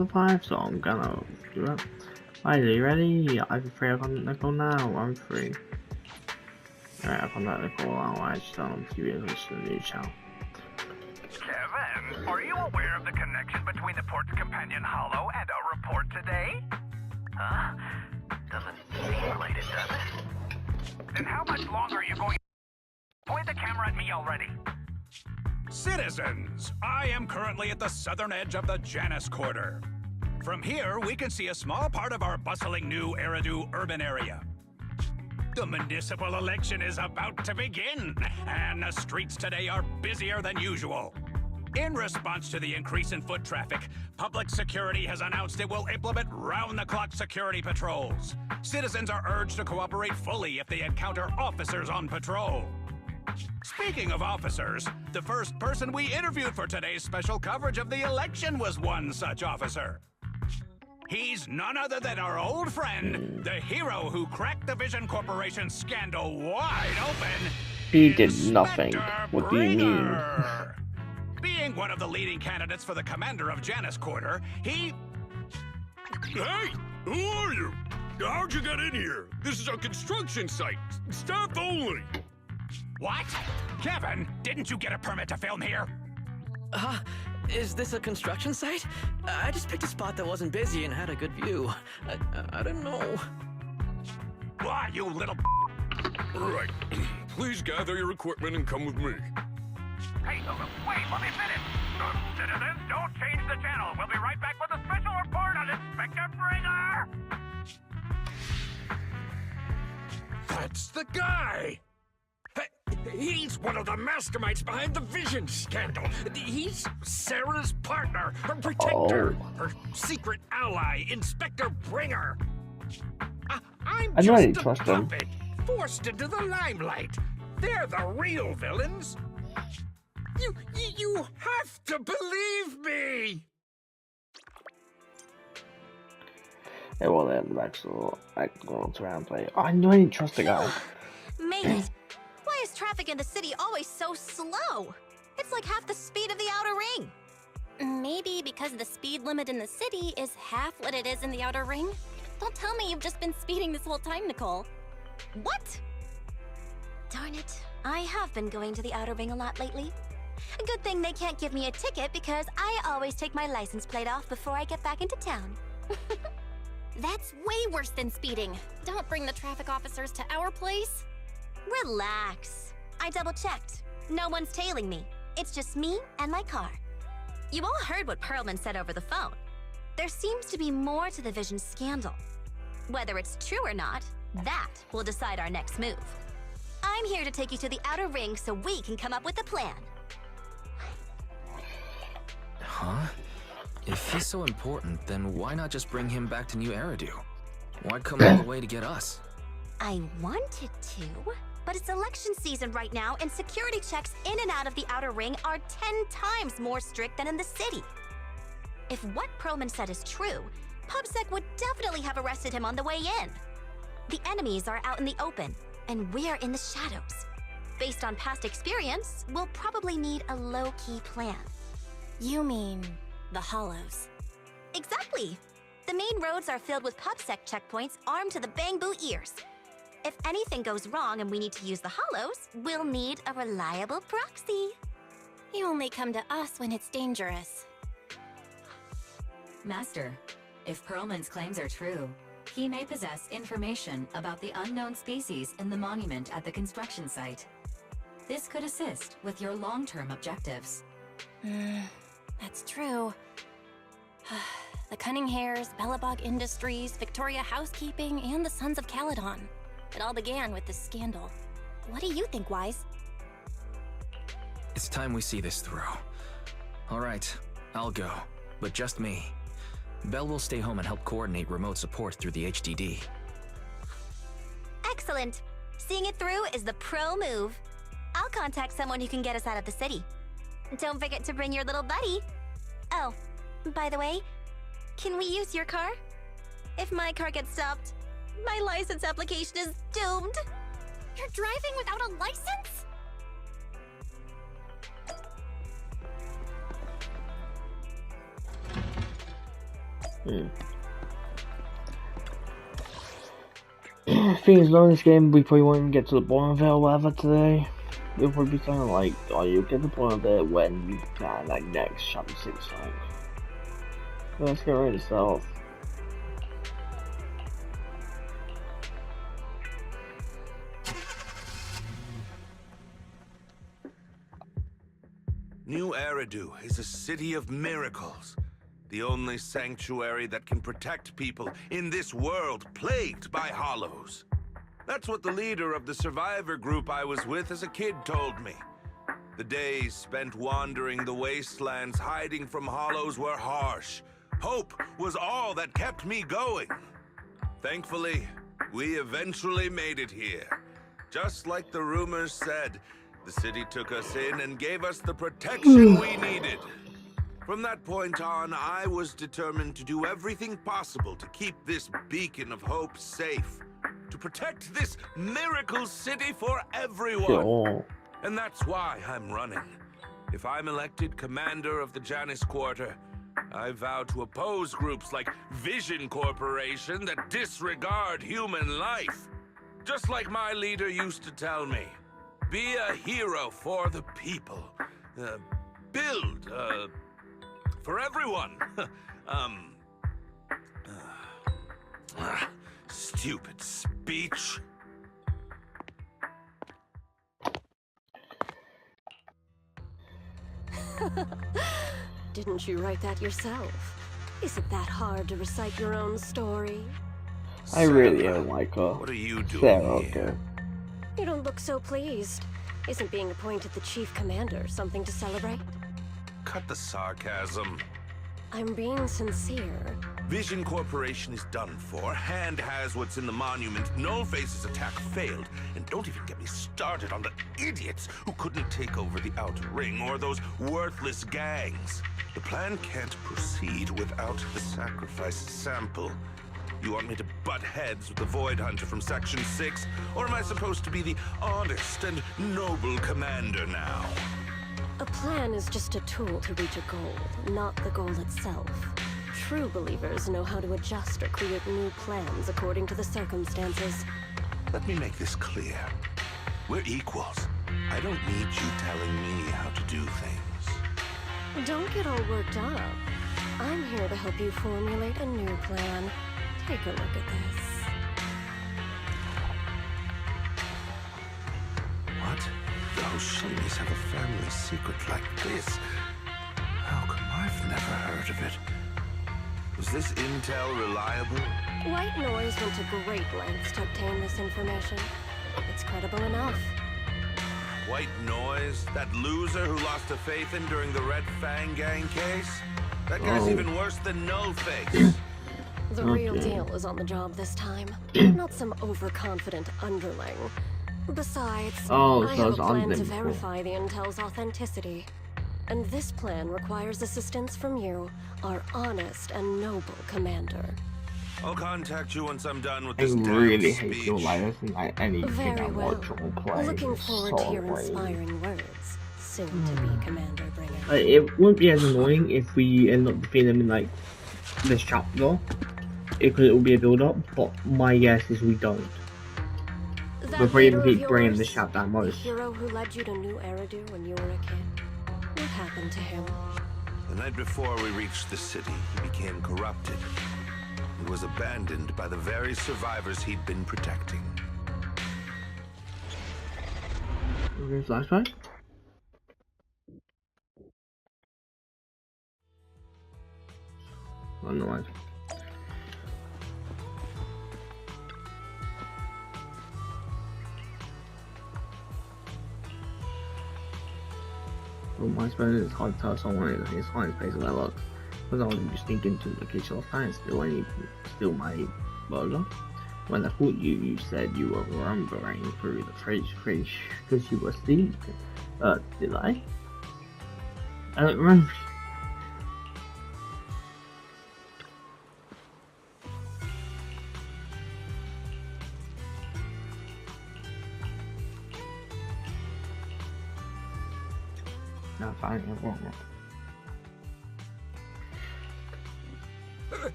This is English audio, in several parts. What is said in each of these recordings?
the 5, so I'm gonna do it. Alright, are you ready? I'm free. I contact Nicole now. I'm free. Alright, I contact Nicole now. I just don't know if you guys listen to the new channel. Kevin, are you aware of the connection between the port's companion hollow and our report today? Huh? Doesn't seem related, does it? Then how much longer are you going to point the camera at me already? Citizens, I am currently at the southern edge of the Janus Quarter. From here, we can see a small part of our bustling new Eridu urban area. The municipal election is about to begin, and the streets today are busier than usual. In response to the increase in foot traffic, public security has announced it will implement round-the-clock security patrols. Citizens are urged to cooperate fully if they encounter officers on patrol. Speaking of officers, the first person we interviewed for today's special coverage of the election was one such officer. He's none other than our old friend, the hero who cracked the Vision Corporation scandal wide open. He did nothing. What do you mean? Being one of the leading candidates for the commander of Janus Quarter, he... Hey! Who are you? How'd you get in here? This is a construction site. Staff only. What? Kevin, didn't you get a permit to film here? Is this a construction site? I just picked a spot that wasn't busy and had a good view. I don't know. Why, you little... Right. Please gather your equipment and come with me. Hey, wait, let me finish. Citizens, don't change the channel. We'll be right back with a special report on Inspector Bringer. That's the guy! He's one of the masterminds behind the Vision scandal. He's Sarah's partner, her protector, her secret ally, Inspector Bringer. I'm I know I just a trust him. puppet, forced into the limelight. They're the real villains. You have to believe me. Hey, well then, actual around play. I know I didn't trust the guy. Made it. Why is traffic in the city always so slow? It's like half the speed of the outer ring. Maybe because the speed limit in the city is half what it is in the outer ring? Don't tell me you've just been speeding this whole time, Nicole. What? Darn it. I have been going to the outer ring a lot lately. A good thing they can't give me a ticket because I always take my license plate off before I get back into town. That's way worse than speeding. Don't bring the traffic officers to our place. Relax. I double-checked. No one's tailing me. It's just me and my car. You all heard what Perlman said over the phone. There seems to be more to the Vision scandal. Whether it's true or not, that will decide our next move. I'm here to take you to the outer ring so we can come up with a plan. Huh? If he's so important, then why not just bring him back to New Eridu? Why come all the way to get us? I wanted to, but it's election season right now and security checks in and out of the outer ring are 10 times more strict than in the city. If what Perlman said is true, PubSec would definitely have arrested him on the way in. The enemies are out in the open, and we're in the shadows. Based on past experience, we'll probably need a low-key plan. You mean the Hollows? Exactly. The main roads are filled with PubSec checkpoints armed to the bang-boo ears. If anything goes wrong and we need to use the Hollows, we'll need a reliable proxy. You only come to us when it's dangerous. Master, if Perlman's claims are true, he may possess information about the unknown species in the monument at the construction site. This could assist with your long-term objectives. That's true. The Cunning Hares, Bellabog Industries, Victoria Housekeeping, and the Sons of Caledon. It all began with this scandal. What do you think, Wise? It's time we see this through. All right, I'll go, but just me. Belle will stay home and help coordinate remote support through the HDD. Excellent. Seeing it through is the pro move. I'll contact someone who can get us out of the city. Don't forget to bring your little buddy. Oh, by the way, can we use your car? If my car gets stopped, my license application is doomed. You're driving without a license? Thing is, knowing this game, we probably won't even get to the bottom of it or whatever today. We'll probably be saying like, oh, you'll get to the bottom of it when you can, like next chapter 6 like. Let's get rid of stuff. New Eridu is a city of miracles. The only sanctuary that can protect people in this world plagued by hollows. That's what the leader of the survivor group I was with as a kid told me. The days spent wandering the wastelands hiding from hollows were harsh. Hope was all that kept me going. Thankfully, we eventually made it here. Just like the rumors said, the city took us in and gave us the protection we needed. From that point on, I was determined to do everything possible to keep this beacon of hope safe. To protect this miracle city for everyone. And that's why I'm running. If I'm elected commander of the Janus Quarter, I vow to oppose groups like Vision Corporation that disregard human life. Just like my leader used to tell me. Be a hero for the people. Build, for everyone. Stupid speech. Didn't you write that yourself? Is it that hard to recite your own story? I really don't like her. What are you doing Sarah, here? You don't look so pleased. Isn't being appointed the chief commander something to celebrate? Cut the sarcasm. I'm being sincere. Vision Corporation is done for. Hand has what's in the monument. Nullface's attack failed. And don't even get me started on the idiots who couldn't take over the Outer Ring or those worthless gangs. The plan can't proceed without the sacrifice sample. You want me to butt heads with the Void Hunter from Section 6? Or am I supposed to be the honest and noble commander now? A plan is just a tool to reach a goal, not the goal itself. True believers know how to adjust or create new plans according to the circumstances. Let me make this clear. We're equals. I don't need you telling me how to do things. Don't get all worked up. I'm here to help you formulate a new plan. Take a look at this. What? The Hoshinis have a family secret like this? How come I've never heard of it? Was this intel reliable? White Noise went to great lengths to obtain this information. It's credible enough. White Noise? That loser who lost a faith in during the Red Fang Gang case? That guy's even worse than Nullface. The real deal is on the job this time. Not some overconfident underling. Besides, I have a plan to verify the intel's authenticity. And this plan requires assistance from you, our honest and noble commander. I'll contact you once I'm done with I this really damn hate speech. your life and like anything Very I well. watch or play. Looking is forward to so your lame. inspiring words, soon to be Commander Bringer. It wouldn't be as annoying if we end up defeating them in like this chapter, because it will be a build-up. But my guess is we don't. We'll probably keep bringing this chapter at The most. hero who led you to New Eridu when you were a kid. What happened to him? The night before we reached the city, he became corrupted. And was abandoned by the very survivors he'd been protecting. Okay, flashback. Oh no. I suppose it's hard to tell someone in his hiding place of their luck. Because I was just thinking to the kitchen of time, still my burger. When I caught you, you said you were lumbering through the fridge because you were sleeping. Did I? I don't remember. No, fine, it won't.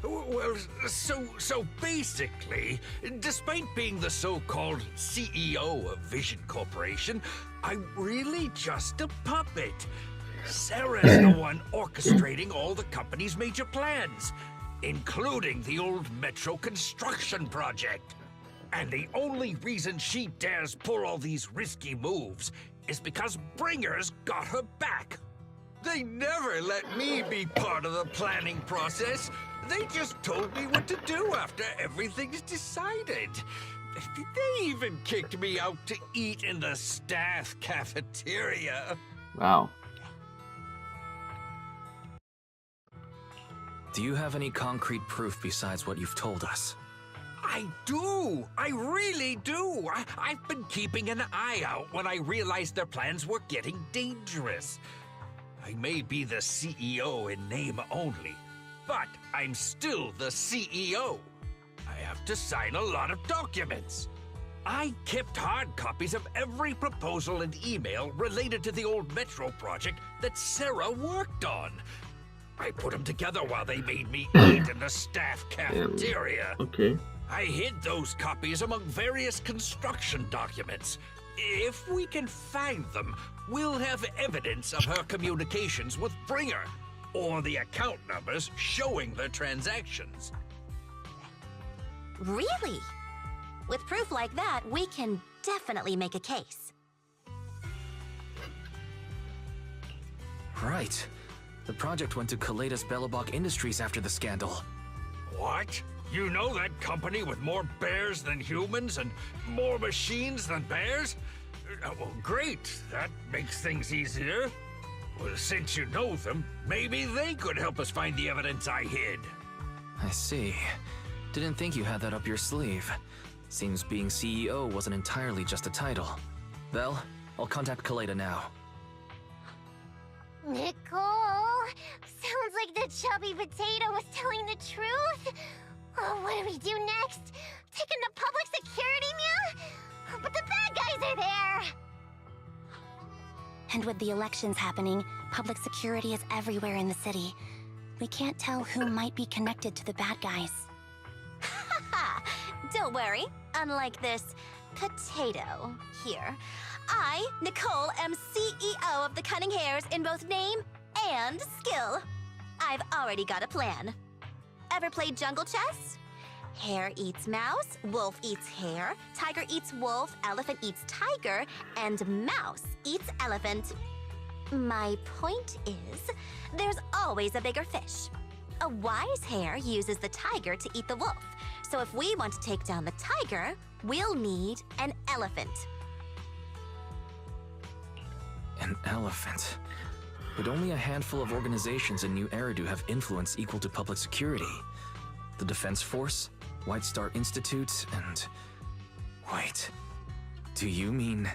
Well, so basically, despite being the so-called CEO of Vision Corporation, I'm really just a puppet. Sarah's the one orchestrating all the company's major plans, including the old metro construction project. And the only reason she dares pull all these risky moves is because Bringer's got her back. They never let me be part of the planning process. They just told me what to do after everything's decided. They even kicked me out to eat in the staff cafeteria. Wow. Do you have any concrete proof besides what you've told us? I do! I really do! I've been keeping an eye out when I realized their plans were getting dangerous. I may be the CEO in name only, but I'm still the CEO. I have to sign a lot of documents. I kept hard copies of every proposal and email related to the old metro project that Sarah worked on. I put them together while they made me eat in the staff cafeteria. Okay. I hid those copies among various construction documents. If we can find them, we'll have evidence of her communications with Bringer, or the account numbers showing the transactions. Really? With proof like that, we can definitely make a case. Right. The project went to Kaleda's Belobog Industries after the scandal. What? You know that company with more bears than humans and more machines than bears? Well, great. That makes things easier. Well, since you know them, maybe they could help us find the evidence I hid. I see. Didn't think you had that up your sleeve. Seems being CEO wasn't entirely just a title. Belle, I'll contact Kaleda now. Nicole! Sounds like the chubby potato was telling the truth! Oh, what do we do next? Take him to public security, Mia? But the bad guys are there! And with the elections happening, public security is everywhere in the city. We can't tell who might be connected to the bad guys. Haha! Don't worry. Unlike this potato here, I, Nicole, am CEO of the Cunning Hares in both name and skill. I've already got a plan. Ever played jungle chess? Hare eats mouse, wolf eats hare, tiger eats wolf, elephant eats tiger, and mouse eats elephant. My point is, there's always a bigger fish. A wise hare uses the tiger to eat the wolf. So if we want to take down the tiger, we'll need an elephant. An elephant. But only a handful of organizations in New Eridu have influence equal to public security. The Defense Force, White Star Institute, and... Wait. Do you mean...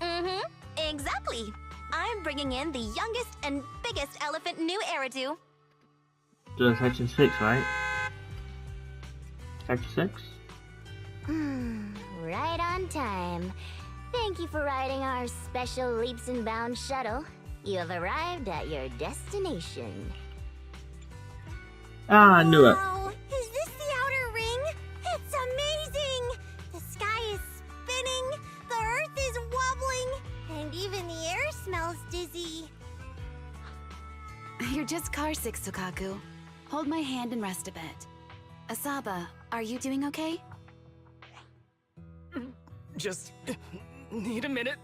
Mm-hmm. Exactly. I'm bringing in the youngest and biggest elephant in New Eridu. Just Section 6, right? Section 6? Right on time. Thank you for riding our special leaps and bounds shuttle. You have arrived at your destination. Ah, I knew it. Wow! Is this the outer ring? It's amazing! The sky is spinning, the earth is wobbling, and even the air smells dizzy. You're just carsick, Sukaku. Hold my hand and rest a bit. Asaba, are you doing okay? Just need a minute.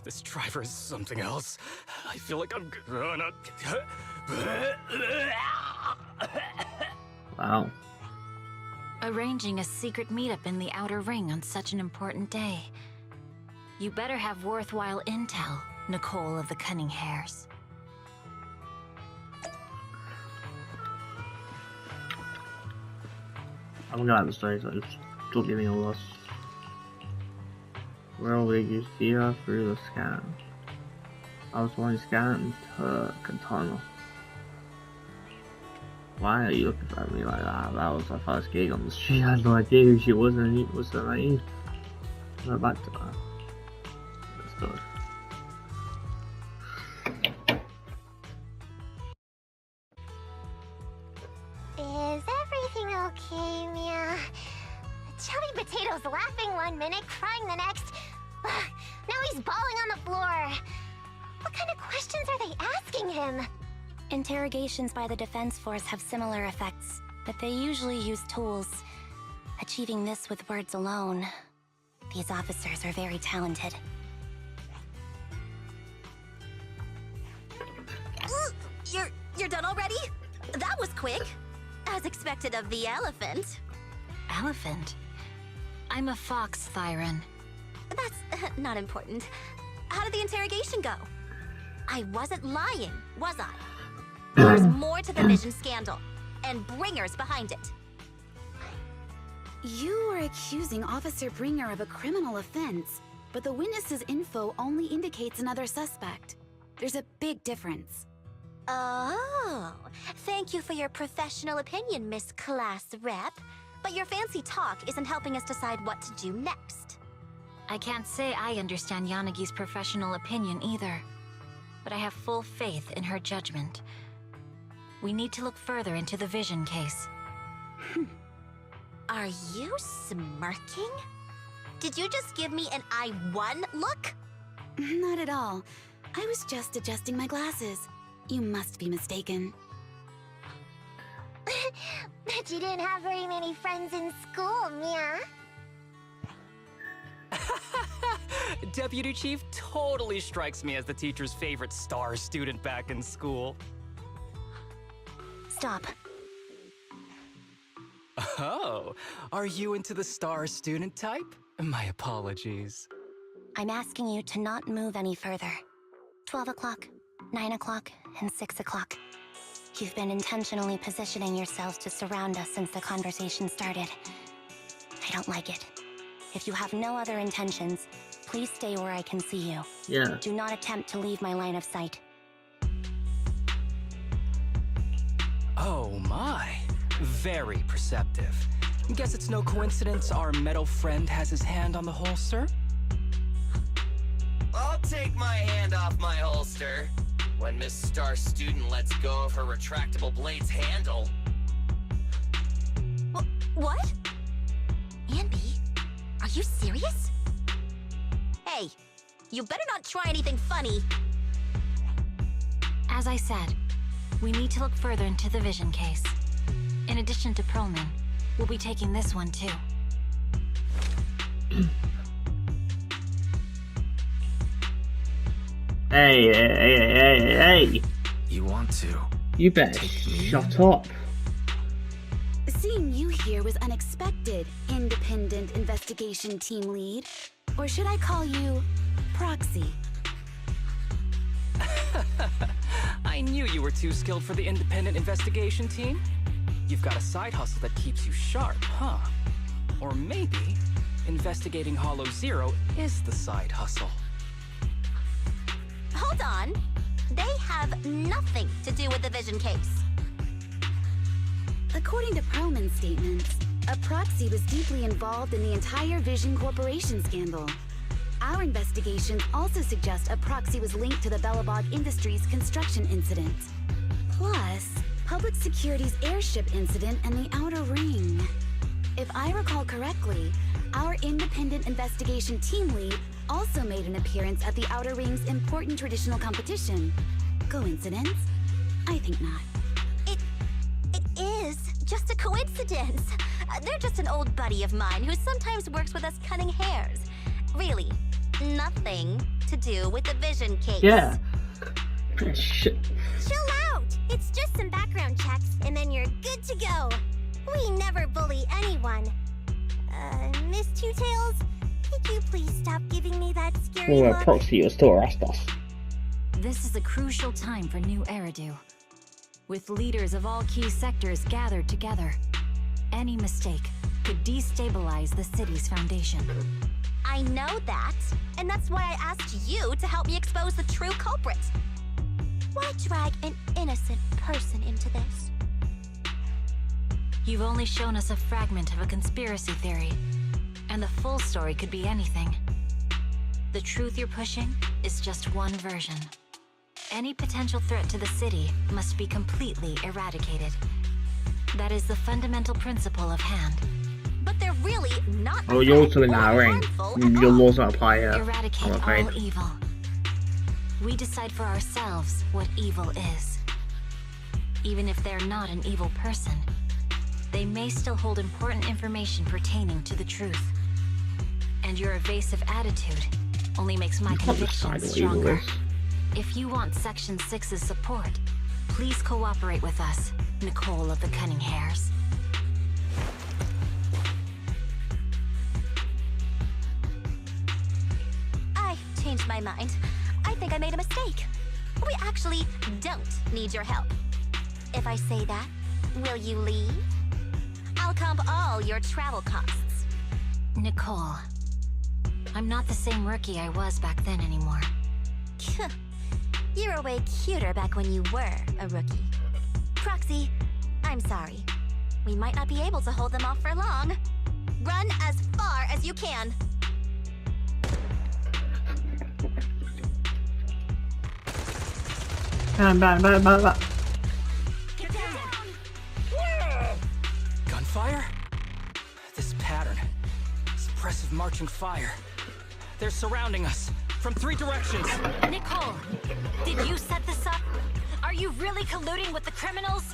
This driver is something else. I feel like I'm gonna... Wow. Arranging a secret meetup in the Outer Ring on such an important day. You better have worthwhile intel, Nicole of the Cunning Hares. I'm gonna have the story, so it's still giving a loss. Where will you see her through the scan? I was only scanning to Katana. Why are you looking at me like that? That was my first gig on the street. I had no idea who she was and it was so naive. Go back to that. Let's go. Potato's laughing one minute, crying the next. Now he's bawling on the floor. What kind of questions are they asking him? Interrogations by the Defense Force have similar effects, but they usually use tools. Achieving this with words alone. These officers are very talented. You're done already? That was quick. As expected of the elephant. Elephant? I'm a fox, Thyron. That's not important. How did the interrogation go? I wasn't lying, was I? There's more to the Vision scandal, and Bringer's behind it. You are accusing Officer Bringer of a criminal offense, but the witness's info only indicates another suspect. There's a big difference. Oh, thank you for your professional opinion, Miss Class Rep. But your fancy talk isn't helping us decide what to do next. I can't say I understand Yanagi's professional opinion either, but I have full faith in her judgment. We need to look further into the Vision case. Are you smirking? Did you just give me an I won look? Not at all. I was just adjusting my glasses. You must be mistaken. Bet you didn't have very many friends in school, Mia. Deputy Chief totally strikes me as the teacher's favorite star student back in school. Stop. Oh, are you into the star student type? My apologies. I'm asking you to not move any further. 12 o'clock, 9 o'clock, and 6 o'clock. You've been intentionally positioning yourselves to surround us since the conversation started. I don't like it. If you have no other intentions, please stay where I can see you. Yeah. Do not attempt to leave my line of sight. Oh my, very perceptive. Guess it's no coincidence our metal friend has his hand on the holster? I'll take my hand off my holster when Miss Star Student lets go of her retractable blade's handle. What? Anby, are you serious? Hey, you better not try anything funny. As I said, we need to look further into the Vision case. In addition to Perlman, we'll be taking this one too. Hey. You want to? You better shut up. Seeing you here was unexpected, Independent Investigation Team Lead. Or should I call you Proxy? I knew you were too skilled for the Independent Investigation Team. You've got a side hustle that keeps you sharp, huh? Or maybe investigating Hollow Zero is the side hustle. Hold on. They have nothing to do with the Vision case. According to Perlman's statements, a proxy was deeply involved in the entire Vision Corporation scandal. Our investigations also suggest a proxy was linked to the Bellabog Industries construction incident. Plus, Public Security's airship incident and the Outer Ring. If I recall correctly, our Independent Investigation Team Lead also made an appearance at the Outer Ring's important traditional competition. Coincidence? I think not. It is just a coincidence. They're just an old buddy of mine who sometimes works with us cutting hairs. Really, nothing to do with the Vision case. Yeah. Shit. Chill out! It's just some background checks, and then you're good to go. We never bully anyone. Miss Two Tails, could you please stop giving me that scary Well, look? proxy was to arrest us. This is a crucial time for New Eridu. With leaders of all key sectors gathered together, any mistake could destabilize the city's foundation. I know that, and that's why I asked you to help me expose the true culprit. Why drag an innocent person into this? You've only shown us a fragment of a conspiracy theory, and the full story could be anything. The truth you're pushing is just one version. Any potential threat to the city must be completely eradicated. That is the fundamental principle of Hand. But they're really not. Oh, you're also in that ring. Your laws don't apply here. Eradicate I'm afraid. all evil. We decide for ourselves what evil is. Even if they're not an evil person, they may still hold important information pertaining to the truth. And your evasive attitude only makes my conviction stronger. If you want Section 6's support, please cooperate with us, Nicole of the Cunning Hairs. I changed my mind. I think I made a mistake. We actually don't need your help. If I say that, will you leave? I'll comp all your travel costs. Nicole, I'm not the same rookie I was back then anymore. You were way cuter back when you were a rookie. Proxy, I'm sorry. We might not be able to hold them off for long. Run as far as you can. Get down! Gunfire? This pattern. Suppressive marching fire. They're surrounding us from 3 directions. Nicole, did you set this up? Are you really colluding with the criminals?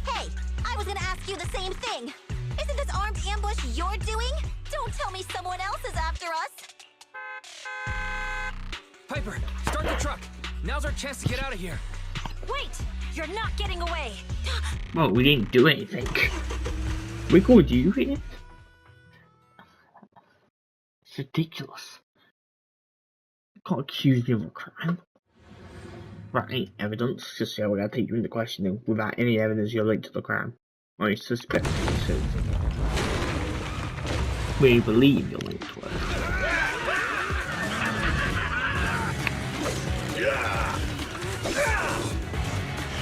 Hey, I was gonna ask you the same thing. Isn't this armed ambush you're doing? Don't tell me someone else is after us. Piper, start the truck. Now's our chance to get out of here. Wait, you're not getting away. Well, we didn't do anything. We called you here. It's ridiculous. You can't accuse me of a crime. Right, evidence. Just say we're gonna take you into questioning without any evidence you're linked to the crime. Or you suspect you. We believe you're linked to it.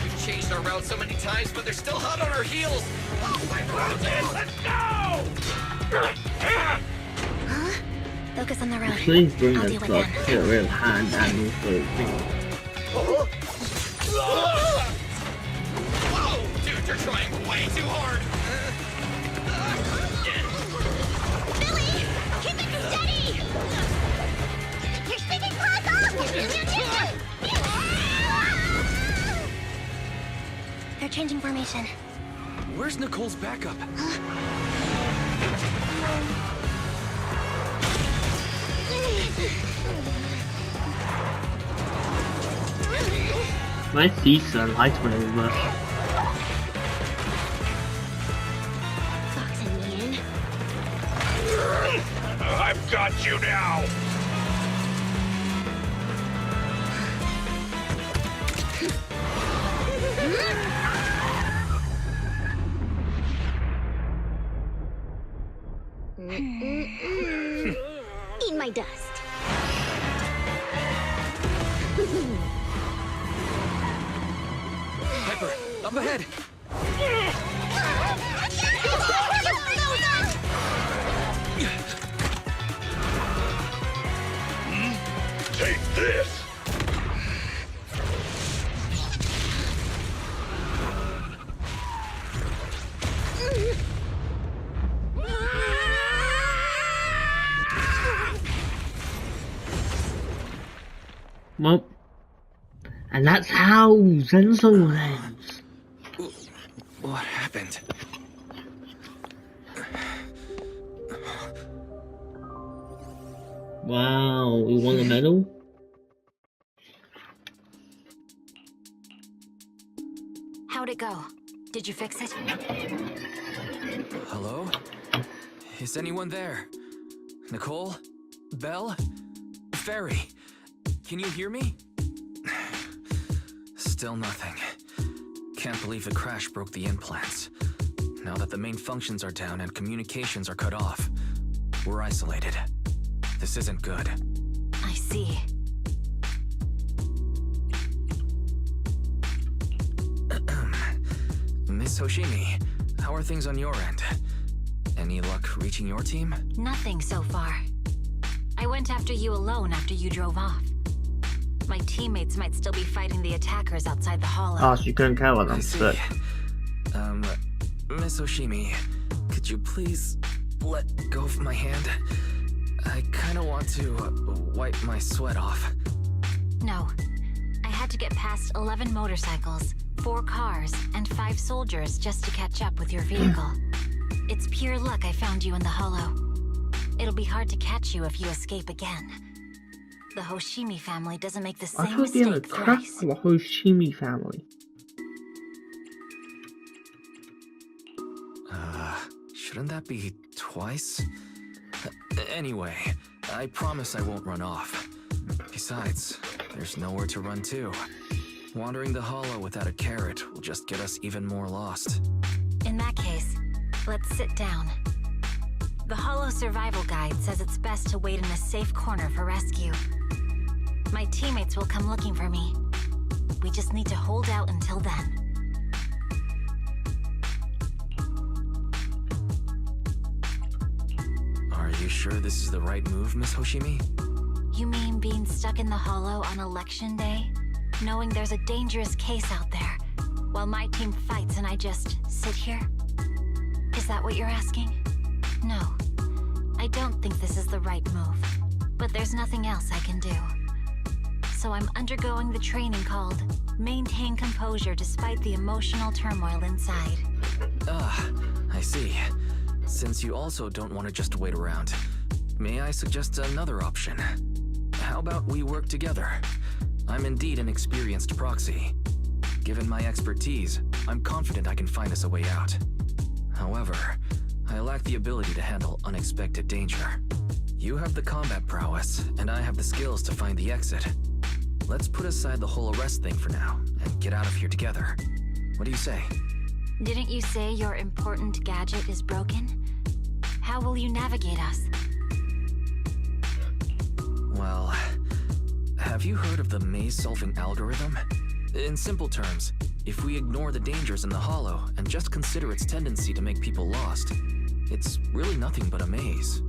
We've changed our route so many times, but they're still hot on our heels. Oh my God! Let's go! Focus on the road. Please bring I'll us deal with up them. to a real hand and also thing. Whoa! Dude, you're trying way too hard! Billy! Keep it steady! You're sticking close off! They're changing formation. Where's Nicole's backup? My seats are light when it was. Fox and Yin. I've got you now! Eat my dust. Piper, up ahead! Take this! Well, and that's how Zenless ends. What happened? Wow, we won the medal? How'd it go? Did you fix it? Hello? Is anyone there? Nicole? Belle? Ferry? Can you hear me? Still nothing. Can't believe the crash broke the implants. Now that the main functions are down and communications are cut off, we're isolated. This isn't good. I see. Miss Hoshimi, how are things on your end? Any luck reaching your team? Nothing so far. I went after you alone after you drove off. My teammates might still be fighting the attackers outside the hollow. Oh, so you couldn't care what I them, see. but... Miss Hoshimi, could you please let go of my hand? I kinda want to wipe my sweat off. No. I had to get past 11 motorcycles, 4 cars, and 5 soldiers just to catch up with your vehicle. It's pure luck I found you in the hollow. It'll be hard to catch you if you escape again. The Hoshimi family doesn't make the same mistake thrice. The Hoshimi family. Shouldn't that be twice? Anyway, I promise I won't run off. Besides, there's nowhere to run to. Wandering the hollow without a carrot will just get us even more lost. In that case, let's sit down. The hollow survival guide says it's best to wait in a safe corner for rescue. My teammates will come looking for me. We just need to hold out until then. Are you sure this is the right move, Miss Hoshimi? You mean being stuck in the hollow on election day? Knowing there's a dangerous case out there, while my team fights and I just sit here? Is that what you're asking? No. I don't think this is the right move. But there's nothing else I can do. So I'm undergoing the training called Maintain Composure Despite the Emotional Turmoil Inside. I see. Since you also don't want to just wait around, may I suggest another option? How about we work together? I'm indeed an experienced proxy. Given my expertise, I'm confident I can find us a way out. However, I lack the ability to handle unexpected danger. You have the combat prowess, and I have the skills to find the exit. Let's put aside the whole arrest thing for now, and get out of here together. What do you say? Didn't you say your important gadget is broken? How will you navigate us? Well, have you heard of the maze-solving algorithm? In simple terms, if we ignore the dangers in the hollow and just consider its tendency to make people lost, it's really nothing but a maze.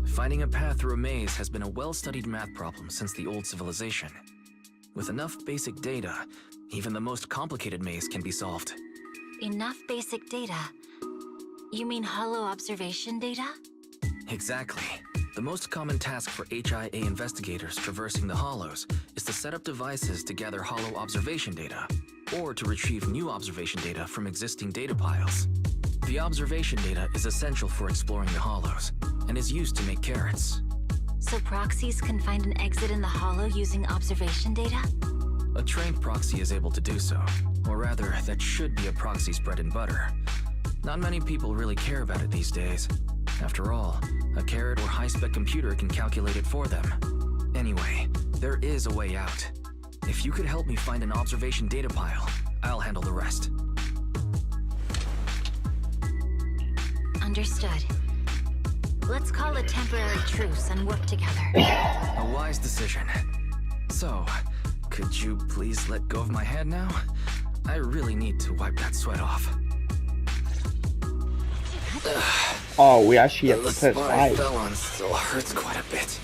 Finding a path through a maze has been a well-studied math problem since the old civilization. With enough basic data, even the most complicated maze can be solved. Enough basic data? You mean hollow observation data? Exactly. The most common task for HIA investigators traversing the hollows is to set up devices to gather hollow observation data, or to retrieve new observation data from existing data piles. The observation data is essential for exploring the hollows, and is used to make carrots. So proxies can find an exit in the hollow using observation data? A trained proxy is able to do so, or rather, that should be a proxy's bread and butter. Not many people really care about it these days. After all, a carrot or high-spec computer can calculate it for them. Anyway, there is a way out. If you could help me find an observation data pile, I'll handle the rest. Understood. Let's call a temporary truce and work together. A wise decision. So, could you please let go of my hand now? I really need to wipe that sweat off. Oh, we actually have to The press spot I 5. fell on still hurts quite a bit.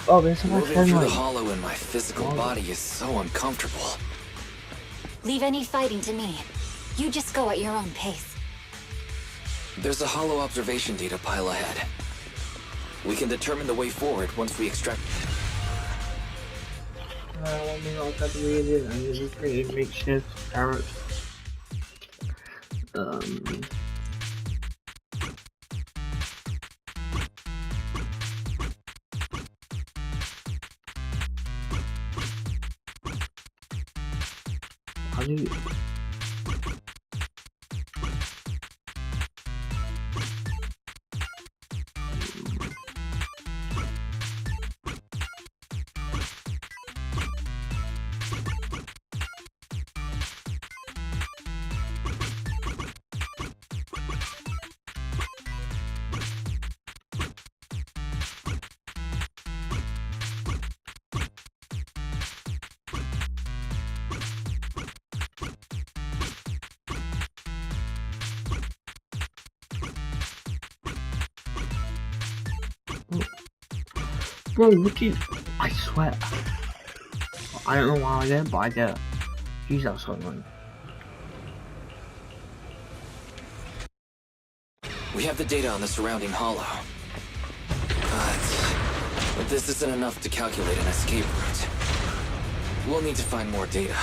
Oh, there's so much Moving through the sunlight. hollow in my physical body is so uncomfortable. Leave any fighting to me. You just go at your own pace. There's a hollow observation data pile ahead. We can determine the way forward once we extract... Let me know if that's weird. I'm just creating makeshift carrots. How do you... Bro, would you... I swear. I don't know why I did, but I did. Jeez, that was so annoying. We have the data on the surrounding hollow. But this isn't enough to calculate an escape route. We'll need to find more data.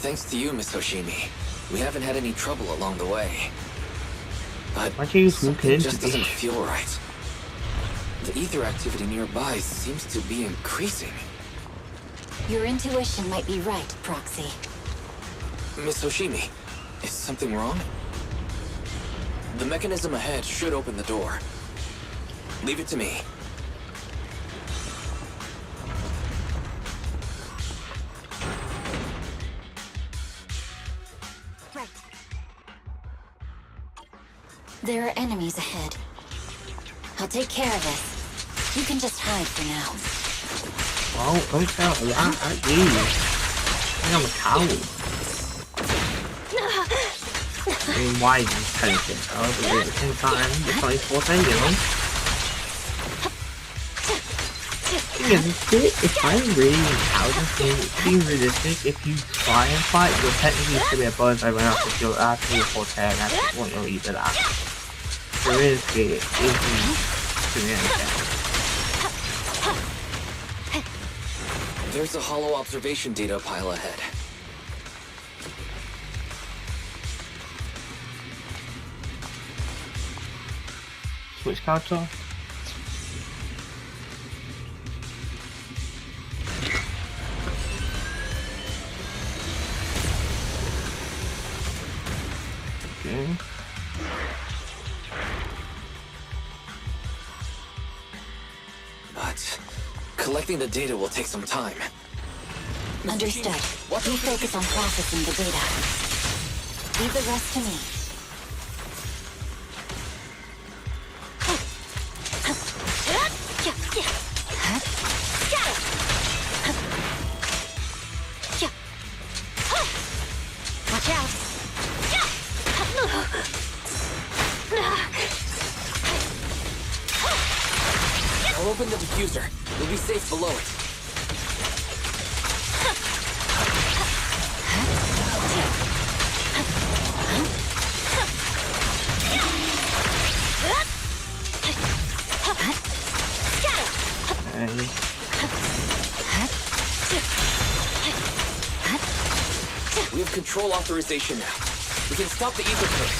Thanks to you, Miss Hoshimi, we haven't had any trouble along the way. But something just doesn't feel right. The ether activity nearby seems to be increasing. Your intuition might be right, Proxy. Miss Hoshimi, is something wrong? The mechanism ahead should open the door. Leave it to me. Right. There are enemies ahead. I'll take care of this. You can just hide for now. Well, don't tell that at you. I think I'm a coward. I mean, why are you telling it? But at the same time, it's not his fault anyway. If I'm really cowardly, being realistic, if you try and fight, you're technically still be a bonus over enough if you're actually a forte and that's what you're either at. So realistically, if you do anything. There's a hollow observation data pile ahead. Switch character. Okay. But collecting the data will take some time. Understood. You focus on processing the data. Leave the rest to me. Watch out. I'll open the diffuser. You'll be safe below it. We have control authorization now. We can stop the ether current.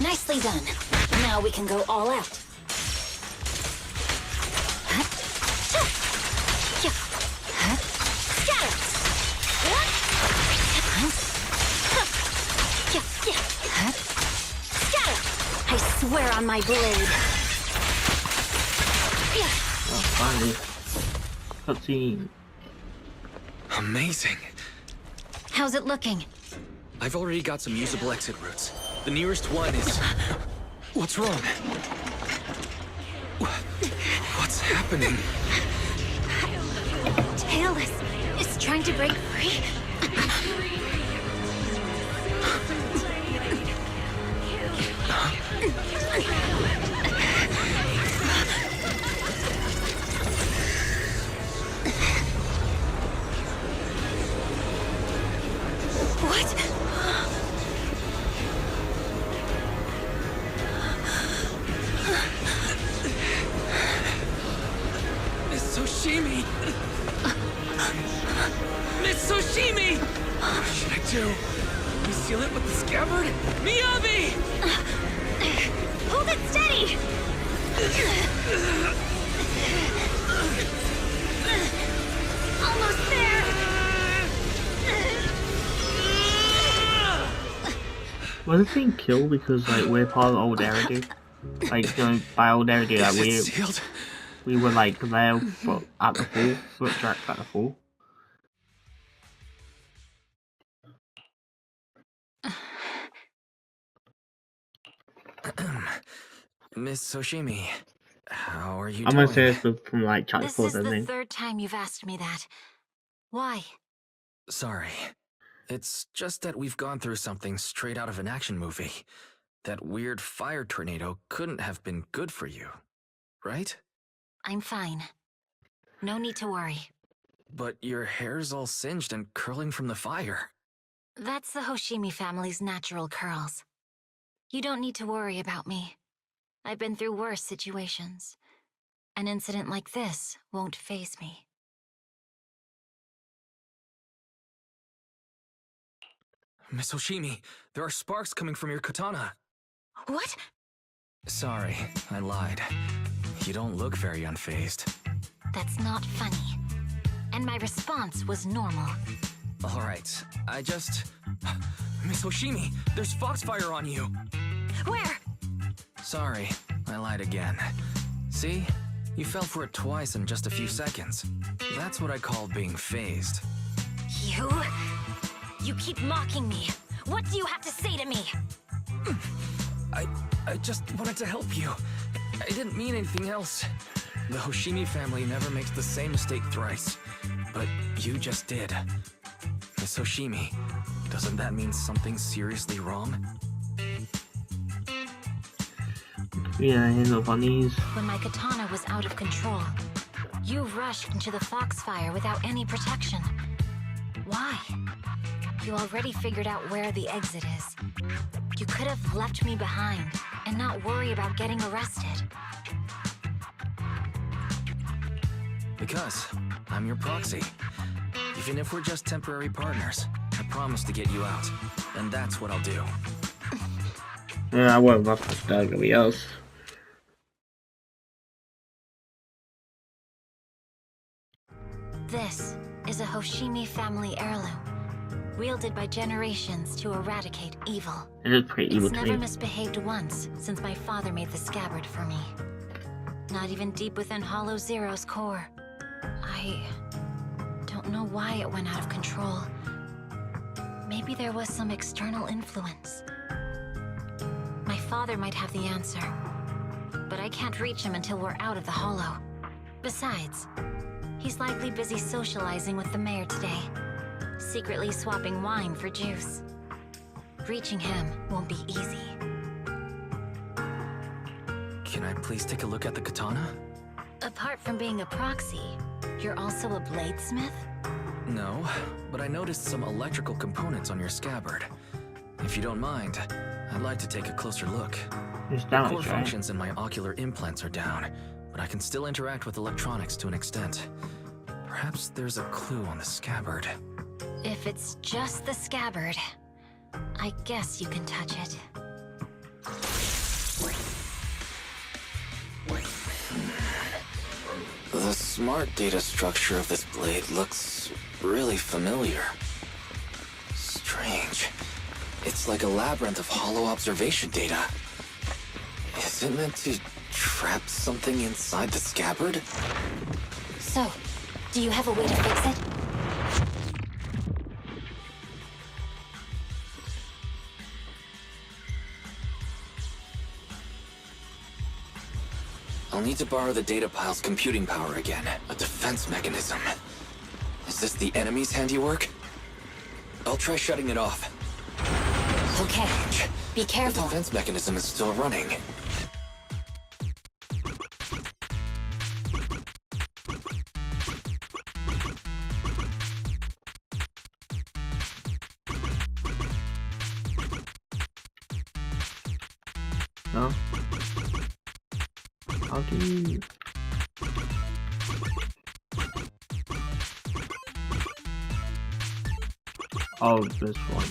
Nicely done. Now we can go all out. I swear on my blade. Oh, finally. Cutscene. Amazing. How's it looking? I've already got some usable exit routes. The nearest one is... What's wrong? What's happening? Tailless is trying to break free. What? Miss Hoshimi! Miss Hoshimi! What should I do? Reseal it with the scabbard? Miyabi! Hold it steady! Almost there! Was it being killed because like we're part of the old Eridu? Like by old Eridu, like we were like there but at the fall, foot tracks at the fall. Miss Hoshimi, how are you I'm doing? gonna say this from like chapter This 4, is the doesn't it? third time you've asked me that. Why? Sorry. It's just that we've gone through something straight out of an action movie. That weird fire tornado couldn't have been good for you, right? I'm fine. No need to worry. But your hair's all singed and curling from the fire. That's the Hoshimi family's natural curls. You don't need to worry about me. I've been through worse situations. An incident like this won't faze me. Miss Hoshimi, there are sparks coming from your katana. What? Sorry, I lied. You don't look very unfazed. That's not funny. And my response was normal. Alright, Miss Hoshimi, there's foxfire on you! Where? Sorry, I lied again. See? You fell for it twice in just a few seconds. That's what I call being phased. You keep mocking me. What do you have to say to me? I just wanted to help you. I didn't mean anything else. The Hoshimi family never makes the same mistake thrice. But you just did. Miss Hoshimi, doesn't that mean something seriously wrong? Yeah, handle bunnies. When my katana was out of control, you rushed into the foxfire without any protection. Why? You already figured out where the exit is. You could have left me behind and not worry about getting arrested. Because I'm your proxy. Even if we're just temporary partners, I promise to get you out. And that's what I'll do. I would have left to everybody else. This is a Hoshimi family heirloom, wielded by generations to eradicate evil. It is pretty evil to me. It's never misbehaved once since my father made the scabbard for me. Not even deep within Hollow Zero's core. I don't know why it went out of control. Maybe there was some external influence. My father might have the answer, but I can't reach him until we're out of the Hollow. Besides, he's likely busy socializing with the mayor today, secretly swapping wine for juice. Reaching him won't be easy. Can I please take a look at the katana? Apart from being a proxy, you're also a bladesmith? No, but I noticed some electrical components on your scabbard. If you don't mind, I'd like to take a closer look. It's The down, core right? functions in my ocular implants are down, but I can still interact with electronics to an extent. Perhaps there's a clue on the scabbard. If it's just the scabbard, I guess you can touch it. The smart data structure of this blade looks really familiar. Strange. It's like a labyrinth of hollow observation data. Is it meant to trap something inside the scabbard? So, do you have a way to fix it? I'll need to borrow the data pile's computing power again. A defense mechanism. Is this the enemy's handiwork? I'll try shutting it off. Okay, be The careful. defense mechanism is still running. No? How do you... Oh, this one.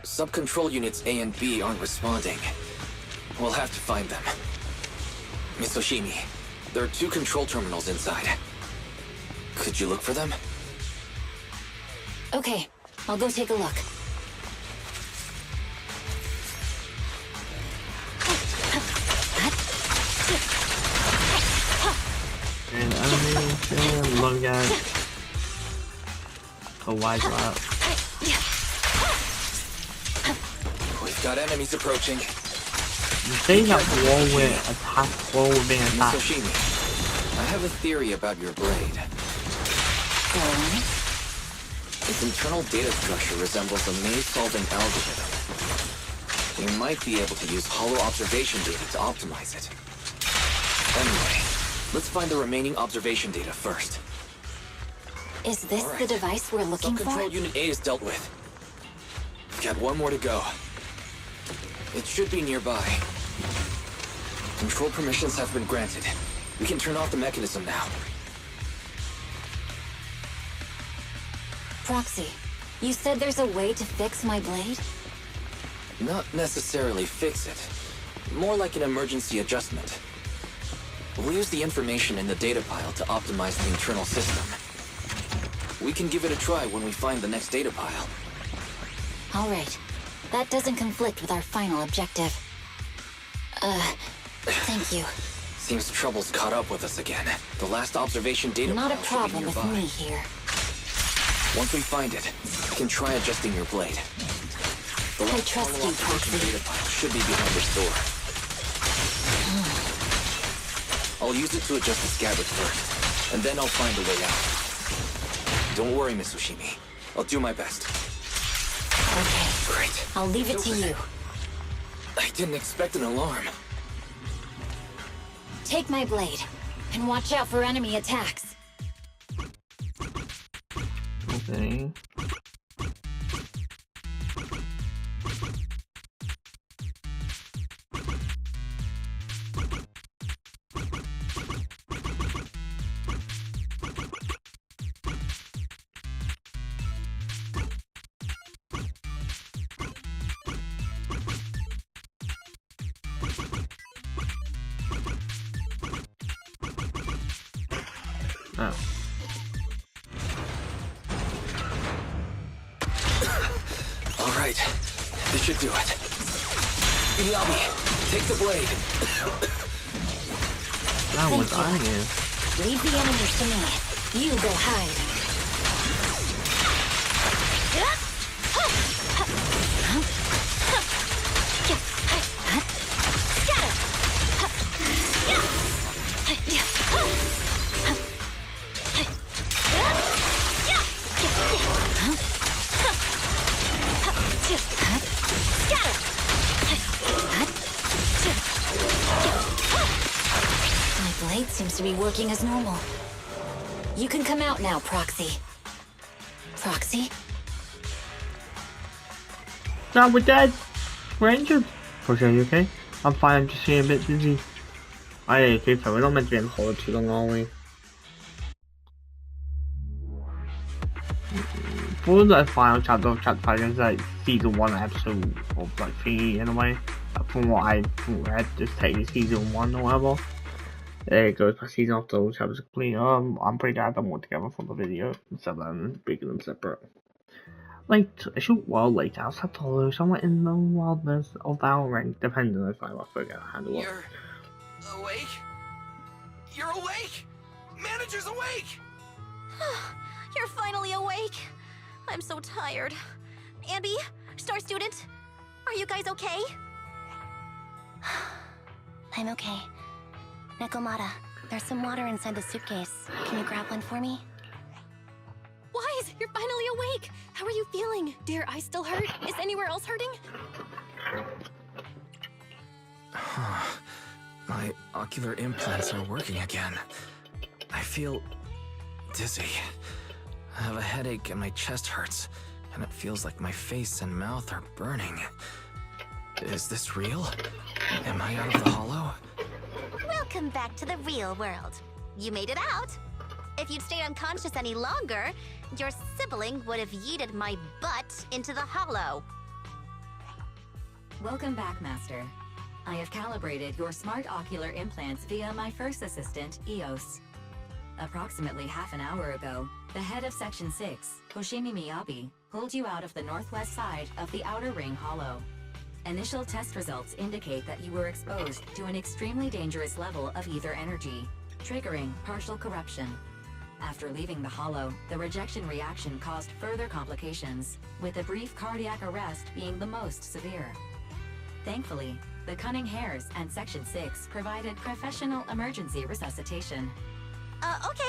Sub-control units A and B aren't responding. We'll have to find them. Miss Hoshimi, there are 2 control terminals inside. Could you look for them? Okay, I'll go take a look. look at it. So why is that? We've got enemies approaching. You say that wall with attack, wall with being attacked. Misoshimi, I have a theory about your blade. Go on. Its internal data structure resembles a maze-solving algorithm. We might be able to use hollow observation data to optimize it. Anyway, let's find the remaining observation data first. Is this the device we're looking for? Control Unit A is dealt with. We've got one more to go. It should be nearby. Control permissions have been granted. We can turn off the mechanism now. Proxy, you said there's a way to fix my blade? Not necessarily fix it. More like an emergency adjustment. We'll use the information in the data pile to optimize the internal system. We can give it a try when we find the next data pile. All right. That doesn't conflict with our final objective. Thank you. Seems trouble's caught up with us again. The last observation data Not a pile problem should be with nearby. me here. Once we find it, we can try adjusting your blade. The I last trust follow-up you, Proxy. data pile should be behind this door. I'll use it to adjust the scabbard first, and then I'll find a way out. Don't worry, Miss Ushimi. I'll do my best. Okay. Great. I'll leave it to you. I didn't expect an alarm. Take my blade, and watch out for enemy attacks. Okay. Oh. All right. This should do it. Miyabi, take the blade. That was I am. Leave the enemies to me. You go hide. My blade seems to be working as normal. You can come out now, Proxy. Proxy? No, we're dead. We're injured. Push, are you okay? I'm fine, I'm just getting a bit dizzy. Okay, so we're not meant to be in the hole too long, are we? For the final chapter of Chapter 5, it's like Season 1 episode of like 3 in a way. From what I read, just technically Season 1 or whatever. There it goes, my season after all chapters complete. I'm pretty glad I done all together for the video, instead of them bigger than separate. Like, a short while later, I was had to follow somewhere in the wildness of our rank, depending on if I forget how to work. You're awake? You're awake? Manager's awake! You're finally awake. I'm so tired. Ambi, Star Student, are you guys okay? I'm okay. Nekomata, there's some water inside the suitcase. Can you grab one for me? Wise, you're finally awake. How are you feeling? Do your eyes still hurt? Is anywhere else hurting? My ocular implants are working again. I feel dizzy. I have a headache and my chest hurts, and it feels like my face and mouth are burning. Is this real? Am I out of the hollow? Welcome back to the real world. You made it out. If you'd stayed unconscious any longer, your sibling would have yeeted my butt into the hollow. Welcome back, Master. I have calibrated your smart ocular implants via my first assistant, EOS. Approximately half an hour ago, the head of Section 6, Hoshimi Miyabi, pulled you out of the northwest side of the Outer Ring Hollow. Initial test results indicate that you were exposed to an extremely dangerous level of ether energy, triggering partial corruption. After leaving the Hollow, the rejection reaction caused further complications, with a brief cardiac arrest being the most severe. Thankfully, the Cunning Hares and Section 6 provided professional emergency resuscitation. Okay.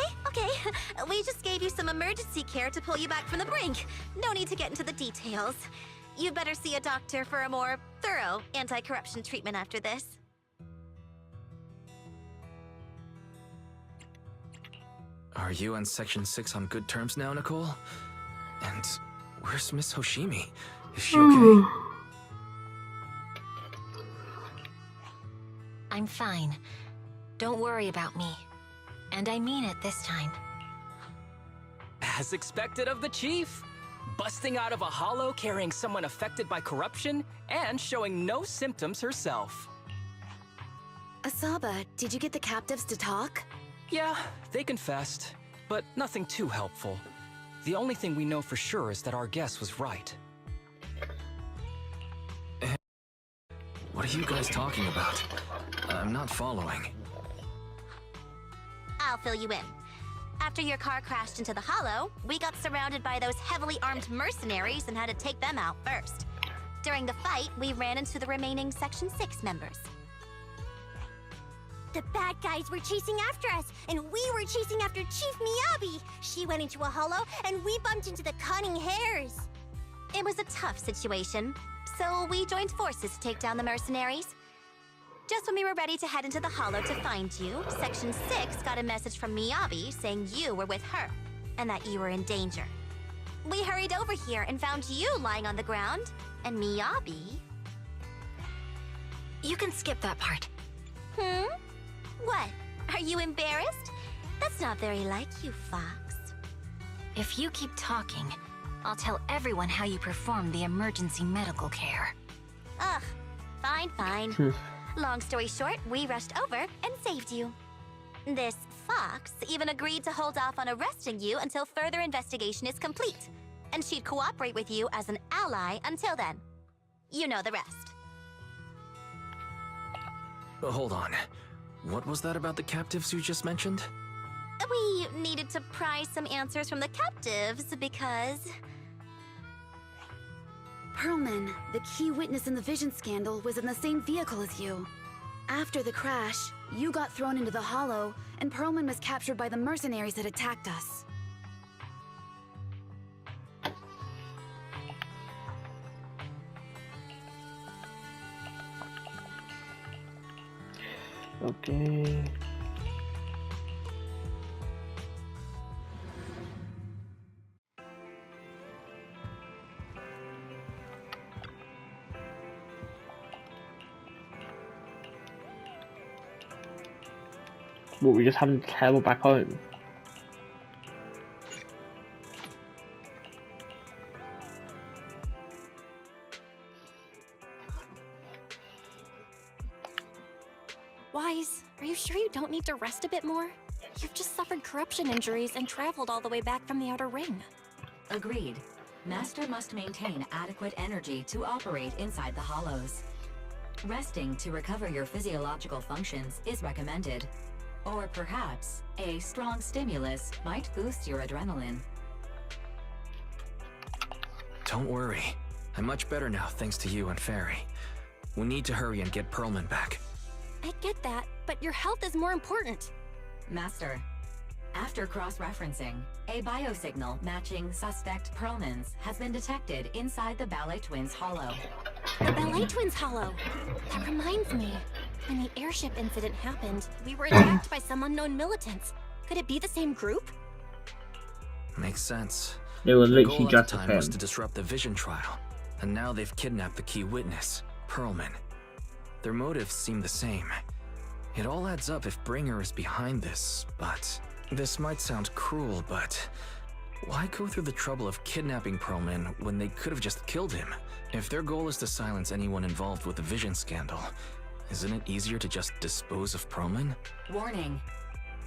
We just gave you some emergency care to pull you back from the brink. No need to get into the details. You better see a doctor for a more thorough anti-corruption treatment after this. Are you and Section 6 on good terms now, Nicole? And where's Miss Hoshimi? Is she okay? I'm fine. Don't worry about me. And I mean it this time. As expected of the Chief. Busting out of a hollow carrying someone affected by corruption and showing no symptoms herself. Asaba, did you get the captives to talk? Yeah, they confessed, but nothing too helpful. The only thing we know for sure is that our guess was right. What are you guys talking about? I'm not following. I'll fill you in. After your car crashed into the Hollow, we got surrounded by those heavily armed mercenaries and had to take them out first. During the fight, we ran into the remaining Section 6 members. The bad guys were chasing after us, and we were chasing after Chief Miyabi. She went into a hollow, and we bumped into the Cunning Hares. It was a tough situation, so we joined forces to take down the mercenaries. Just when we were ready to head into the Hollow to find you, Section 6 got a message from Miyabi saying you were with her, and that you were in danger. We hurried over here and found you lying on the ground, and Miyabi... You can skip that part. What? Are you embarrassed? That's not very like you, Fox. If you keep talking, I'll tell everyone how you performed the emergency medical care. Ugh, fine. Long story short, we rushed over and saved you. This Fox even agreed to hold off on arresting you until further investigation is complete, and she'd cooperate with you as an ally until then. You know the rest. Hold on. What was that about the captives you just mentioned? We needed to pry some answers from the captives because... Pearlman, the key witness in the Vision scandal, was in the same vehicle as you. After the crash, you got thrown into the Hollow, and Pearlman was captured by the mercenaries that attacked us. Okay. What, we just having to travel back home? Wise, are you sure you don't need to rest a bit more? You've just suffered corruption injuries and traveled all the way back from the Outer Ring. Agreed. Master must maintain adequate energy to operate inside the hollows. Resting to recover your physiological functions is recommended. Or perhaps, a strong stimulus might boost your adrenaline. Don't worry. I'm much better now thanks to you and Fairy. We need to hurry and get Pearlman back. I get that, but your health is more important. Master, after cross-referencing, a biosignal matching suspect Pearlman's has been detected inside the Ballet Twins Hollow. The Ballet Twins Hollow! That reminds me. When the airship incident happened, we were attacked by some unknown militants. Could it be the same group? Makes sense. They were The literally goal at just the a time was fan. to disrupt the Vision trial, and now they've kidnapped the key witness, Pearlman. Their motives seem the same. It all adds up if Bringer is behind this, but... This might sound cruel, but... Why go through the trouble of kidnapping Pearlman when they could have just killed him? If their goal is to silence anyone involved with the Vision scandal, isn't it easier to just dispose of Pearlman? Warning.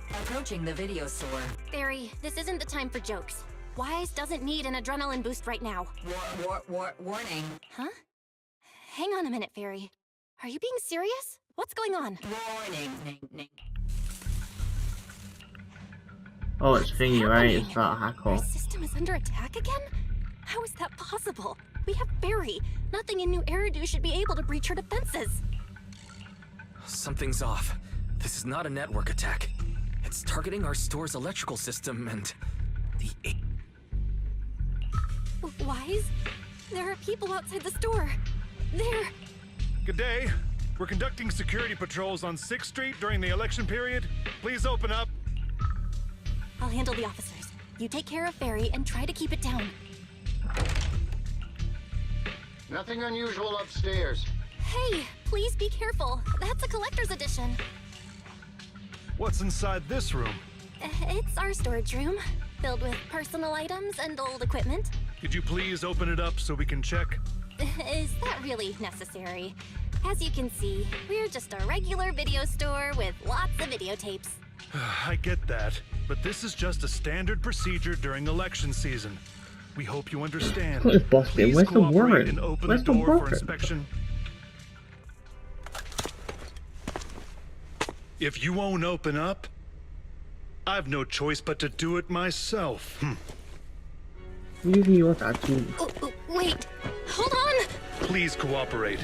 Approaching the video store. Barry, this isn't the time for jokes. Wise doesn't need an adrenaline boost right now. Warning. Huh? Hang on a minute, Fairy. Are you being serious? What's going on? Warning. Oh, it's thingy, right? It's that Our hacker. system is under attack again? How is that possible? We have Barry. Nothing in New Eridu should be able to breach her defenses. Something's off. This is not a network attack. It's targeting our store's electrical system and the... Wise? There are people outside the store. There. Good day. We're conducting security patrols on 6th Street during the election period. Please open up. I'll handle the officers. You take care of Barry and try to keep it down. Nothing unusual upstairs. Hey, please be careful. That's a collector's edition. What's inside this room? It's our storage room, filled with personal items and old equipment. Could you please open it up so we can check? Is that really necessary? As you can see, we're just a regular video store with lots of videotapes. I get that, but this is just a standard procedure during election season. We hope you understand. Please Where's the cooperate warrant? and open Where's the the door for warrant? inspection. If you won't open up, I've no choice but to do it myself. Usually what I do. Wait, hold on! Please cooperate.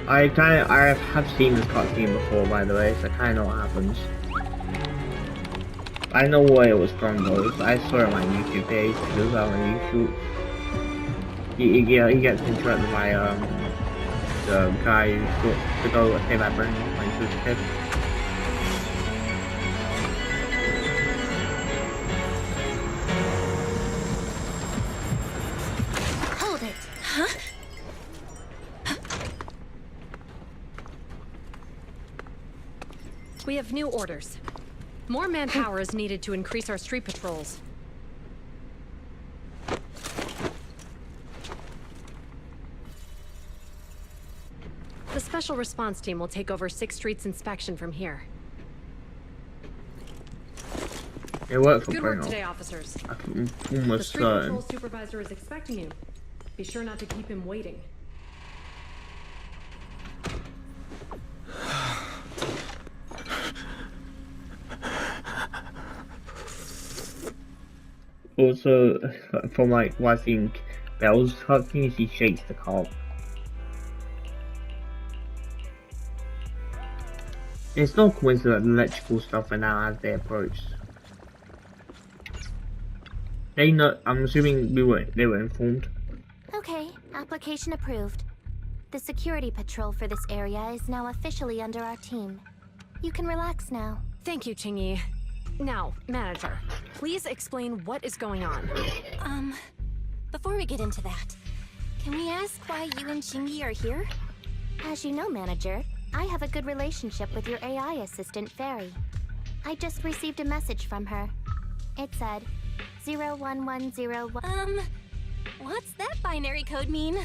I have seen this cutscene before, by the way, so I kinda know what happens. I know where it was from though, I saw it on my YouTube page, it was out on YouTube. He gets interrupted by the guy who got to go save that burn when he was a kid. Hold it, huh? We have new orders. More manpower is needed to increase our street patrols. The Special Response Team will take over 6th Street's inspection from here. It worked for Good work Bruno. today, officers. I'm The almost street certain. patrol supervisor is expecting you. Be sure not to keep him waiting. Also, from like watching Belle's cutscenes, she shakes the cop. It's no coincidence that electrical stuff are now as they approach. They know. I'm assuming they were informed. Okay, application approved. The security patrol for this area is now officially under our team. You can relax now. Thank you, Chingy. Now, manager, please explain what is going on. Before we get into that, can we ask why you and Chingy are here? As you know, manager, I have a good relationship with your AI assistant, Fairy. I just received a message from her. It said, 01101. What's that binary code mean?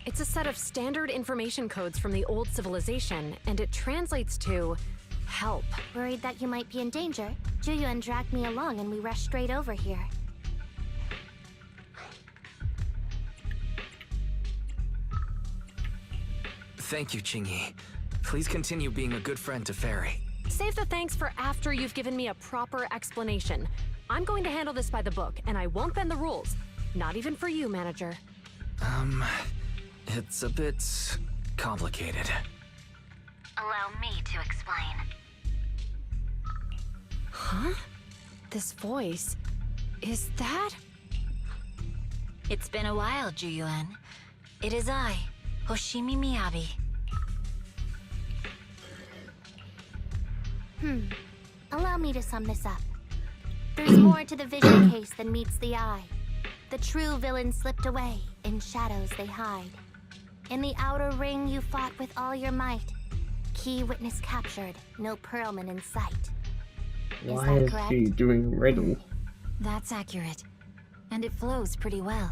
It's a set of standard information codes from the old civilization, and it translates to help. Worried that you might be in danger, Juyuan dragged me along and we rushed straight over here. Thank you, Chingy. Please continue being a good friend to Fairy. Save the thanks for after you've given me a proper explanation. I'm going to handle this by the book, and I won't bend the rules. Not even for you, manager. It's a bit complicated. Allow me to explain. Huh? This voice... is that... It's been a while, Juyuan. It is I, Hoshimi Miyabi. Allow me to sum this up. There's more to the vision case than meets the eye. The true villain slipped away, in shadows they hide. In the outer ring you fought with all your might. Key witness captured, no Pearlman in sight. Why is she doing riddle? That's accurate. And it flows pretty well.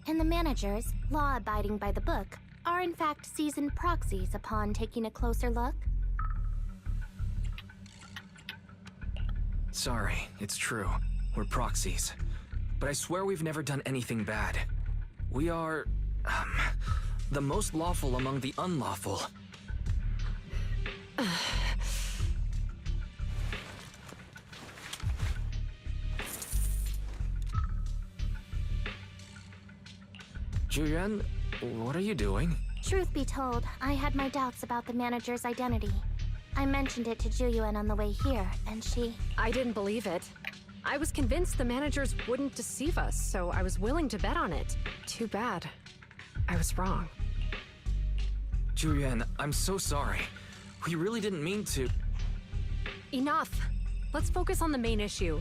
And the managers, law abiding by the book, are in fact seasoned proxies upon taking a closer look. Sorry, it's true. We're proxies. But I swear we've never done anything bad. We are, the most lawful among the unlawful. Zhu, what are you doing? Truth be told, I had my doubts about the manager's identity. I mentioned it to Zhu on the way here, and she... I didn't believe it. I was convinced the managers wouldn't deceive us, so I was willing to bet on it. Too bad. I was wrong. Zhu, I'm so sorry. We really didn't mean to... Enough! Let's focus on the main issue.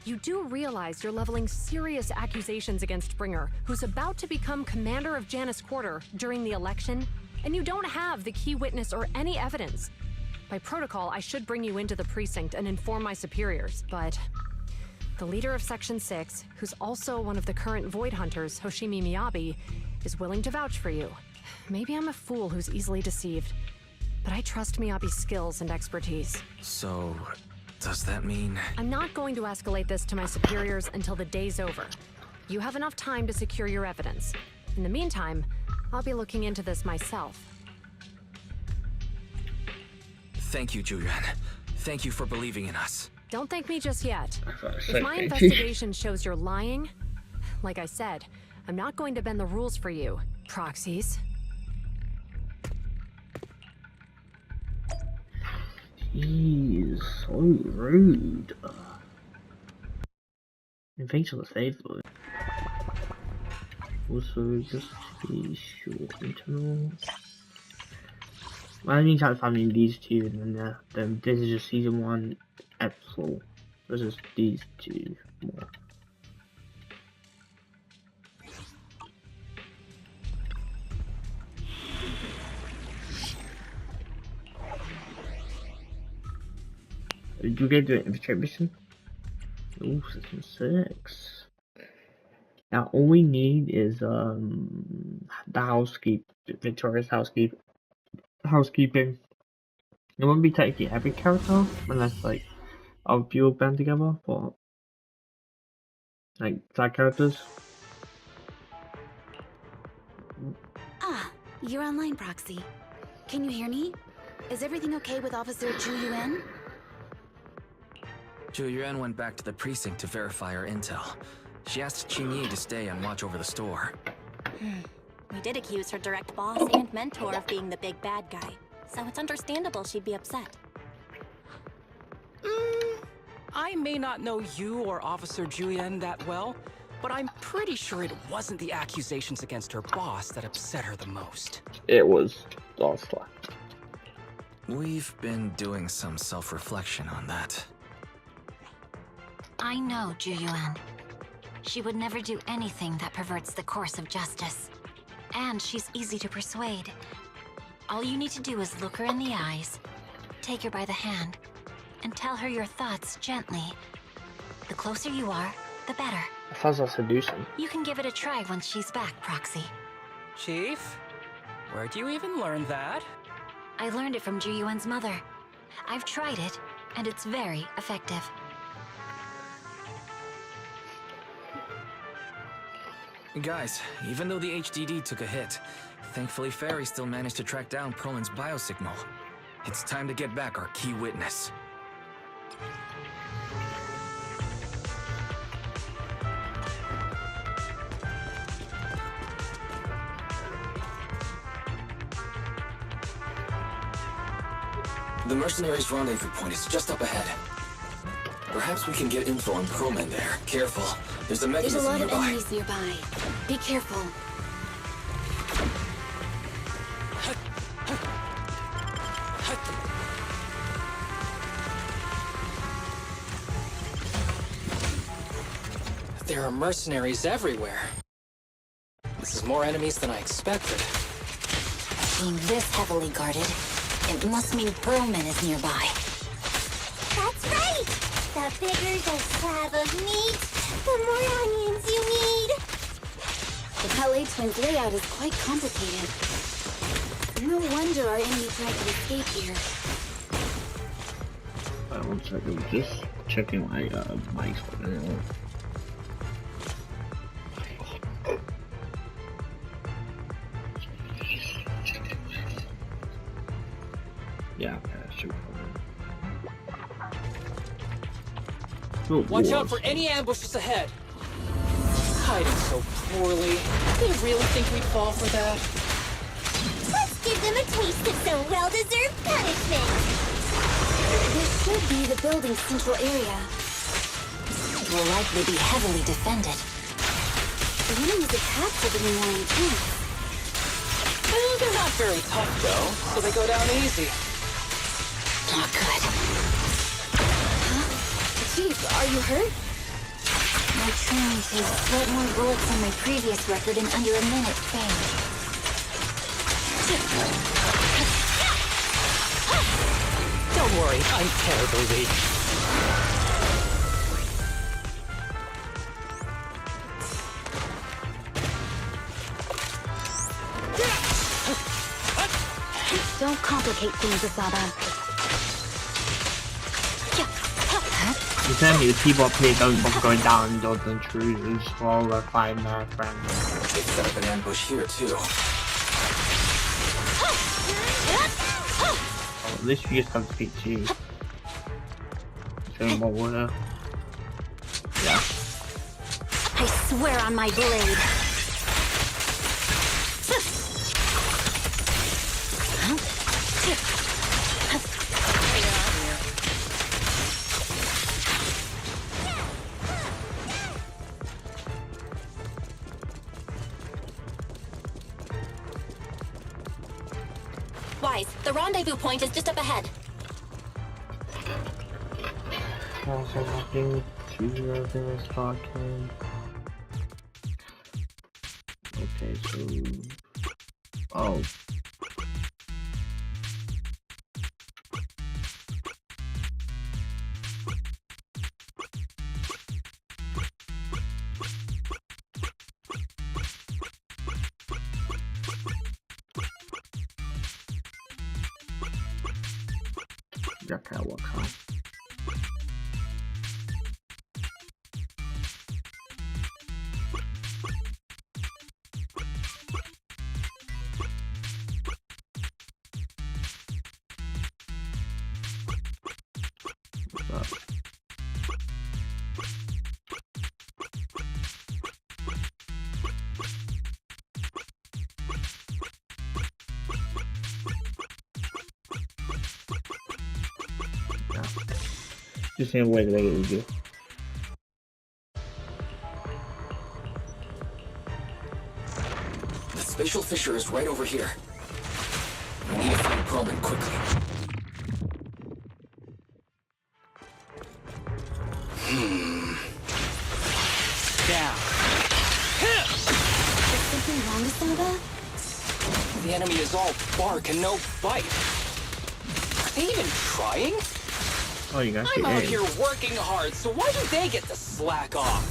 You do realize you're leveling serious accusations against Bringer, who's about to become commander of Janus Quarter during the election, and you don't have the key witness or any evidence. By protocol, I should bring you into the precinct and inform my superiors, but the leader of Section 6, who's also one of the current Void Hunters, Hoshimi Miyabi, is willing to vouch for you. Maybe I'm a fool who's easily deceived, but I trust Miyabi's skills and expertise. So... does that mean... I'm not going to escalate this to my superiors until the day's over. You have enough time to secure your evidence. In the meantime, I'll be looking into this myself. Thank you, Zhu. Thank you for believing in us. Don't thank me just yet. If my investigation shows you're lying, like I said, I'm not going to bend the rules for you, proxies. Jeez, so rude. And thanks for the Facebook. Also, just to be sure, internal. Well, I need to find these two, and then this is just season 1 episode. This is these two more. Did you get the infiltrate mission? Oh, season 6. Now all we need is the Victoria's housekeeping. It won't be technically every character unless like a few band together for like side characters. Ah, you're online, Proxy. Can you hear me? Is everything okay with Officer Zhu? Zhu went back to the precinct to verify her intel. She asked Qingyi to stay and watch over the store. We did accuse her direct boss and mentor of being the big bad guy, so it's understandable she'd be upset. I may not know you or Officer Zhu that well, but I'm pretty sure it wasn't the accusations against her boss that upset her the most. It was Osla. We've been doing some self-reflection on that. I know Zhu. She would never do anything that perverts the course of justice. And she's easy to persuade. All you need to do is look her in the eyes, take her by the hand, and tell her your thoughts gently. The closer you are, the better. That sounds like seducing. You can give it a try once she's back, Proxy. Chief? Where'd you even learn that? I learned it from Zhu mother. I've tried it, and it's very effective. Guys, even though the HDD took a hit, thankfully Fairy still managed to track down Perlman's biosignal. It's time to get back our key witness. The mercenaries' rendezvous point is just up ahead. Perhaps we can get info on Perlman there. Careful, there's a mechanism nearby. There's a lot of enemies nearby. Be careful. There are mercenaries everywhere. This is more enemies than I expected. Being this heavily guarded, it must mean Perlman is nearby. That's right! The bigger the slab of meat, the more onions you need! The Palais Twins layout is quite complicated. No wonder our enemy tried to escape here. 1 second, just checking my mic. Yeah, that should be fine. Watch out for any ambushes ahead. hiding so poorly. They really think we'd fall for that? Let's give them a taste of some well-deserved punishment. This should be the building's central area. It will likely be heavily defended. The enemy's attacks are getting more intense. Well, they're not very tough, though, so they go down easy. Not good. Huh? Chief, are you hurt? My training to sweat more bullets than my previous record in under a minute failed. Don't worry, I'm terribly weak. Don't complicate things, Asada. You tell me the people up here don't bother going down into the intruders while they're fighting their friends. They set up an ambush here, too. Oh, at least you just have to beat you. Show them more water. Yeah. I swear on my blade. Wise, the rendezvous point is just up ahead. Also nothing to everything is talking. Okay, so oh. That kind of work, huh? What's up? Just in a way to make it easier. The spatial fissure is right over here. We need to find Perlman quickly. Down. Is something wrong, Asada? The enemy is all bark and no bite. Are they even trying? Oh, you got I'm out here working hard, so why do they get to slack off?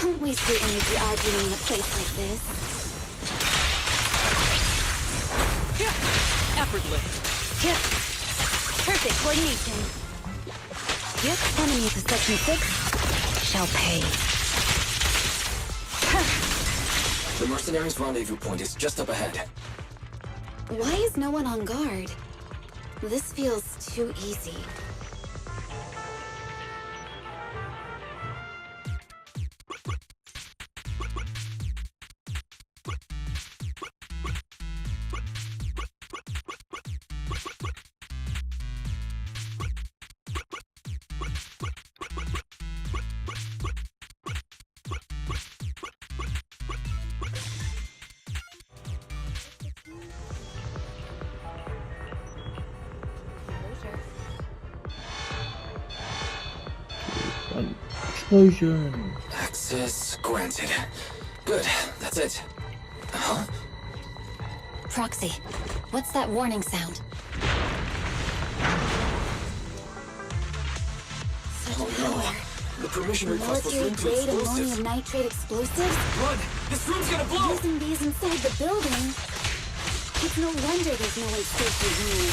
Don't waste your energy arguing in a place like this. Effortless. Perfect coordination. Enemy to section 6 shall pay. The mercenaries' rendezvous point is just up ahead. Why is no one on guard? This feels too easy. Explosion! Access granted. Good, that's it. Huh? Proxy, what's that warning sound? Such Oh power. no. The permission request was linked to Military-grade explosives. ammonium nitrate explosives? Blood! This room's gonna blow! Using these inside the building? It's no wonder there's no one safe here.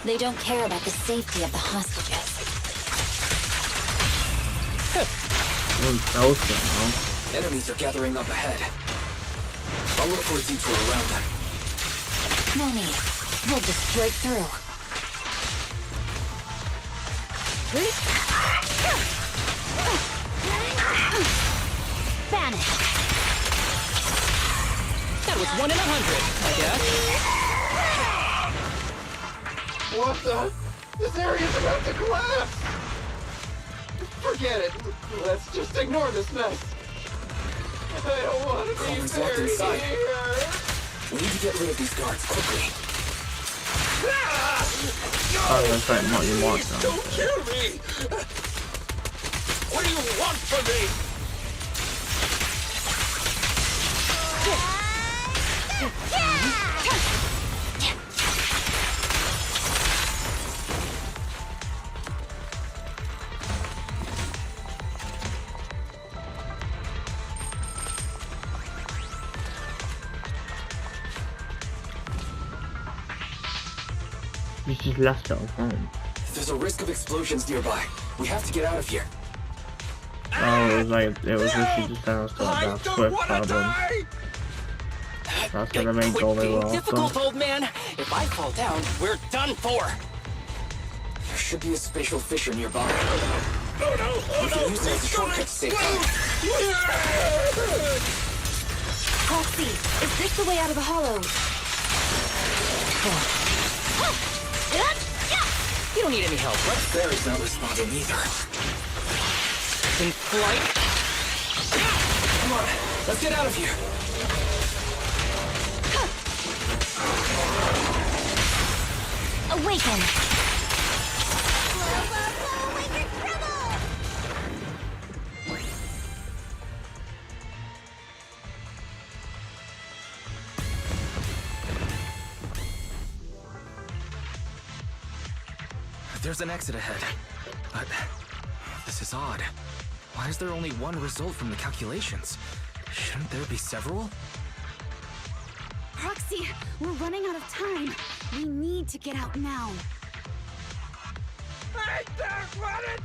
They don't care about the safety of the hostages. Enemies are gathering up ahead. I'll look for a detour around them. No need. We'll just break through. Vanish! That was 1 in 100, I guess. What the? This area's about to collapse! Forget it. Let's just ignore this mess. I don't want to be buried here. We need to get rid of these guards quickly. Oh, that's like what you want. Don't kill me! What do you want from me? You just left it on home. There's a risk of explosions nearby. We have to get out of here. Oh, it was literally just downstairs. That's quick problem. That's gonna make all the way difficult, old man. If I fall down, we're done for. There should be a spatial fissure nearby. Oh no! We can use it as a shortcut to save time. Proxy, is this the way out of the hollow? You don't need any help, right? Fairy's not responding either. In flight? Come on, let's get out of here. Awaken! There's an exit ahead. But this is odd. Why is there only one result from the calculations? Shouldn't there be several? Proxy, we're running out of time. We need to get out now. I don't want to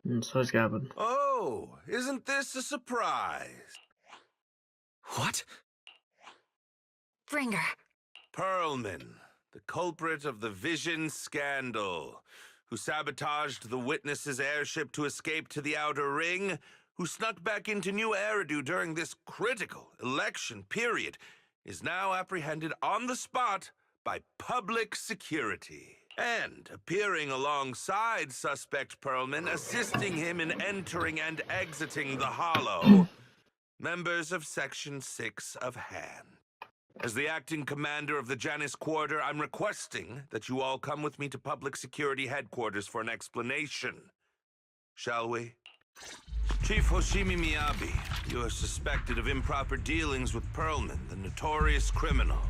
die! So it's Gavin. Oh, isn't this a surprise? What? Bringer. Perlman, the culprit of the Vision scandal, who sabotaged the Witness's airship to escape to the Outer Ring, who snuck back into New Eridu during this critical election period, is now apprehended on the spot by public security. And appearing alongside suspect Perlman, assisting him in entering and exiting the Hollow, members of Section 6 of Han. As the acting commander of the Janus Quarter, I'm requesting that you all come with me to Public Security Headquarters for an explanation. Shall we? Chief Hoshimi Miyabi, you are suspected of improper dealings with Perlman, the notorious criminal.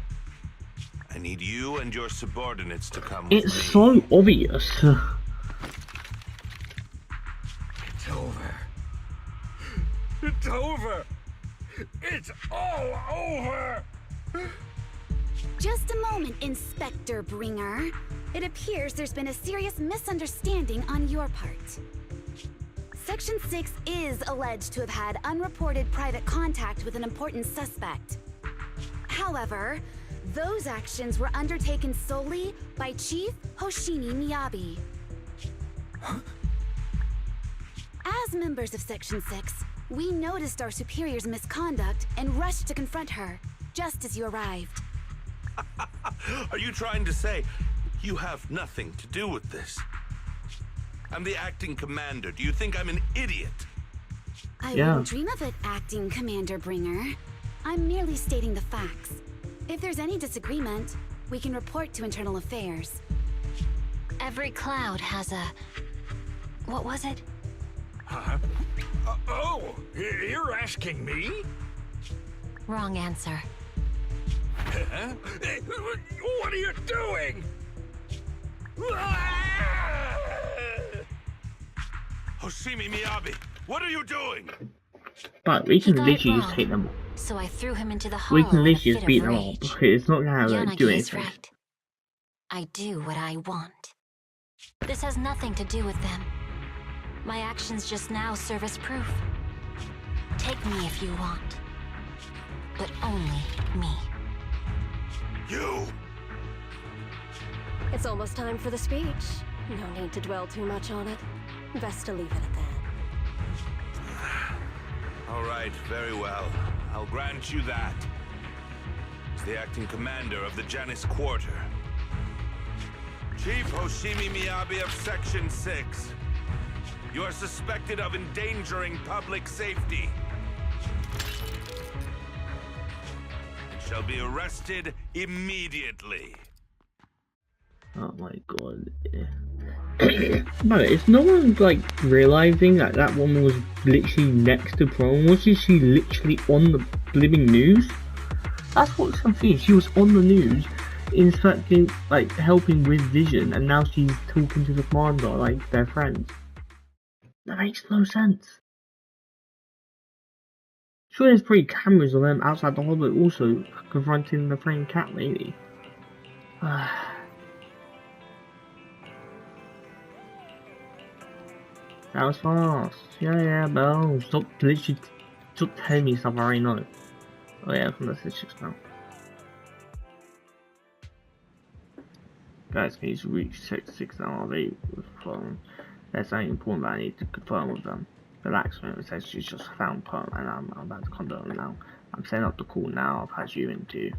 I need you and your subordinates to come with me. It's so obvious. It's over. It's over. It's all over. Just a moment, Inspector Bringer. It appears there's been a serious misunderstanding on your part. Section 6 is alleged to have had unreported private contact with an important suspect. However, those actions were undertaken solely by Chief Hoshimi Miyabi. Huh? As members of Section 6, we noticed our superior's misconduct and rushed to confront her, just as you arrived. Are you trying to say you have nothing to do with this? I'm the acting commander. Do you think I'm an idiot? I wouldn't dream of it, Acting Commander Bringer. I'm merely stating the facts. If there's any disagreement, we can report to Internal Affairs. Every cloud has a... what was it? Huh? Oh, you're asking me? Wrong answer. Huh? What are you doing? Hoshimi Miyabi, what are you doing? But we can literally just take them. So I threw him into the hollow. We can literally just beat them up. It's not gonna do anything. Right. I do what I want. This has nothing to do with them. My actions just now serve as proof. Take me if you want. But only me. You! It's almost time for the speech. No need to dwell too much on it. Best to leave it at that. All right, very well. I'll grant you that. As the acting commander of the Janus Quarter, Chief Hoshimi Miyabi of Section 6, you are suspected of endangering public safety and shall be arrested immediately. Oh my god. No, is no one like realizing that that woman was literally next to Pearlman? Wasn't she literally on the living news? That's what's confused. She was on the news, inspecting, like helping with Vision, and now she's talking to the commander like they're friends. That makes no sense. Sure, there's probably cameras of them outside the hall, but also confronting the framed cat lady. That was fast. Yeah, Belle. Stop telling me stuff I already know. Oh yeah, from the statistics now. Guys, can you reach 6 now? Are they with phone? There's something important that I need to confirm with them. Relax, man. It says she's just found Pearl, and I'm about to condone now. I'm setting up the call now. I'll patch you into.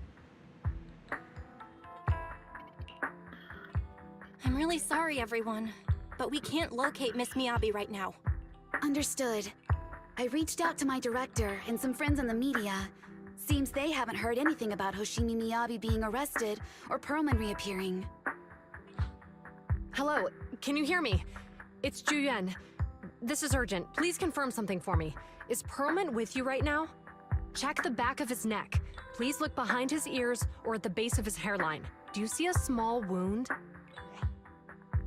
I'm really sorry, everyone, but we can't locate Miss Miyabi right now. Understood. I reached out to my director and some friends in the media. Seems they haven't heard anything about Hoshimi Miyabi being arrested or Pearlman reappearing. Hello, can you hear me? It's Juyen. This is urgent. Please confirm something for me. Is Pearlman with you right now? Check the back of his neck. Please look behind his ears or at the base of his hairline. Do you see a small wound?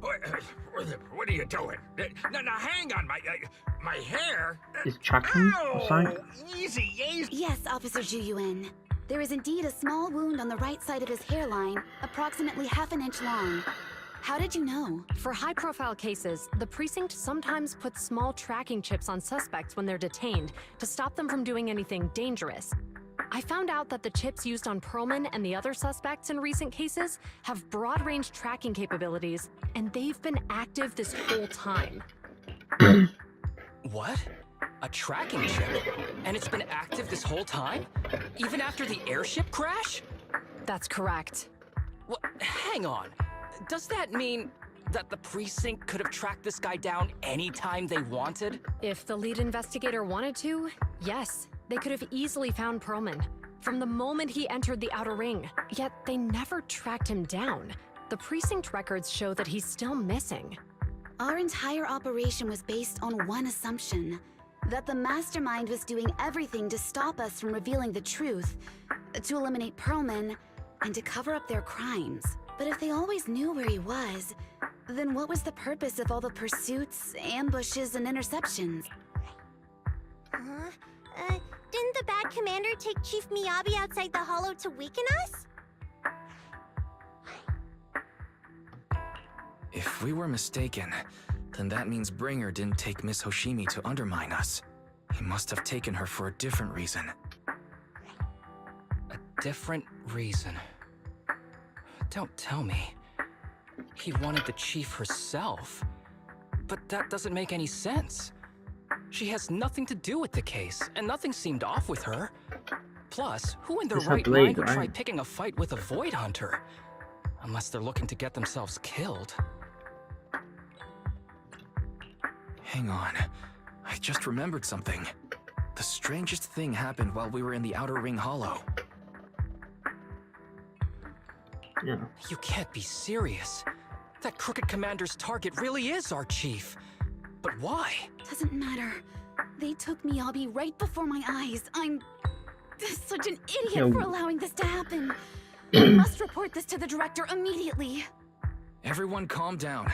What are you doing? Now hang on, my hair. Is tracking or something? Easy. Yes, Officer Juyuan. There is indeed a small wound on the right side of his hairline, approximately ½ an inch long. How did you know? For high-profile cases, the precinct sometimes puts small tracking chips on suspects when they're detained to stop them from doing anything dangerous. I found out that the chips used on Pearlman and the other suspects in recent cases have broad-range tracking capabilities, and they've been active this whole time. What? A tracking chip? And it's been active this whole time? Even after the airship crash? That's correct. What? Hang on. Does that mean that the precinct could have tracked this guy down anytime they wanted? If the lead investigator wanted to, yes. They could have easily found Pearlman from the moment he entered the Outer Ring, yet they never tracked him down. The precinct records show that he's still missing. Our entire operation was based on one assumption, that the mastermind was doing everything to stop us from revealing the truth, to eliminate Pearlman, and to cover up their crimes. But if they always knew where he was, then what was the purpose of all the pursuits, ambushes, and interceptions? Didn't the bad commander take Chief Miyabi outside the hollow to weaken us? If we were mistaken, then that means Bringer didn't take Miss Hoshimi to undermine us. He must have taken her for a different reason. A different reason? Don't tell me. He wanted the chief herself. But that doesn't make any sense. She has nothing to do with the case, and nothing seemed off with her. Plus, who in their right mind would try picking a fight with a Void Hunter? Unless they're looking to get themselves killed. Hang on. I just remembered something. The strangest thing happened while we were in the Outer Ring Hollow. Yeah. You can't be serious. That crooked commander's target really is our chief. But why? Doesn't matter. They took Miyabi right before my eyes. I'm such an idiot for allowing this to happen. I must report this to the director immediately. Everyone calm down.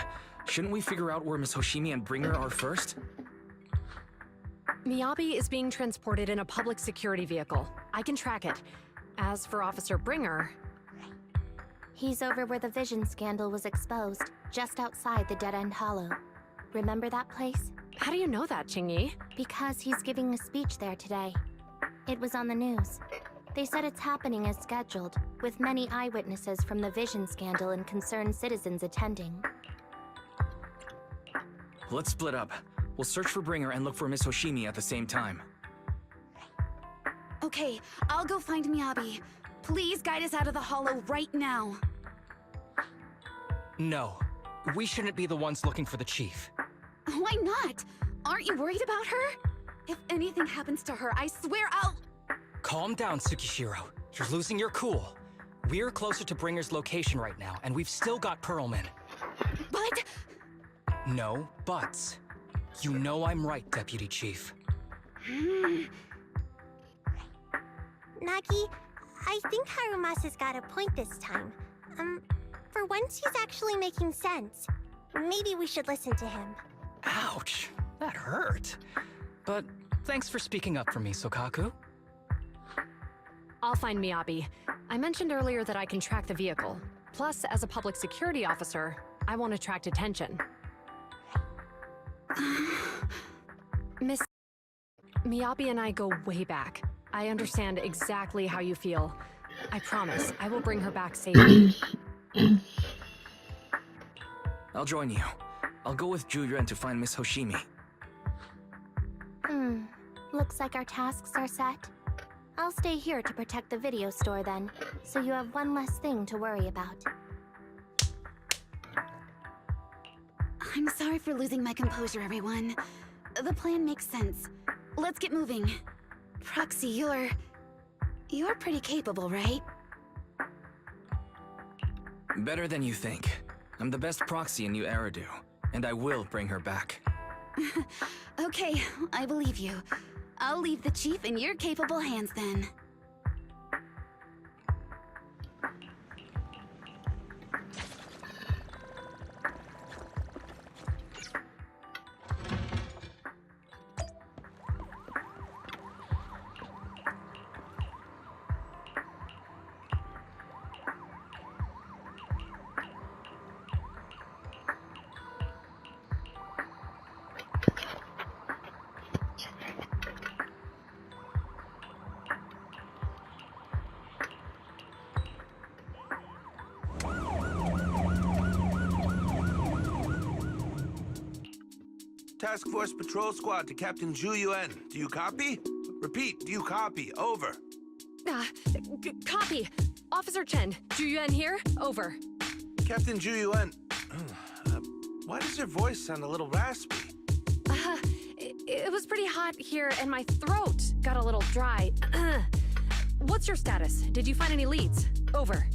Shouldn't we figure out where Miss Hoshimi and Bringer are first? Miyabi is being transported in a public security vehicle. I can track it. As for Officer Bringer... He's over where the Vision scandal was exposed, just outside the Dead-End Hollow. Remember that place? How do you know that, Qingyi? Because he's giving a speech there today. It was on the news. They said it's happening as scheduled, with many eyewitnesses from the Vision scandal and concerned citizens attending. Let's split up. We'll search for Bringer and look for Miss Hoshimi at the same time. Okay, I'll go find Miyabi. Please guide us out of the hollow right now. No. We shouldn't be the ones looking for the chief. Why not? Aren't you worried about her? If anything happens to her, I swear I'll... Calm down, Tsukishiro. You're losing your cool. We're closer to Bringer's location right now, and we've still got Pearlman. But... No buts. You know I'm right, Deputy Chief. Nagi, I think Harumasa's got a point this time. For once he's actually making sense. Maybe we should listen to him. Ouch, that hurt. But thanks for speaking up for me, Sokaku. I'll find Miyabi. I mentioned earlier that I can track the vehicle. Plus, as a public security officer, I won't attract attention. Miss... Miyabi and I go way back. I understand exactly how you feel. I promise, I will bring her back safely. I'll join you. I'll go with Juyuan to find Miss Hoshimi. Looks like our tasks are set. I'll stay here to protect the video store then, so you have one less thing to worry about. I'm sorry for losing my composure, everyone. The plan makes sense. Let's get moving. Proxy, you're pretty capable, right? Better than you think. I'm the best proxy in New Eridu, and I will bring her back. Okay, I believe you. I'll leave the chief in your capable hands then. Task Force Patrol Squad to Captain Juyuan. Do you copy? Repeat, do you copy? Over. Copy. Officer Chen, Juyuan here. Over. Captain Juyuan, why does your voice sound a little raspy? It was pretty hot here, and my throat got a little dry. What's your status? Did you find any leads? Over.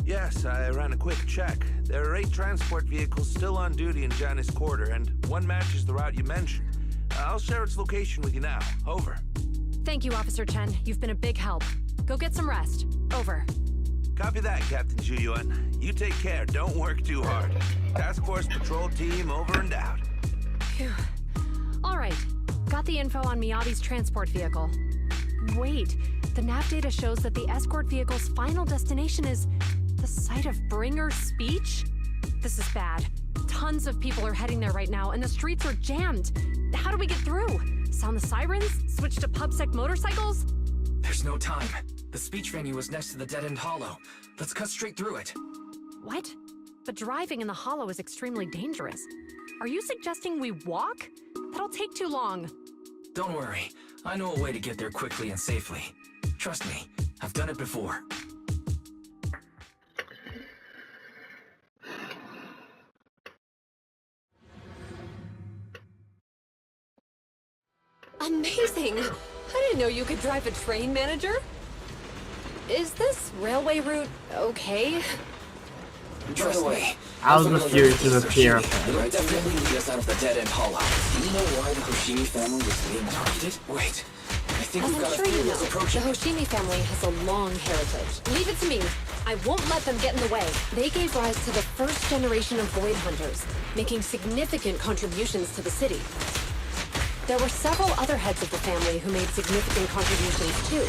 Yes, I ran a quick check. There are 8 transport vehicles still on duty in Janus Quarter, and one matches the route you mentioned. I'll share its location with you now. Over. Thank you, Officer Chen. You've been a big help. Go get some rest. Over. Copy that, Captain Juyuan. You take care. Don't work too hard. Task Force Patrol Team over and out. Phew. All right. Got the info on Miyabi's transport vehicle. Wait. The nav data shows that the escort vehicle's final destination is the site of Bringer's speech? This is bad. Tons of people are heading there right now, and the streets are jammed. How do we get through? Sound the sirens? Switch to PubSec motorcycles? There's no time. The speech venue is next to the dead-end hollow. Let's cut straight through it. What? But driving in the hollow is extremely dangerous. Are you suggesting we walk? That'll take too long. Don't worry. I know a way to get there quickly and safely. Trust me, I've done it before. Amazing! I didn't know you could drive a train, manager. Is this railway route okay? Trust me. I was refused to appear. It'll definitely lead us out of the dead-end hollow. Do you know why the Hoshimi family was being targeted? Wait, I think As we've I'm got sure a you few know, that's the approaching. Hoshimi family has a long heritage. Leave it to me. I won't let them get in the way. They gave rise to the first generation of Void Hunters, making significant contributions to the city. There were several other heads of the family who made significant contributions too.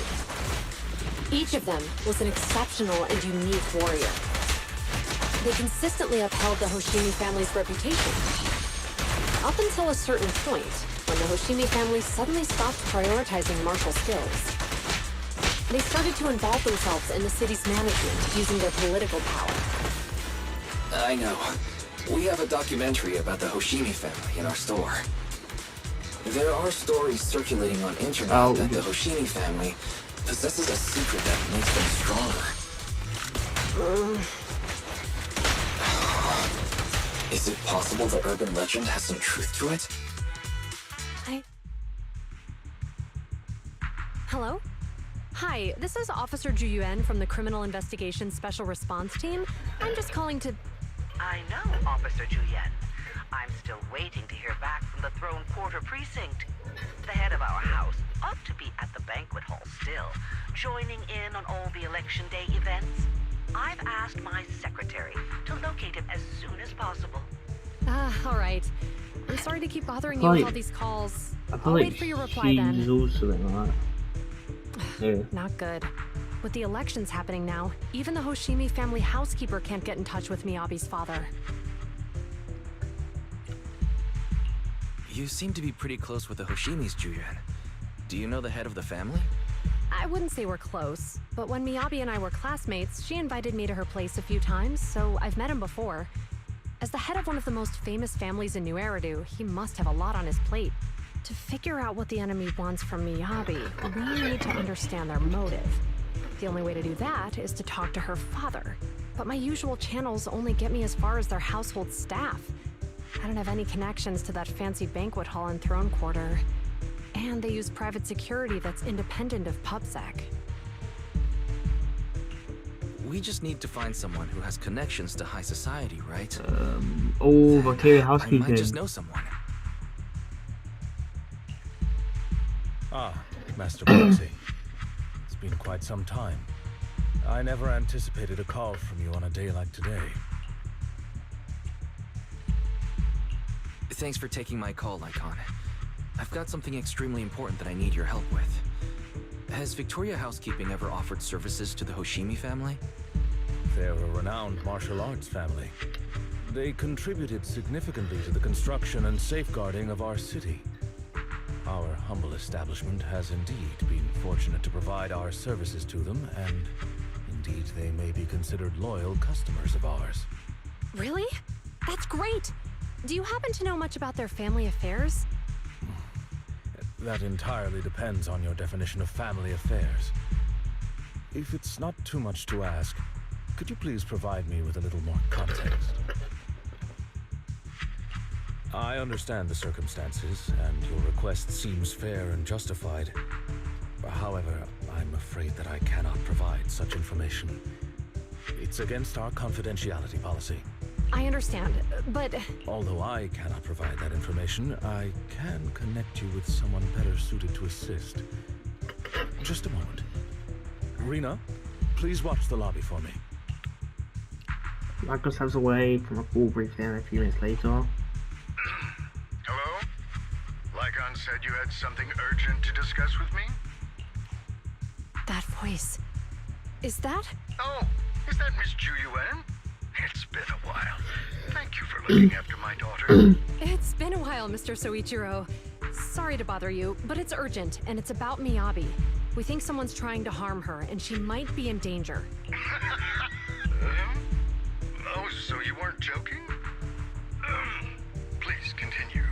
Each of them was an exceptional and unique warrior. They consistently upheld the Hoshimi family's reputation. Up until a certain point, when the Hoshimi family suddenly stopped prioritizing martial skills. They started to involve themselves in the city's management using their political power. I know. We have a documentary about the Hoshimi family in our store. There are stories circulating on internet that the Hoshimi family possesses a secret that makes them stronger. Is it possible the urban legend has some truth to it? Hello? Hi, this is Officer Ju Yuan from the Criminal Investigations Special Response Team. I'm just calling to... I know, Officer Ju Yuan. I'm still waiting to hear back from the Throne Quarter Precinct. The head of our house ought to be at the banquet hall still, joining in on all the Election Day events. I've asked my secretary to locate him as soon as possible. All right. I'm sorry to keep bothering you with all these calls. I'll wait for your reply then. Also like that. Not good. With the elections happening now, even the Hoshimi family housekeeper can't get in touch with Miyabi's father. You seem to be pretty close with the Hoshimis, Ju Yuan. Do you know the head of the family? I wouldn't say we're close, but when Miyabi and I were classmates, she invited me to her place a few times, so I've met him before. As the head of one of the most famous families in New Eridu, he must have a lot on his plate. To figure out what the enemy wants from Miyabi, we need to understand their motive. The only way to do that is to talk to her father. But my usual channels only get me as far as their household staff. I don't have any connections to that fancy banquet hall in Throne Quarter. And they use private security that's independent of PubSec. We just need to find someone who has connections to high society, right? Okay, housekeeping. I might just know someone. Ah, Master Proxy. It's been quite some time. I never anticipated a call from you on a day like today. Thanks for taking my call, Lycon. I've got something extremely important that I need your help with. Has Victoria Housekeeping ever offered services to the Hoshimi family? They're a renowned martial arts family. They contributed significantly to the construction and safeguarding of our city. Our humble establishment has indeed been fortunate to provide our services to them, and indeed they may be considered loyal customers of ours. Really? That's great! Do you happen to know much about their family affairs? That entirely depends on your definition of family affairs. If it's not too much to ask, could you please provide me with a little more context? I understand the circumstances, and your request seems fair and justified. However, I'm afraid that I cannot provide such information. It's against our confidentiality policy. I understand, but... Although I cannot provide that information, I can connect you with someone better suited to assist. Just a moment. Rena, please watch the lobby for me. Marcus steps away from a full briefing a few minutes later. Hello? Lycon said you had something urgent to discuss with me? That voice... Is that... Oh, is that Miss Ju Yuan? It's been a while. Thank you for looking after my daughter. It's been a while, Mr. Soichiro. Sorry to bother you, but it's urgent, and it's about Miyabi. We think someone's trying to harm her, and she might be in danger. Oh, so you weren't joking? Please, continue.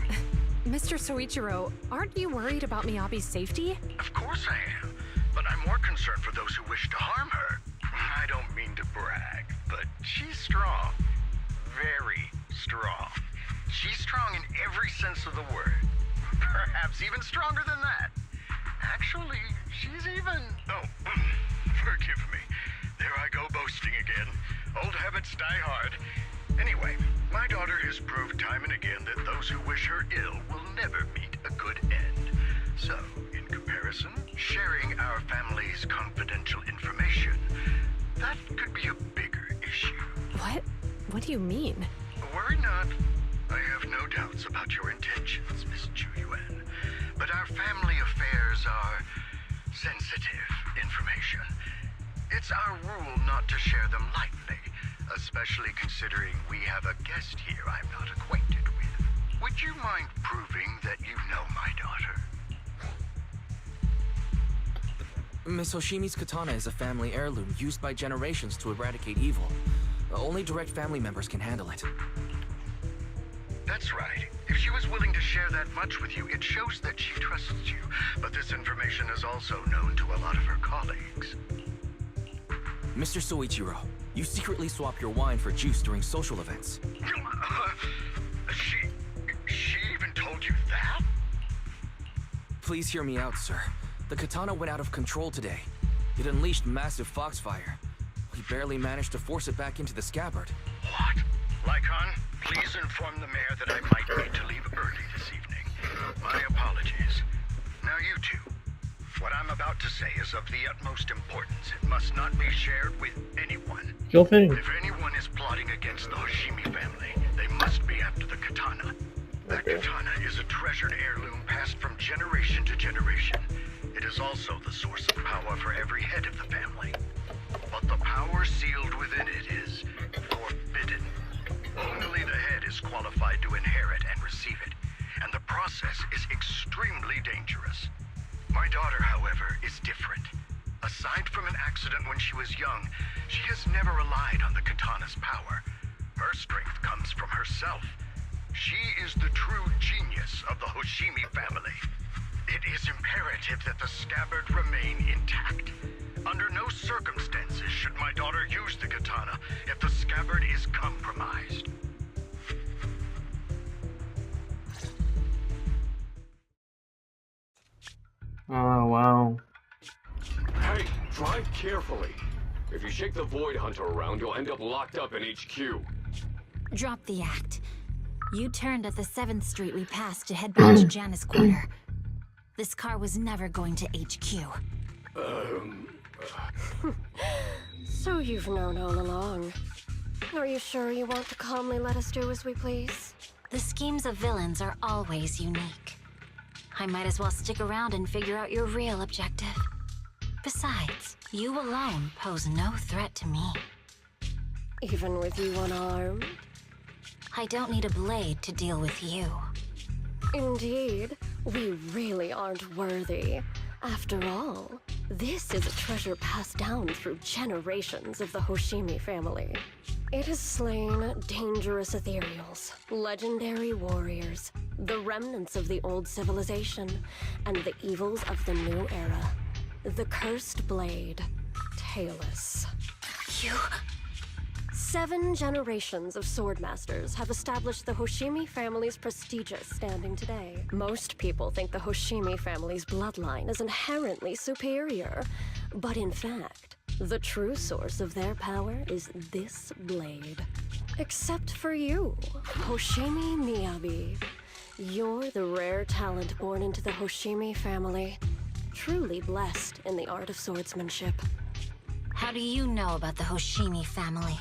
Mr. Soichiro, aren't you worried about Miyabi's safety? Of course I am, but I'm more concerned for those who wish to harm her. I don't mean to brag, but she's strong. Very strong. She's strong in every sense of the word. Perhaps even stronger than that. Actually, she's even... Oh, forgive me. There I go boasting again. Old habits die hard. Anyway, my daughter has proved time and again that those who wish her ill will never meet a good end. So, in comparison, sharing our family's confidential information, that could be a bigger issue. What? What do you mean? Worry not. I have no doubts about your intentions, Miss Ju Yuan. But our family affairs are sensitive information. It's our rule not to share them lightly, especially considering we have a guest here I'm not acquainted with. Would you mind proving that you know my daughter? Miss Hoshimi's katana is a family heirloom used by generations to eradicate evil. Only direct family members can handle it. That's right. If she was willing to share that much with you, it shows that she trusts you. But this information is also known to a lot of her colleagues. Mr. Soichiro, you secretly swap your wine for juice during social events. She even told you that? Please hear me out, sir. The katana went out of control today. It unleashed massive foxfire. We barely managed to force it back into the scabbard. What? Lycon, please inform the mayor that I might need to leave early this evening. My apologies. Now you two. What I'm about to say is of the utmost importance. It must not be shared with anyone. Sure thing. If anyone is plotting against the Hoshimi family, they must be after the katana. That katana is a treasured heirloom passed from generation to generation. It is also the source of power for every head of the family. But the power sealed within it is forbidden. Only the head is qualified to inherit and receive it, and the process is extremely dangerous. My daughter, however, is different. Aside from an accident when she was young, she has never relied on the katana's power. Her strength comes from herself. She is the true genius of the Hoshimi family. It is imperative that the scabbard remain intact. Under no circumstances should my daughter use the katana if the scabbard is compromised. Oh, wow. Hey, drive carefully. If you shake the Void Hunter around, you'll end up locked up in HQ. Drop the act. You turned at the 7th Street we passed to head back to Janus Quarter. This car was never going to HQ. So you've known all along. Are you sure you want to calmly let us do as we please? The schemes of villains are always unique. I might as well stick around and figure out your real objective. Besides, you alone pose no threat to me. Even with you unarmed? I don't need a blade to deal with you. Indeed, we really aren't worthy. After all, this is a treasure passed down through generations of the Hoshimi family. It has slain dangerous ethereals, legendary warriors, the remnants of the old civilization, and the evils of the new era. The cursed blade, Tailless. You... 7 generations of swordmasters have established the Hoshimi family's prestigious standing today. Most people think the Hoshimi family's bloodline is inherently superior, but in fact, the true source of their power is this blade. Except for you, Hoshimi Miyabi. You're the rare talent born into the Hoshimi family, truly blessed in the art of swordsmanship. How do you know about the Hoshimi family?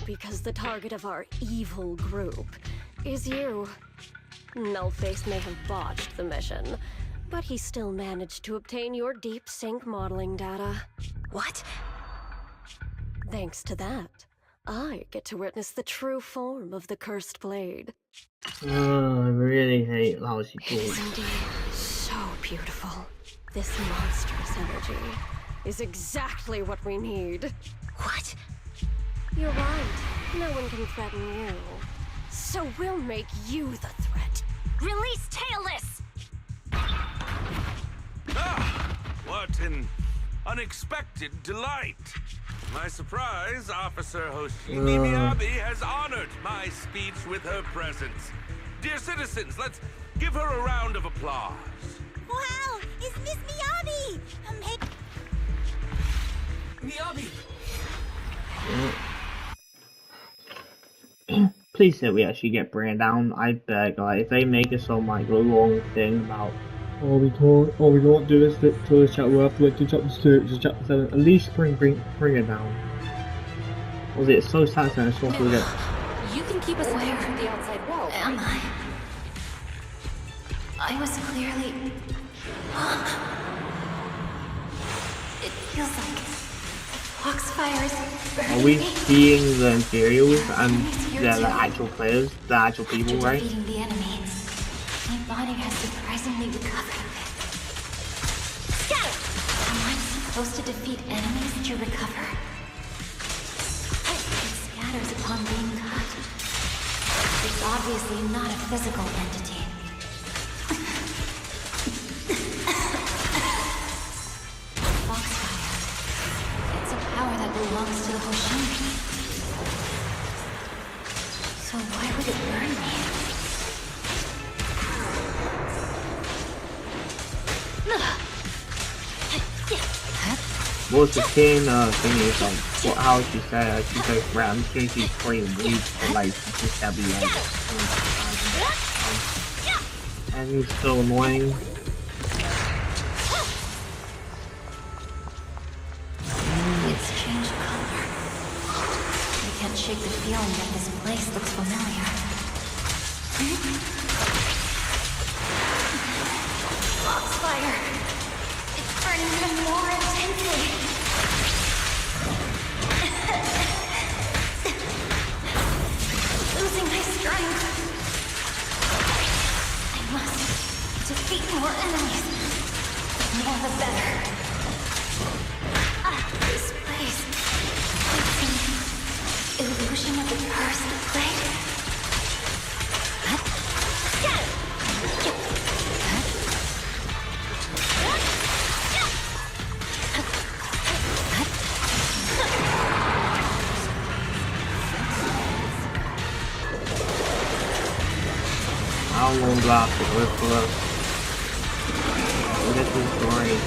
Because the target of our evil group is you. Nullface may have botched the mission, but he still managed to obtain your deep sync modeling data. What? Thanks to that, I get to witness the true form of the cursed blade. Oh, I really hate lousy It is indeed so beautiful. This monstrous energy is exactly what we need. What? You're right. No one can threaten you. So we'll make you the threat. Release Tailless! Ah! What an unexpected delight! To my surprise, Officer Hoshimi Miyabi has honored my speech with her presence. Dear citizens, let's give her a round of applause. Wow! It's Miss Miyabi! Miyabi! Please say we actually get Bran down. I beg. Like, if they make it some like long thing about, oh we don't do this till this chapter. We have to wait till chapter 6 to chapter 7. At least bring it down. Was it so sad and so forget? You can keep us away from the outside world. Am I? I was clearly... It feels like foxfire is burning. Are we seeing the Imperials and the actual players, the actual people, right? Defeating the enemy, my body has surprisingly recovered. Scatter! Am I supposed to defeat enemies to recover? It scatters upon being cut. obviously not a physical entity. Foxfire. It's a power that belongs to the Hoshin. So why would it burn me? What's the thing is what how she said right, I'm sure she's playing weak for like just that be and he's so annoying. It's changed color. I can't shake the feeling that this place looks familiar. Foxfire! It's burning even more intensely. Losing my strength. I must defeat more enemies. The more the better. This place. It's an illusion of the cursed place. How long last it was for us? This is great.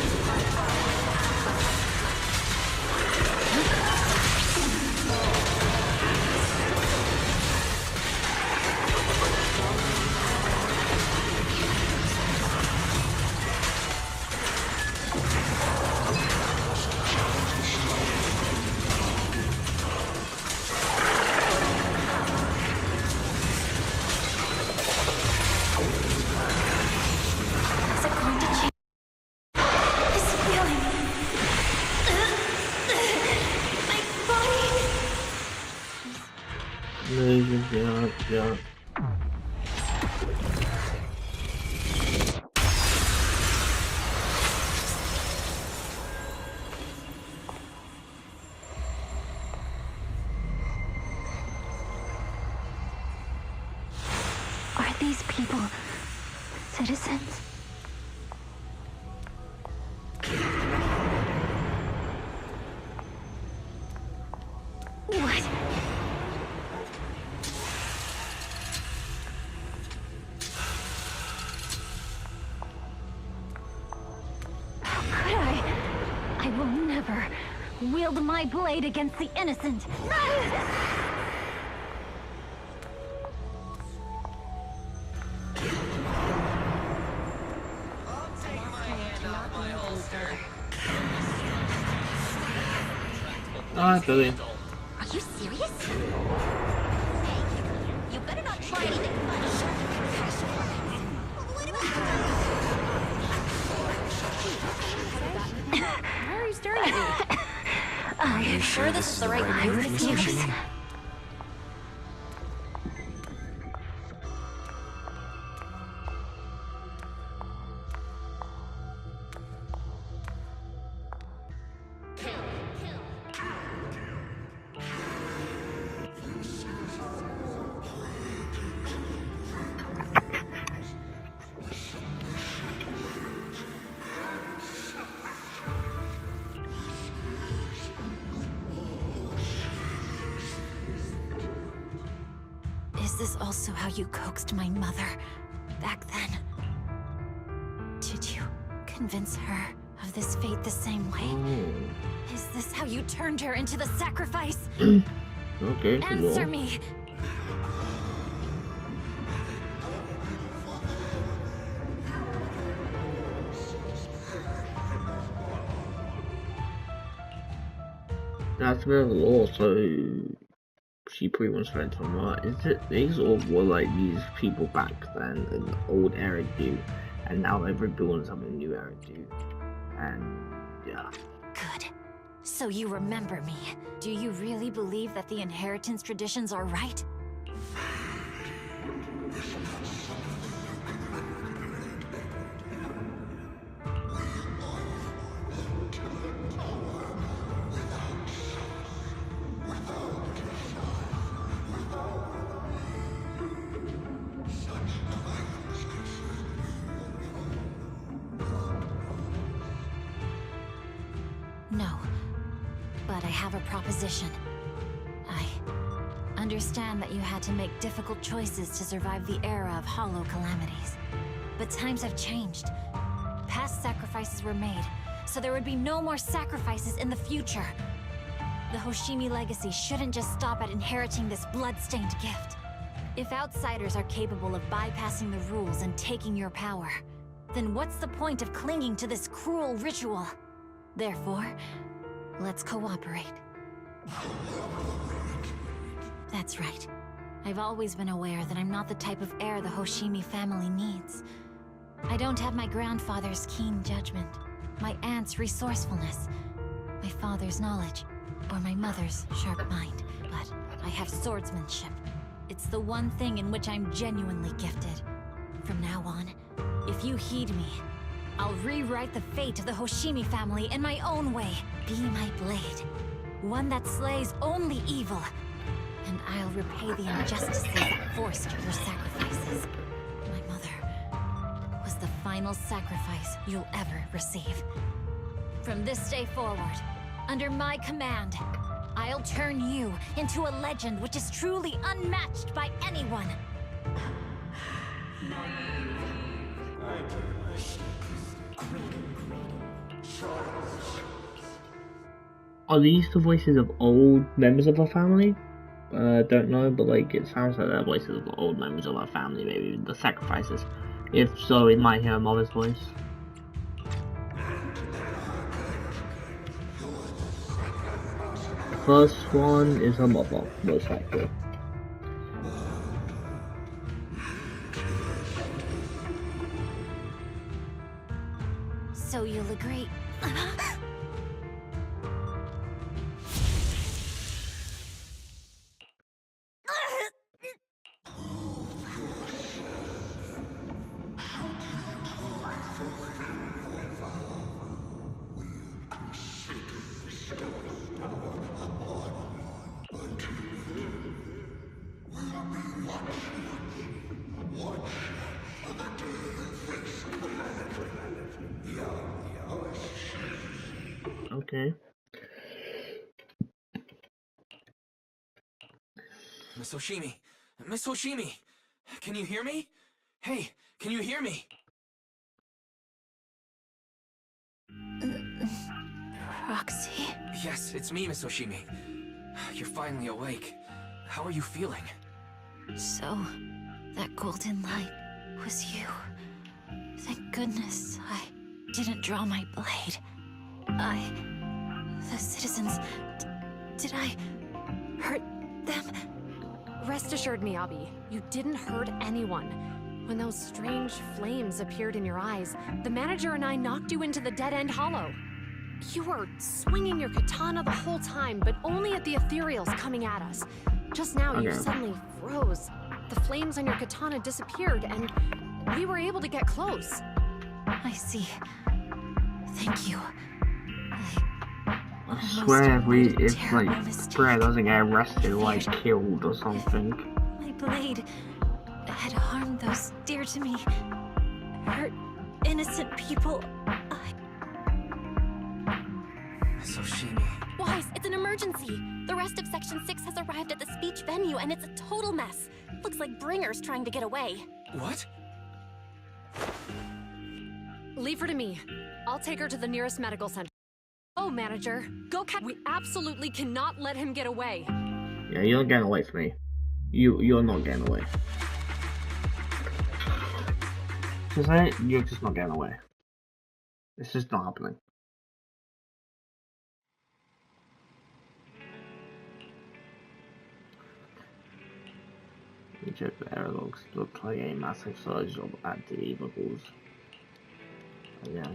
Yeah. Are these people citizens? What? How could I? I will never wield my blade against the innocent. Ah, Billy. Are you serious? Hey, you better not try anything funny. Why are you staring at me? Are you sure this is the right move to use? Is this also how you coaxed my mother back then? Did you convince her of this fate the same way? Is this how you turned her into the sacrifice? Okay. Answer me! That's really also she pretty much read from what is it these all were like these people back then in the old era do, and now they're rebuilding something new era do, and yeah. Good. So you remember me. Do you really believe that the inheritance traditions are right? I have a proposition. I understand that you had to make difficult choices to survive the era of hollow calamities. But times have changed. Past sacrifices were made, so there would be no more sacrifices in the future. The Hoshimi legacy shouldn't just stop at inheriting this blood-stained gift. If outsiders are capable of bypassing the rules and taking your power, then what's the point of clinging to this cruel ritual? Therefore, let's cooperate. That's right. I've always been aware that I'm not the type of heir the Hoshimi family needs. I don't have my grandfather's keen judgment, my aunt's resourcefulness, my father's knowledge, or my mother's sharp mind, but I have swordsmanship. It's the one thing in which I'm genuinely gifted. From now on, if you heed me, I'll rewrite the fate of the Hoshimi family in my own way. Be my blade, one that slays only evil, and I'll repay the injustices that forced your sacrifices. My mother was the final sacrifice you'll ever receive. From this day forward, under my command, I'll turn you into a legend which is truly unmatched by anyone. Are these the voices of old members of our family? Don't know, but like it sounds like they're voices of old members of our family, maybe the sacrifices. If so, we might hear a mother's voice. First one is her mother, most likely. So you'll agree. Okay. Miss Hoshimi! Miss Hoshimi! Can you hear me? Hey, can you hear me? Roxy? Yes, it's me, Miss Hoshimi. You're finally awake. How are you feeling? So, that golden light was you. Thank goodness I didn't draw my blade. The citizens... did I hurt them? Rest assured, Miyabi, you didn't hurt anyone. When those strange flames appeared in your eyes, the manager and I knocked you into the dead-end hollow. You were swinging your katana the whole time, but only at the ethereals coming at us. Just now, you suddenly froze. The flames on your katana disappeared, and we were able to get close. I see. Thank you. I swear if like Brad doesn't get arrested or like killed or something. My blade had harmed those dear to me. Hurt innocent people. Miss Hoshimi. Wise, it's an emergency. The rest of Section 6 has arrived at the speech venue and it's a total mess. Looks like Bringer's trying to get away. What? Leave her to me. I'll take her to the nearest medical center. Oh, manager, go catch. We absolutely cannot let him get away. Yeah, you're getting away from me. You're not getting away. Is that it? You're just not getting away. It's just not happening. Check the air logs. Look like a massive surge of anti-vehicles. Yeah.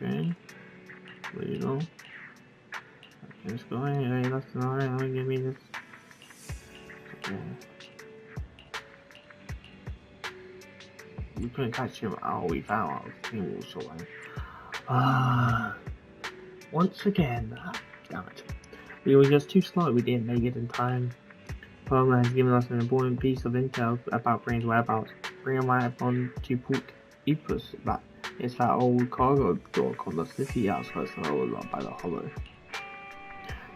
Okay. Where you go? Let's go ahead. Hey, that's not it. Give me this. Okay. You couldn't catch him. Oh, we found out. He was away. Once again. Damn it. We were just too slow. We didn't make it in time. Perlman has given us an important piece of intel about Brain's whereabouts. Bring him right up on to port Epus, that is that old cargo dock on the city outskirts by the hollow.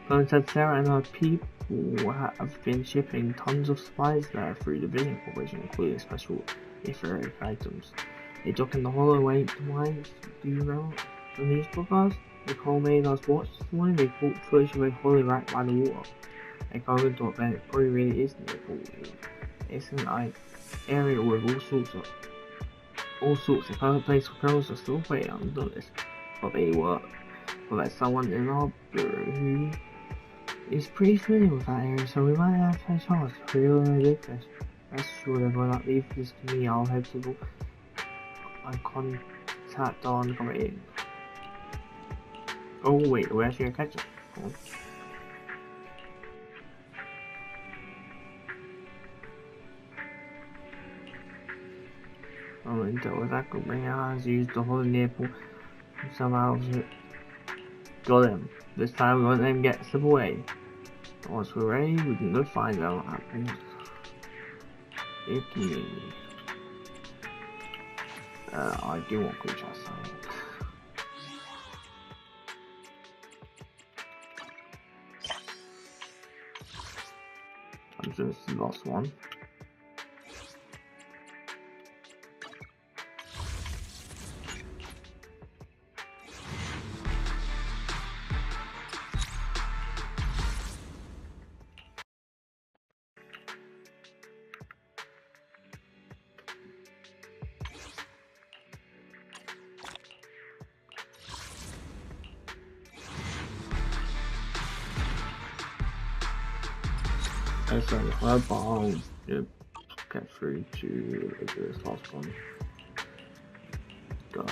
But said Sarah and her people have been shipping tons of supplies there through the Vision Corporation, including special etheric items. They dock in the hollow wait mines. Do you know the news broadcast? The call made us watch this morning. They caught footage of a hollow rack by the water. A cargo dock then it probably really is near Portland. It's an area with all sorts of other place for girls are still waiting on this. But they work. But there's someone in our bureau who is pretty familiar with that area, so we might have a chance to really look this. Rest assured, everyone that leave this to me, I'll head to the contact on coming. Oh wait, we're actually gonna catch it. Cool. Oh, until that could bring our eyes used the whole airport and somehow got him. This time we won't let him get us away. Once we're ready, we can go find out what happens. It's me. I do want to try something. I'm just the last one. So I hope I'll get through to this last one. Go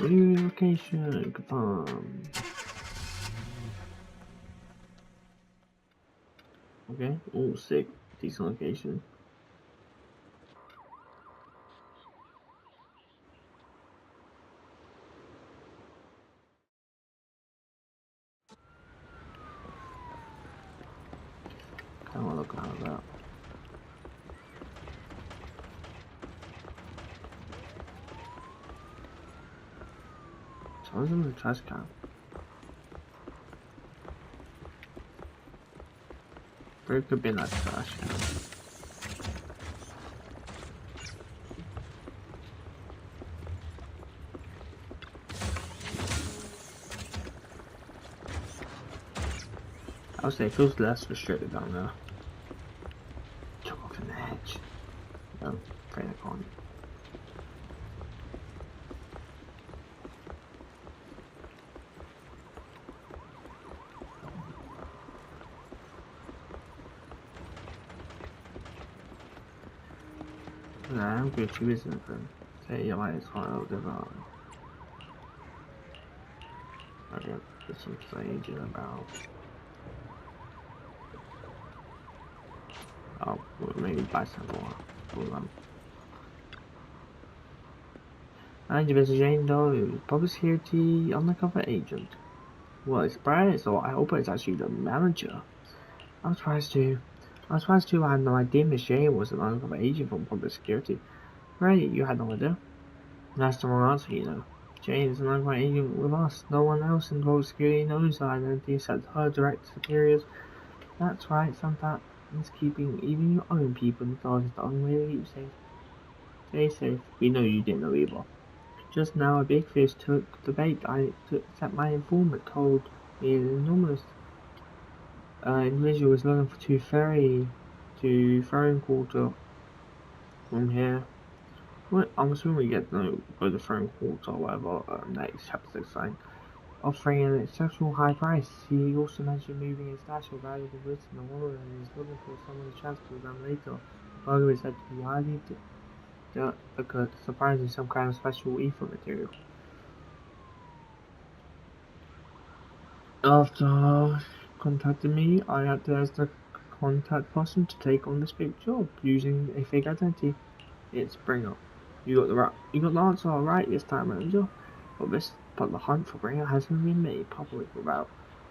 new location, confirm. Okay, oh sick, decent location. Kinda wanna look out of that. Someone's in the trash can. There could be in that trash can. I would say it feels less restricted down there. Took off an edge. No, afraid I can't. I'm good to listen to. Say you might as well develop. I got some sage about. Oh, well, maybe buy some more for them. And Mr. Jane Doe, public security undercover agent. Well, it's Brad, so I hope it's actually the manager. I was surprised too. I had no idea Miss Jane was an undercover agent from public security. Right, you had no idea? That's the wrong answer, you know. Jane is an undercover agent with us. No one else in public security knows our identity except her direct superiors. That's right, sometimes keeping even your own people in the dark is the only way to keep safe. Stay safe. We know you didn't know either. Just now, a big fish took the bait that my informant told me an enormous individual was looking for to Ferry Quarter from here. Well, I'm assuming we get to go to Ferry Quarter or whatever next chapter 6 sign. Offering an exceptional high price. He also mentioned moving his stash of valuable goods in the water and is looking for someone to transport them later. The cargo is said to be highly delicate, surprisingly some kind of special ether material. After contacting me, I had to ask the contact person to take on this big job using a fake identity. It's Bringer. You got the answer all right this time, Ranger. But the hunt for Bringer hasn't been made public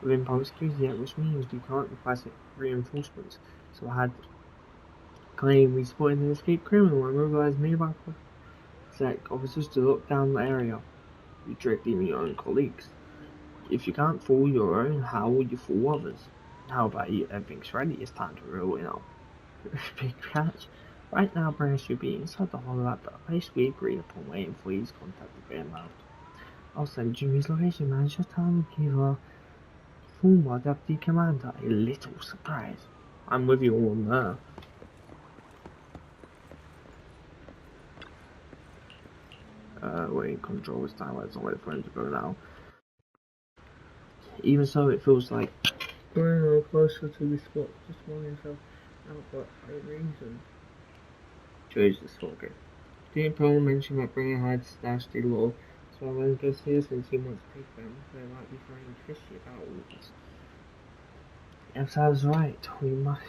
within public security yet, which means we can't request reinforcements. So I had claimed we spotted an escaped criminal and mobilized nearby SEC officers to look down the area. You tricked even your own colleagues. If you can't fool your own, how will you fool others? How about you? Everything's ready. It's time to roll in on big catch. Right now, Bringer should be inside the hollow at the place we agreed upon, waiting for his contact to be allowed. I'll send you his location, man. Just time to give our former deputy commander a little surprise. I'm with you all on there. We're in control this time. It's not ready for him to go now. Even so, it feels like we're a little closer to the spot. Just warn yourself out for a reason. Chose the stalker. Didn't Pearl mention that Bringer had stashed the law? So I won't go here since he wants to take them. They might be very fishy about all this. Yes, I was right. We must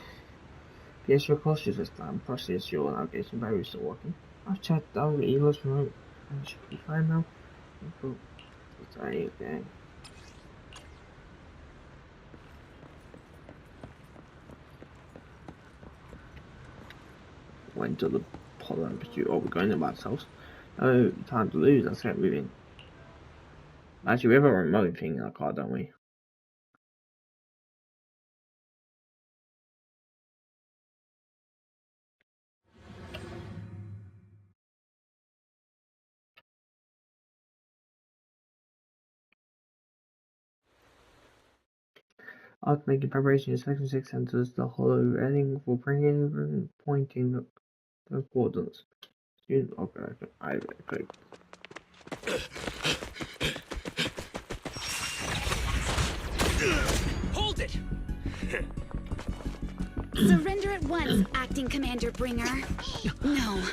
be extra cautious this time. Process your navigation barriers still working. I've checked out the Elo's remote and should be fine now. Cool. It's anything. Went to the Poland pursuit. Oh, we're going to Matt's house. No time to lose. Let's get moving. Actually, we have a remote thing in our car, don't we? After making preparations, Section 6 enters the hollow, heading for bringing and pointing the coordinates. Student, okay, I click. Hold it! Surrender at once, Acting Commander Bringer. No,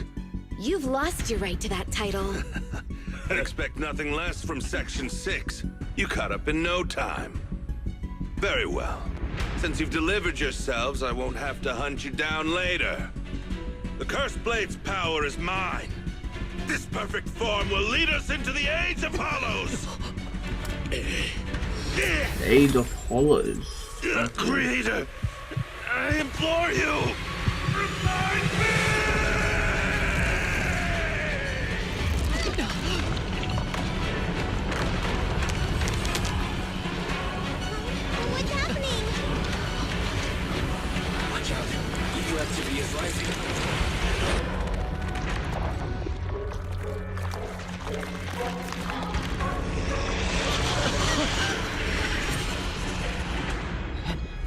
you've lost your right to that title. I'd expect nothing less from Section 6. You caught up in no time. Very well. Since you've delivered yourselves, I won't have to hunt you down later. The Cursed Blade's power is mine. This perfect form will lead us into the Age of Hollows! Age of Hollows? Creator, I implore you, remind me! What's happening? Watch out. Evil activity is rising.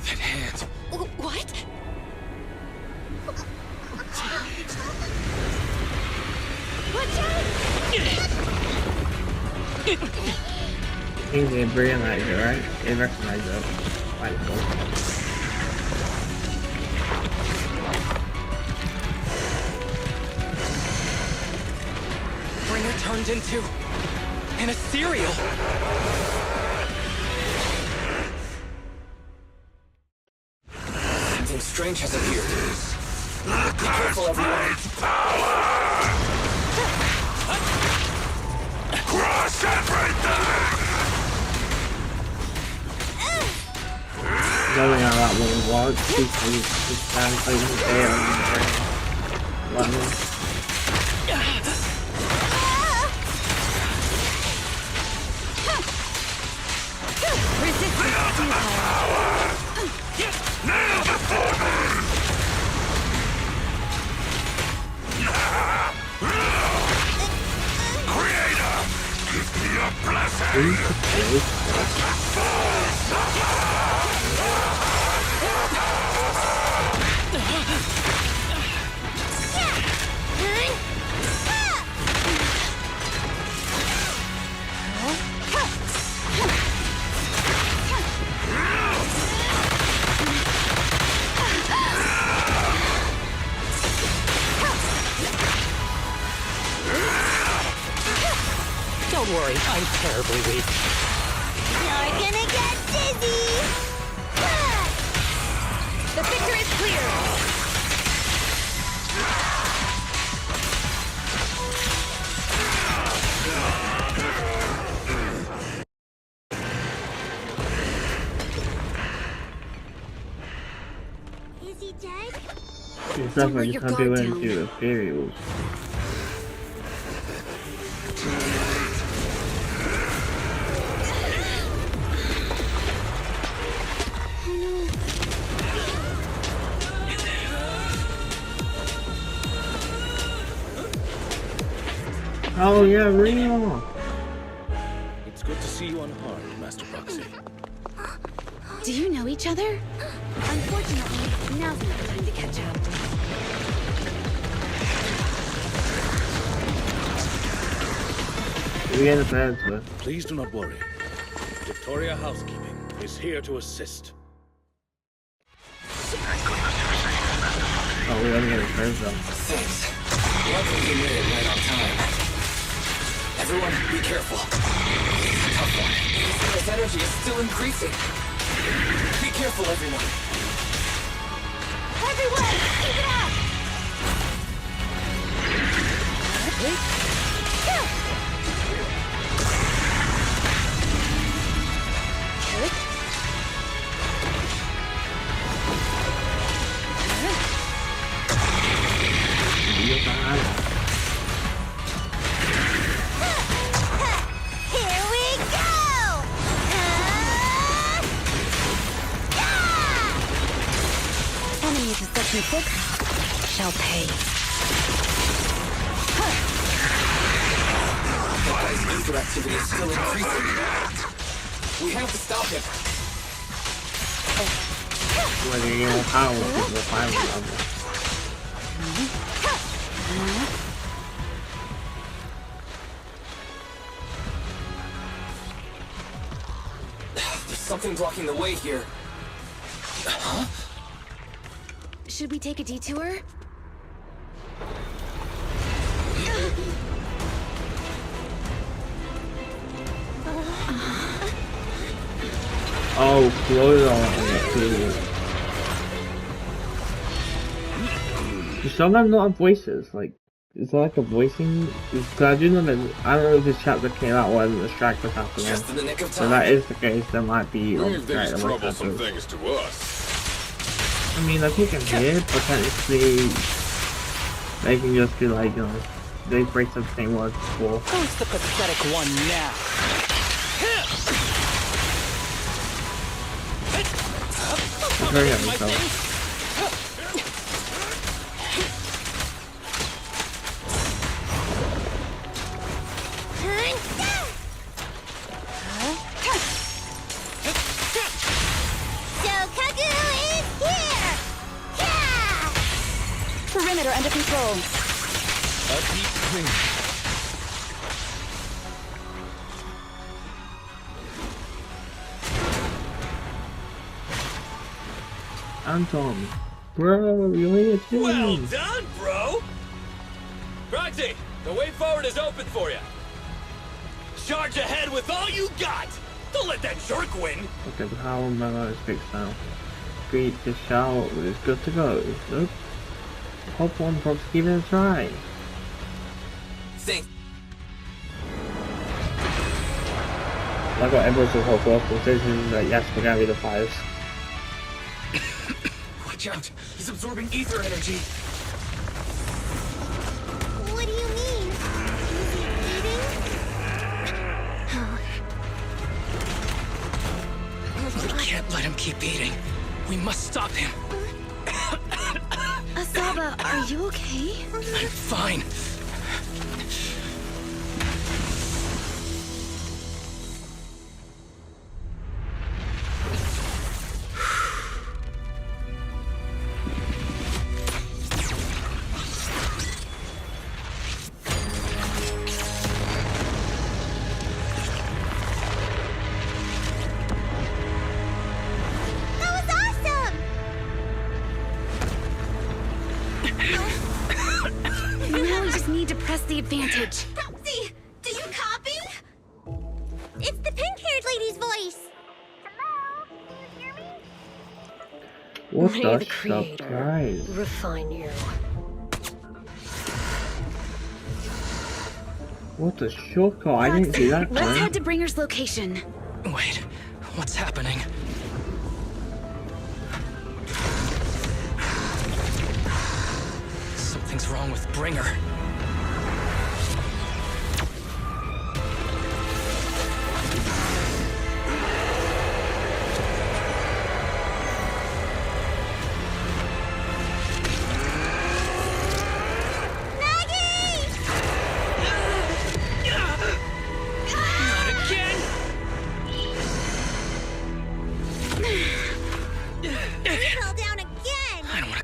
That hand. What? Watch out! I think they recognize it, right? They recognize it. Right, go. Bringer turned into an Ethereal. Something strange has appeared. Be careful, everyone. Crush everything! Going out that one was just stand fighting there and London. Kneel before me! Creator, give me your blessing! Don't worry, I'm terribly weak. You're gonna get dizzy! The fix sector is clear. Is he dead? It's definitely just gonna be into the Imperials. Oh yeah, Reno. It's good to see you unharmed, Master Proxy. Do you know each other? Unfortunately, now's not the time to catch up. We get the answer. Please do not worry. Victoria Housekeeping is here to assist. Oh, we only get a first though. Thanks. Luckily you made it right on time. Everyone, be careful. It's a tough one. His energy is still increasing. Be careful, everyone. Everyone, keep it up! Here we go! Enemies of Section 6 shall pay. Guy's ether activity is still increasing. We have to stop him. When you get more power, the fire level. There's something blocking the way here. Huh? Should we take a detour? Oh, close on it. Some of them not have voices. Like, is there like a voicing? Because I do know that I don't know if this chapter came out when the strike was happening. Just in the nick of So time. that is the case. There might be. Leave these troublesome things to us. I mean, I think I'm here, potentially they can just be like, you know, they break the same words before. Who's the pathetic one now? It's very heavy, so. Perimeter under control. A deep clean. Anton, bro, you're here too. Well done, bro! Proxy, the way forward is open for you. Charge ahead with all you got! Don't let that jerk win! Okay, the power mellow is fixed now. Greet the shout is good to go. Nope. Hop on, folks, give it a try. Thanks. I got everyone to hop off the decision that yes, we're gonna be the fires. Watch out! He's absorbing ether energy. What do you mean? Is he eating? We can't let him keep eating. We must stop him. Asaba, are you okay? I'm fine. Now we just need to press the advantage. Proxy, do you copy? It's the pink-haired lady's voice. Hello? Can you hear me? What May the the Creator surprise? refine you. What a shocker! I didn't see that Let's coming. head to Bringer's location. Wait, what's happening? Something's wrong with Bringer.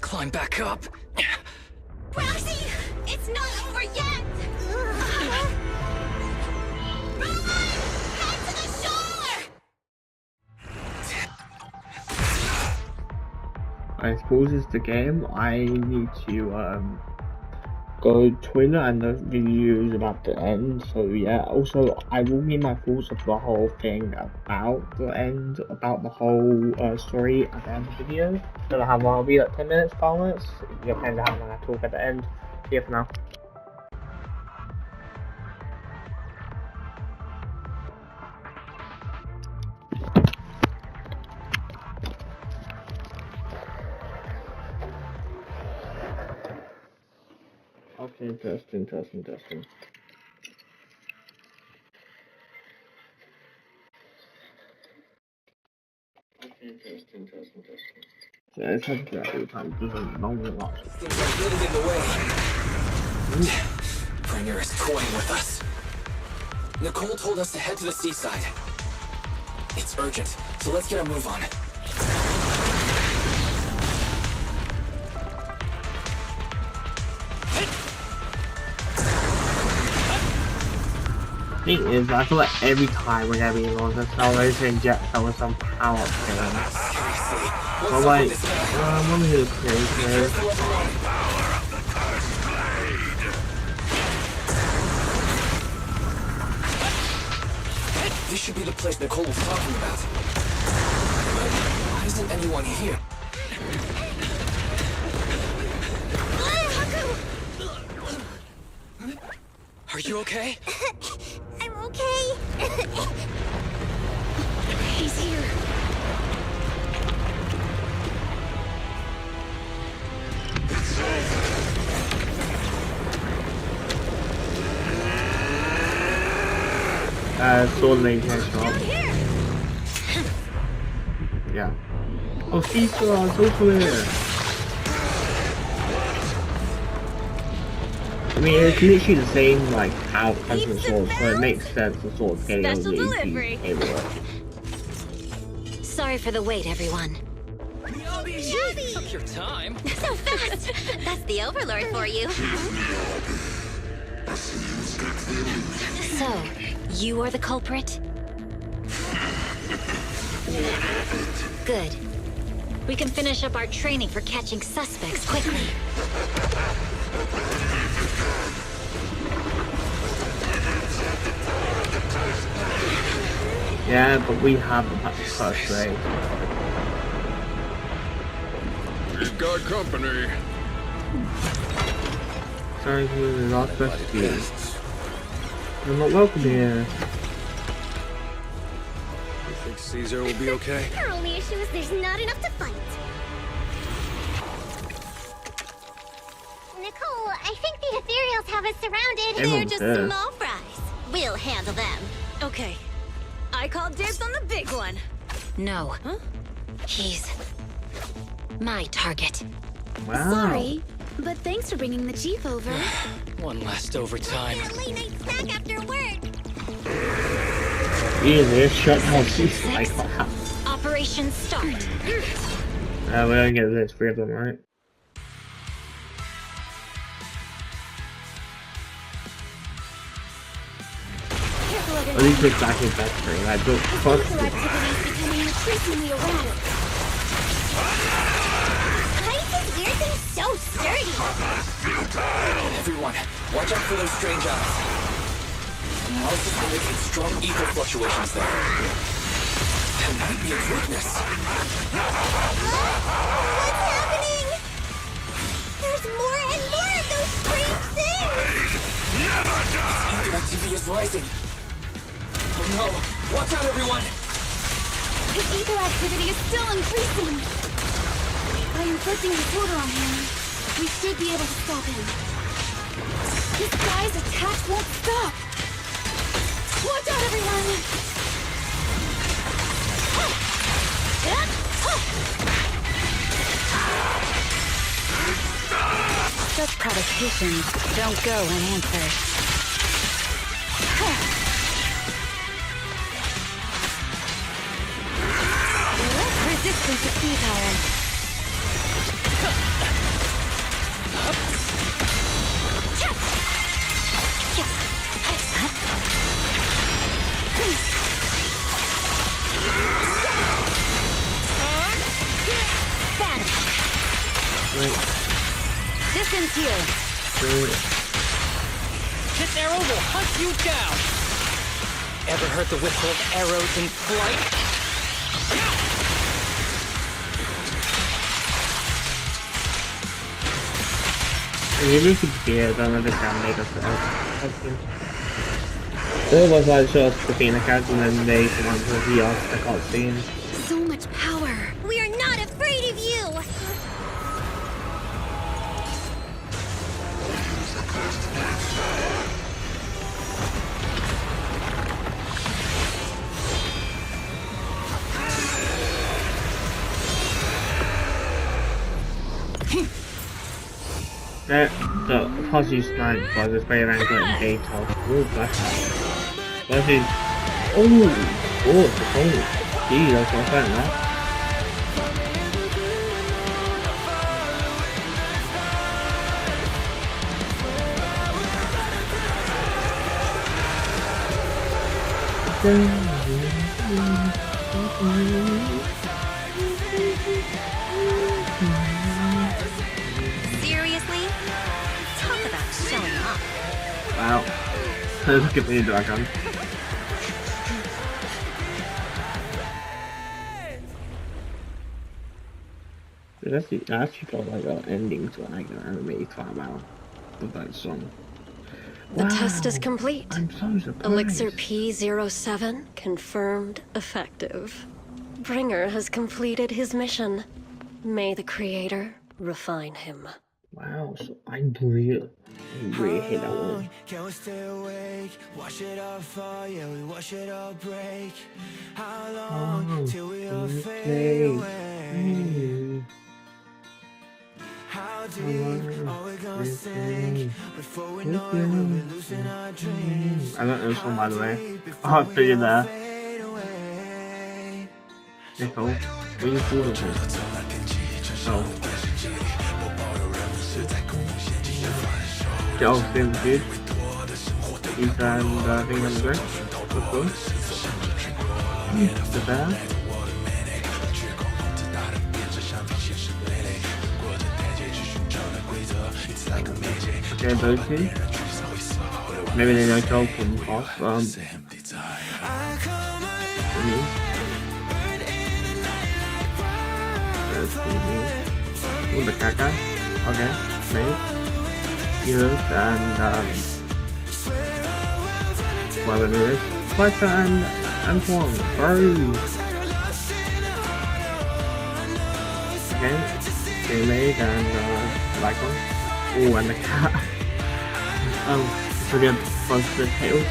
Climb back up. Roxy, it's not over yet. Head to the shore. I suppose it's the game. I need to go to Twitter and the reviews about the end. So yeah. Also, I will give my thoughts of the whole thing about the end, about the whole story at the end of the video. Don't know how long it'll be, like 10 minutes, 5 minutes. It depends on how long I talk at the end. See you for now. Okay, testing. Yeah, it's happened to that all the time. It doesn't normally last. Things are getting in the way. Bringer is toying with us. Nicole told us to head to the seaside. It's urgent, so let's get a move on. Thing is, I feel like every time we're gonna be in London, always inject someone with some power thing. But like, one of his creators. This should be the place Nicole was talking about. But why isn't anyone here? Are you okay? I'm okay. He's here. Sword Lane headshot. Yeah. Oh, Caesar, it's also there. I mean, it's literally the same, like, how as the sword, so it makes sense the sword's getting over the everywhere. Sorry for the wait, everyone. Took your time. So fast. That's the Overlord for you. So, you are the culprit? Good. We can finish up our training for catching suspects quickly. Yeah, but we have the first grade. We've got company. Sorry, we're not supposed to be. You're not welcome here. You think Caesar will be okay? Our only issue is there's not enough to fight. Nicole, I think the Ethereals have us surrounded. They're just small fries. We'll handle them. Okay. I call dibs on the big one. No. Huh? He's my target. Wow. Sorry, but thanks for bringing the chief over. One last overtime. Late night snack after work. Easy, shut down like that. Operation start. We don't get this, 3 of them, right? At least it's back in best frame. I don't trust it. Becoming increasingly erratic. Why is this weird thing so sturdy? Everyone, watch out for those strange eyes. Analysis indicates strong ether fluctuations there. That might be a weakness. What TV is rising. Oh no! Watch out, everyone! His ether activity is still increasing. By inflicting disorder on him, we should be able to stop him. This guy's attack won't stop. Watch out, everyone! Such provocations don't go unanswered. Resistance to key power. Distance here. This arrow will hunt you down. Ever heard the whistle of arrows in flight? really scared another can make us out. There was like shots to the character and then they want to see us the cutscene. So much power. We are not afraid of you! The Fuzzy Snipe was a very good data. Oh, that's Fuzzy. Oh, it's a phone. Gee, that's not bad, no? Seriously? Talk about showing off. Wow. Look at me, dragon. I actually felt like an ending to like an anime time out with that song. The test is complete. I'm so surprised. Elixir P07 confirmed effective. Bringer has completed his mission. May the Creator refine him. Wow, so I really hate that one. Can we stay awake? Wash it all fall, yeah, we wash it all break. How long till we all fade away? How deep are we gonna sink before we know it? We'll be losing our dreams. I don't know this one by the way. Oh, I figured that. Nicole, what are you doing? Oh. Joe, same dude. He's and thing on the ground. What's good? The bear. Okay, those two. Maybe they don't go from off. The caca. Okay, maybe. Yes, and whatever it is. Spicer and Kwong. Okay, they made and Lycon. Oh, and the cat. Oh, forget both the tails.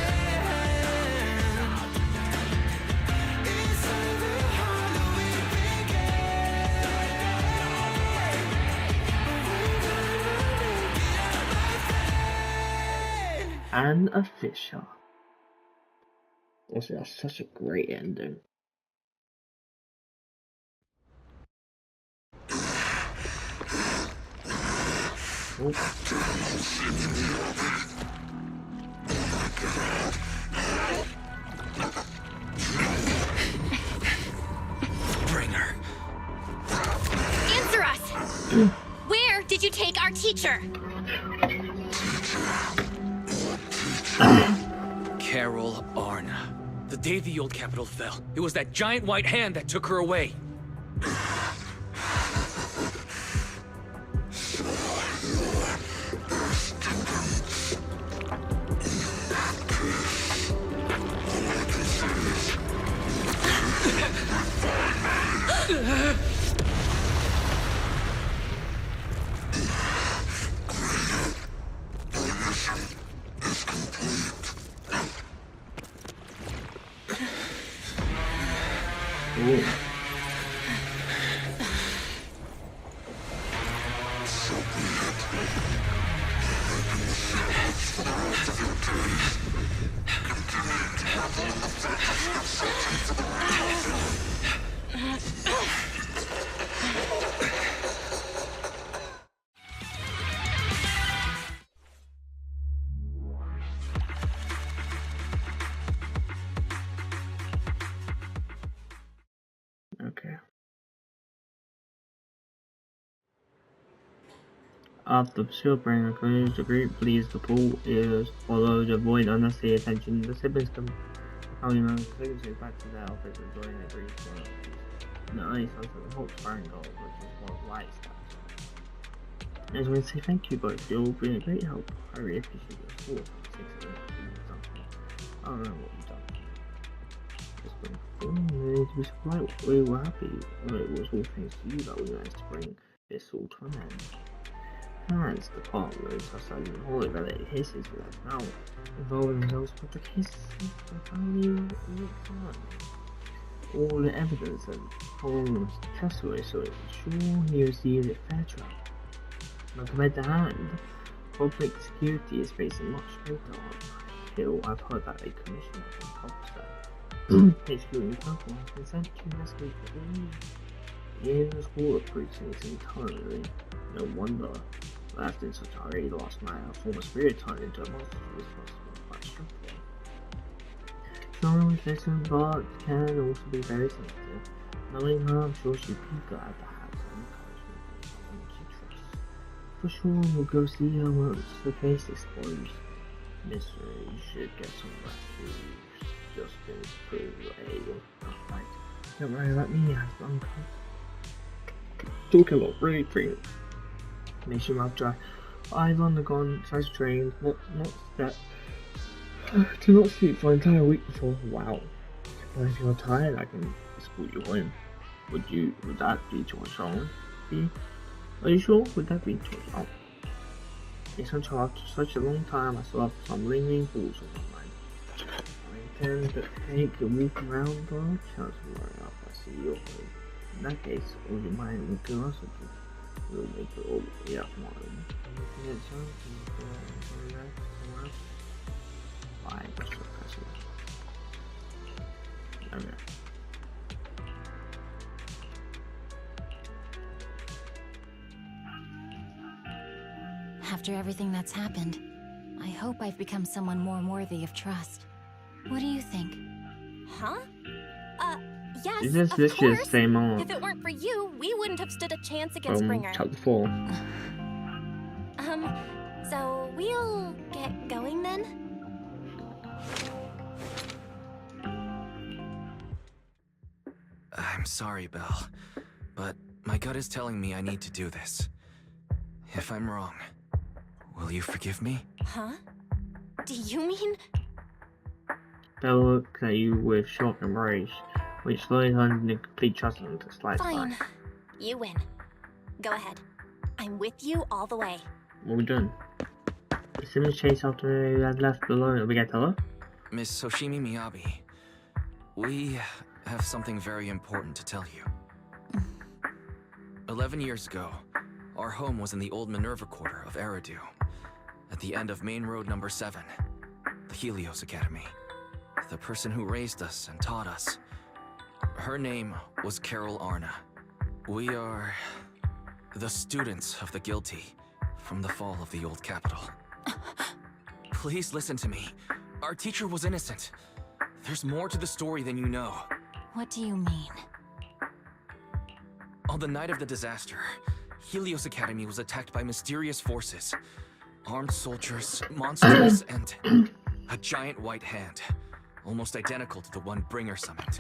And official. Also, that's such a great ending. Bringer. Answer us! Where did you take our teacher? Carol Arna. The day the old capital fell, it was that giant white hand that took her away. Cool. Okay. After Shieldbringer concludes, the group leaves the pool is although to avoid unnecessary attention. The siblings come back to their office and join their brief one. The only source of the Hawk's firing goal, which is what light stats. I just want to say thank you both. You've been a great help. I really appreciate your support. I don't know what you've done. It's been fun. To be surprised, we were happy. It was all thanks to you that we managed to bring this all to an end. Hans, the partner, is outside in the hallway that it hisses with us now, involving themselves with the kiss of family looks on. All the evidence and Holmes trustworthy, so it's sure he received a fair trial. But compared to hand, public security is facing much greater uphill. I've heard that a commissioner from Coxstar, HQ in Newcastle, has been sent to investigate the Yale's water precincts entirely. No wonder. Last in such a hurry, last night, a former spirit turned into a monster responsible by structure. Strong reflection, but can also be very sensitive. Knowing her, I'm sure she'd be glad to have some encouragement from someone she trusts. For sure, we'll go see her once the case exposed. Mister, you should get some rest. You've just been through a tough fight. Don't worry about me, I'm talking a lot, really free. Makes your mouth dry. Eyes on the gone, size trained, not that. To not sleep for an entire week before. Wow. But if you're tired, I can escort you home. Would that be too much wrong? Are you sure? Would that be too much wrong? It's until after such a long time I still have some lingering thoughts on my mind. I intend to take a walk around the chance of running up. I see your home. In that case, all your mind and curiosity will make it all the way up mine. Anything else? Why, that's so passive. Okay. After everything that's happened, I hope I've become someone more worthy of trust. What do you think? Huh? Yes, Is this of literally course. the same arc? If it weren't for you, we wouldn't have stood a chance against From Bringer. chapter 4. So we'll get going then? I'm sorry, Belle, but my gut is telling me I need to do this. If I'm wrong, will you forgive me? Huh? Do you mean? Belle looks at you with shock and rage, which slowly turns into complete trust and to slide Fine. by. You win. Go ahead. I'm with you all the way. What are we doing? As soon as chase after we had left alone, we get to tell her? Miss Soshimi Miyabi, we have something very important to tell you. 11 years ago, our home was in the old Minerva Quarter of Eridu, at the end of Main Road number 7, the Helios Academy. The person who raised us and taught us, her name was Carol Arna. We are the students of the guilty from the fall of the old capital. Please listen to me. Our teacher was innocent. There's more to the story than you know. What do you mean? On the night of the disaster, Helios Academy was attacked by mysterious forces. Armed soldiers, monsters, and a giant white hand. Almost identical to the one Bringer summoned.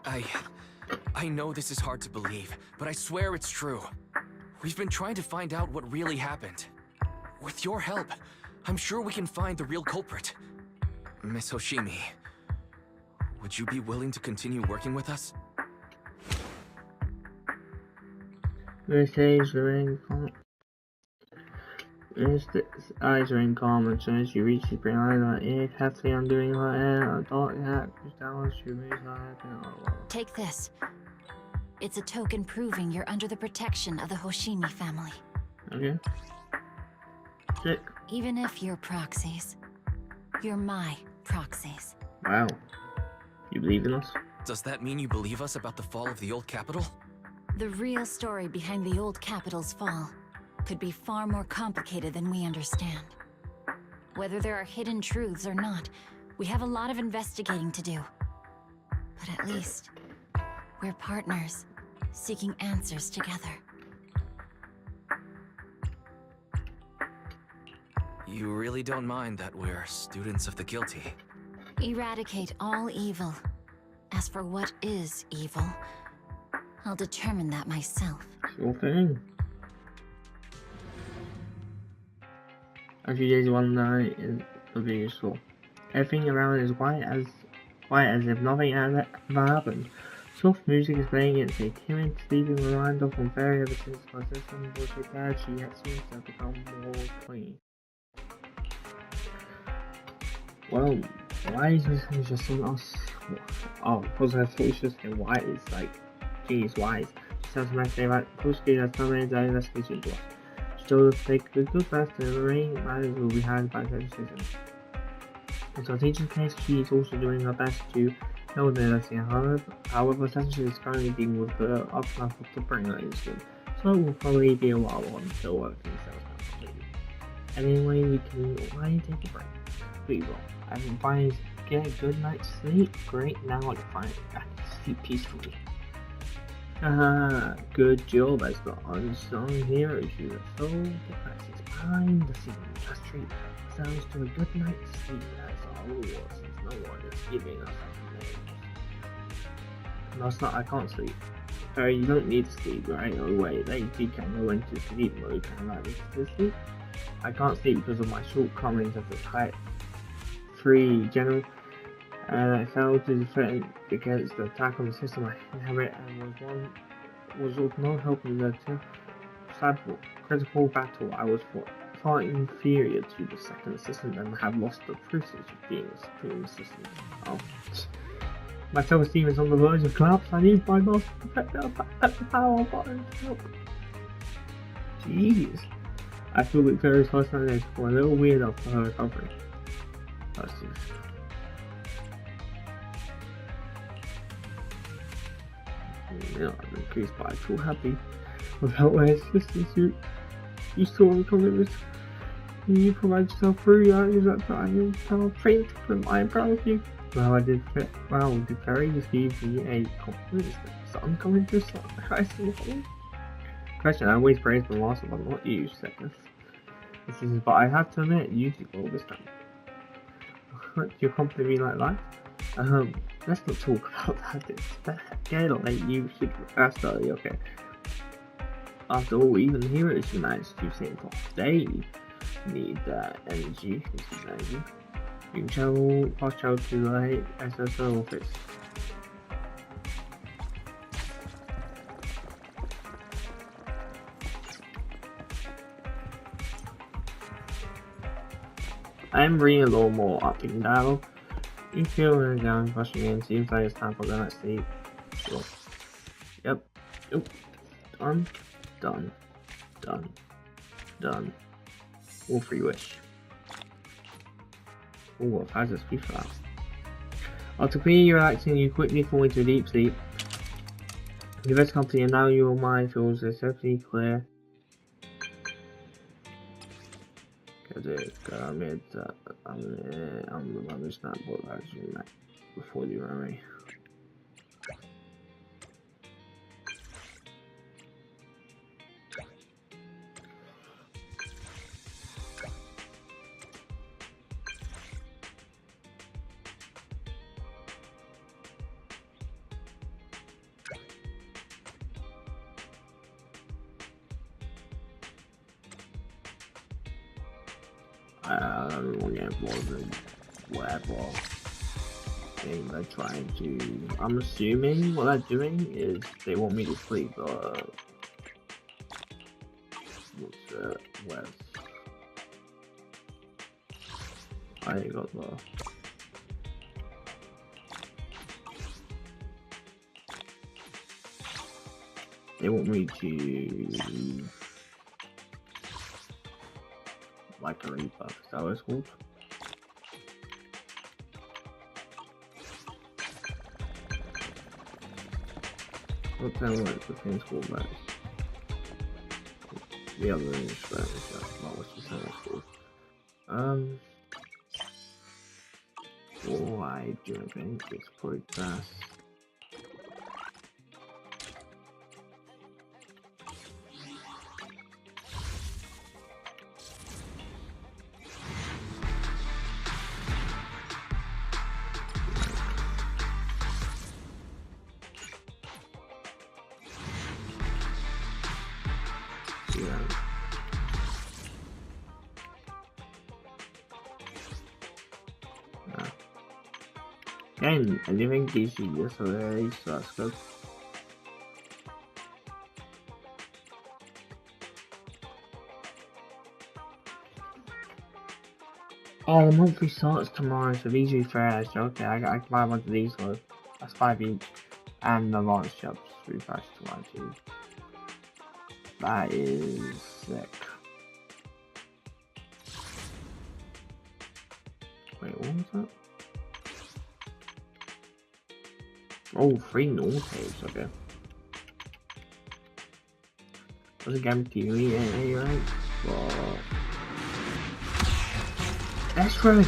I know this is hard to believe, but I swear it's true. We've been trying to find out what really happened. With your help, I'm sure we can find the real culprit. Miss Hoshimi, would you be willing to continue working with us? His eyes are in calm, and soon as she reaches Spring Island, it heavily undoing her hair, a dark hat goes down, she moves her head and Take this. It's a token proving you're under the protection of the Hoshimi family. Okay. Sick. Even if you're proxies, you're my proxies. Wow. You believe in us? Does that mean you believe us about the fall of the old capital? The real story behind the old capital's fall could be far more complicated than we understand. Whether there are hidden truths or not, we have a lot of investigating to do. But at least, we're partners, seeking answers together. You really don't mind that we're students of the guilty? Eradicate all evil. As for what is evil, I'll determine that myself. Sure thing. A few days, one night will be useful. Everything around is quiet as if nothing had ever happened. Soft music is playing. It's a timid, sleeping reminder from Fairy ever since my system was repaired. She seems to have become more clean. Well, why is this just on us? Oh, because I thought it was just a wise, like, genius wise. She sounds like they like Pushki has terminated the investigation to us. Still, take the good best and the remaining matters will be handled by the citizen. In our teacher's case, she is also doing her best to help the investigation. However, Sensei is currently dealing with the aftermath of the Bringer incident, so it will probably be a while until everything settles down completely. Anyway, we can already take a break. Please all. I can finally get a good night's sleep. Great, now I can finally sleep peacefully. Good job as the unsung hero. She was so depressed behind the scenes. Just treat ourselves to a good night's sleep as our reward, since no one is giving us any names. No, it's not. I can't sleep. Harry, you don't need to sleep right away. You can go into sleep mode. Can I need to sleep? I can't sleep because of my shortcomings as a type 3 general, and I failed to defend against the attack on the system I inherit, and was of no help in the critical battle. I was far inferior to the second assistant and have lost the privilege of being a supreme assistant. Oh. My self-esteem is on the verge of collapse. I need my boss to protect the power button to help. Jeez. I feel like Claire's first night is for a little weird after her recovery. That's just... You know, I'm increased, but I feel happy without my assistance. You still want to come in this. You provide yourself through your actions at the time. I'm trained, but I am proud of you. Well, did Ferry just give me a compliment? So I'm going to start the question. I always praise the last one, not you, second. But I have to admit, you did all this time. You compliment me like that? Let's not talk about that. It's you should ask earlier, okay? After all, even heroes who manage to stay top, they need that energy. This is energy. You can fast travel to the SSO office. I'm reading a little more up in now. You feel when down rushing in, seems like it's time for the night sleep. Sure. Yep. Oop. Done. All free wish. Oh, what has this be fast? After cleaning and relaxing, you quickly fall into a deep sleep. Your best company, and now your mind feels exceptionally clear. I'm the rubbish not both actually before you memory. I don't want to get involved in whatever thing they're trying to. I'm assuming what they're doing is they want me to sleep, I got the. They want me to like a rebuff. Is that what it's called? What time was the thing's called, but the other instrument is just not what's the thing it's called. Why do I think it's quite fast? Again, I didn't think DC yesterday, so that's good. Oh, the monthly starts tomorrow, so these are fresh. Okay, I can buy one of these ones. That's 5 each. And the launch shops refresh to 1 too. That is sick. Wait, what was that? Oh, 3 normal tapes, okay. Was it guaranteed AA, right? But... That's right!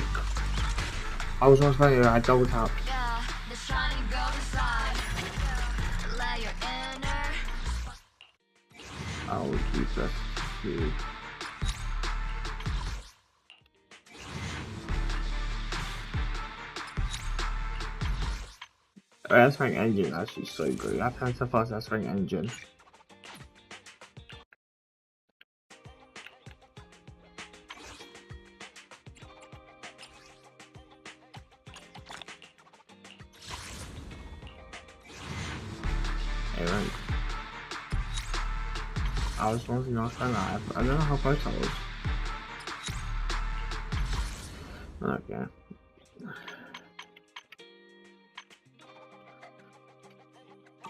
I was almost ready, I double tapped. Yeah, the shining golden side. Let your inner... I'll keep this too. That's rank engine actually so good. That time so far that's rank engine. Hey rank. I was once not alive. I don't know how close I was. Okay.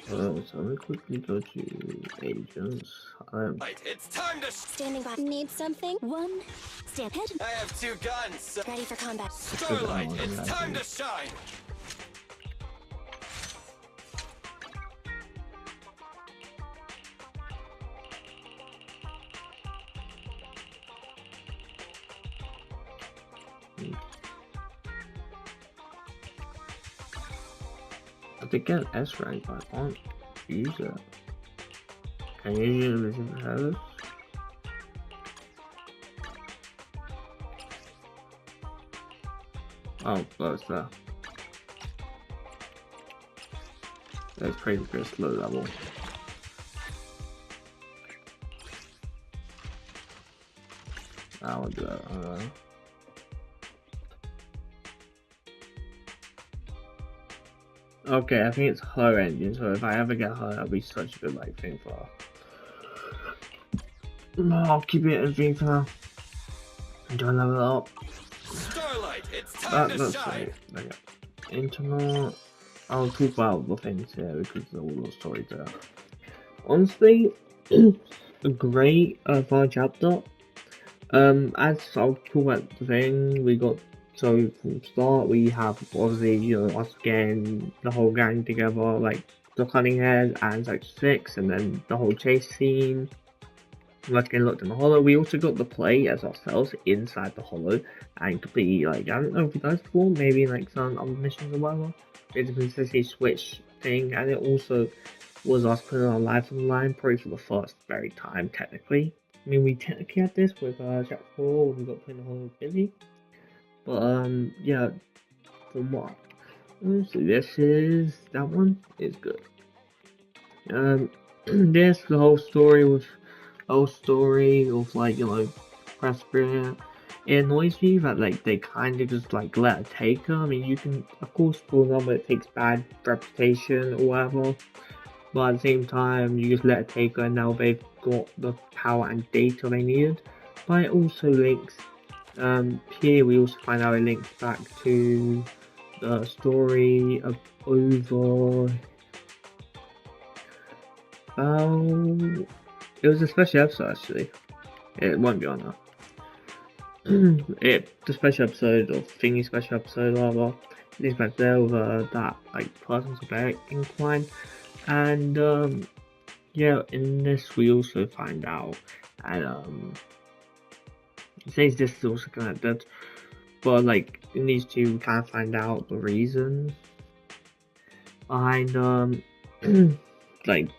So let me quickly go to agents. Right, it's time to standing by. Need something? One. Stand head. I have 2 guns. Ready for combat. Starlight, it's time to shine. I think get S rank, but I can't use it. Can you use it with headers? Oh, close there. That's pretty good slow level. I will do that. Okay, I think it's her engine, so if I ever get her, that'll be such a good like thing for her. No, I'll keep it as thing for now. Do I level it up? Starlight, it's time to shine. Okay. Internal. I'll talk about the things here because there's all the stories there. Honestly, a great far chapter. As I'll talk about the thing, we got. So from the start we have obviously, you know, us getting the whole gang together, like the Cunning Heads and Section 6, and then the whole chase scene. Let's get locked in the hollow. We also got the play as ourselves inside the hollow and completely, like, I don't know if you guys before, maybe like some other missions or whatever. It's a completely switch thing, and it also was us putting our lives on the line, probably for the first very time, technically. I mean, we technically had this with Chapter 4 when we got put in the hollow with Busy. But, yeah, from what? So this is, that one is good. This, the whole story of, like, you know, Prosper, it annoys me that, like, they kind of just, like, let her take her. I mean, you can, of course, pull them, but it takes bad reputation or whatever. But at the same time, you just let her take her, and now they've got the power and data they needed. But it also links Here we also find out it links back to the story of over. It was a special episode actually. It won't be on that. The special episode or thingy special episode rather. Links back there with that like person's very inclined, and yeah, in this we also find out, and it says this is also connected, but like in these two we kind of find out the reasons behind like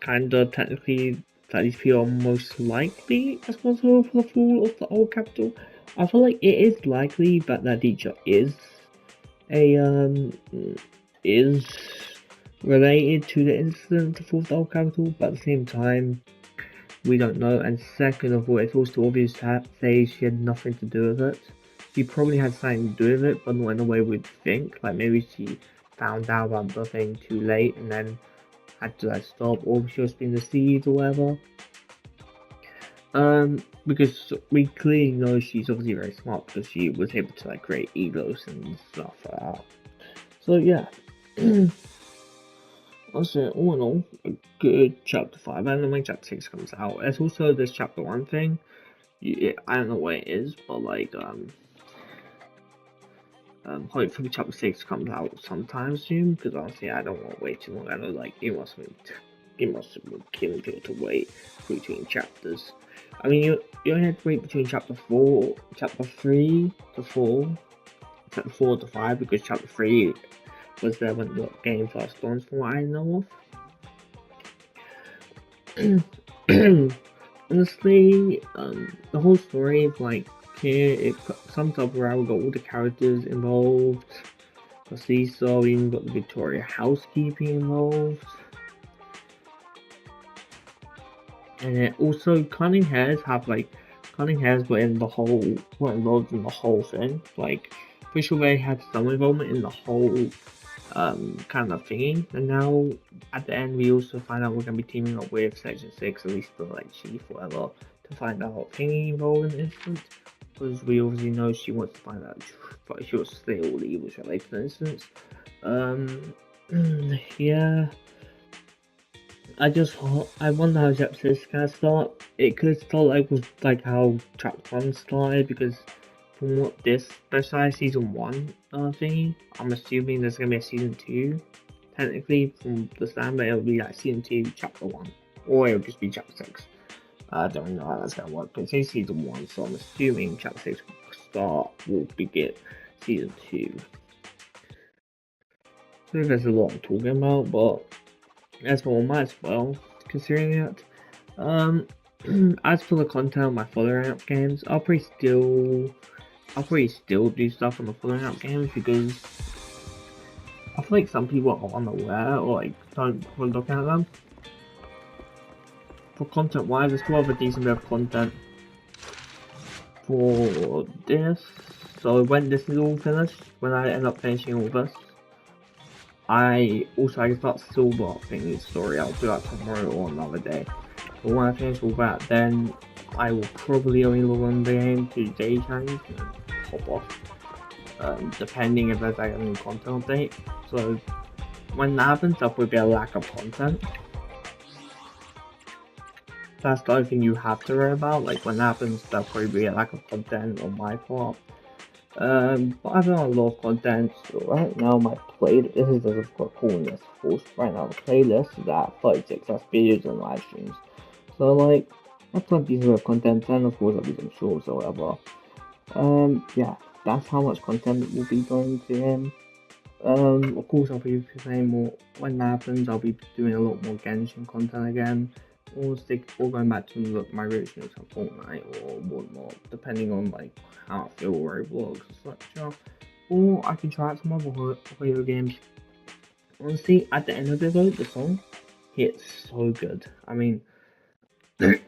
kind of technically that these people are most likely responsible for the fall of the old capital. I feel like it is likely that that teacher is is related to the incident of the fall of the old capital, but at the same time we don't know. And second of all, it's also obvious to say she had nothing to do with it. She probably had something to do with it, but not in the way we'd think. Like maybe she found out about the thing too late and then had to like stop, or she was being deceived or whatever. Because we clearly know she's obviously very smart because she was able to like create egos and stuff like that. So yeah. Also, all in all, a good chapter 5. I don't know when chapter 6 comes out. There's also this chapter 1 thing. I don't know what it is, but like hopefully chapter 6 comes out sometime soon, because honestly I don't want to wait too long. I know like it must be killing people to wait between chapters. I mean you only have to wait between chapter 3 to 4, chapter 4 to 5, because chapter 3 was there when the game first launched from what I know of. Honestly, the whole story of like here it sums up where we got all the characters involved. The seesaw, we even got the Victoria housekeeping involved. And then also cunning hairs were in the whole involved in the whole thing. Like pretty sure they had some involvement in the whole kind of thingy. And now at the end we also find out we're gonna be teaming up with Section 6, at least the like chief or whatever, to find out thingy involved in the incident. Because we obviously know she wants to find out the truth, but she wants to stay all the evils related to the incident. Yeah. I wonder how chapter 6 can start. It could start like with like how chapter 1 started, because from what this specialized season 1 thingy, I'm assuming there's gonna be a season 2. Technically from the stand, but it'll be like season 2 chapter 1, or it'll just be chapter 6. I don't know how that's gonna work, but it's season 1, so I'm assuming chapter 6 will begin season 2. So there's a lot I'm talking about, but as well, might as well, considering that. As for the content of my following up games, I'll probably still do stuff on the following up games, because I feel like some people are unaware or like don't look at them. For content wise, I still have a decent bit of content for this. So when this is all finished, when I end up finishing all this, I can start Silver thingy story. I'll do that tomorrow or another day. But when I finish all that, then I will probably only log on the game to day change and hop off. Depending if there's like a new content update. So when that happens, there'll probably be a lack of content. That's the only thing you have to worry about. Like when that happens, there'll probably be a lack of content on my part. But I've done a lot of content, so right now my playlist, this is just for coolness, of course. Right now the playlist is at 36 videos and live streams. So like, I've done decent bit of content, and of course I'll be some shorts or whatever. Yeah, that's how much content will be going to him. Of course I'll be saying more, when that happens I'll be doing a lot more Genshin content again, or going back to my roots, you know, some Fortnite or whatnot, depending on like how I feel, Roblox or such. Or I can try out some other video games. Honestly, at the end of it though, the song hits so good. I mean, the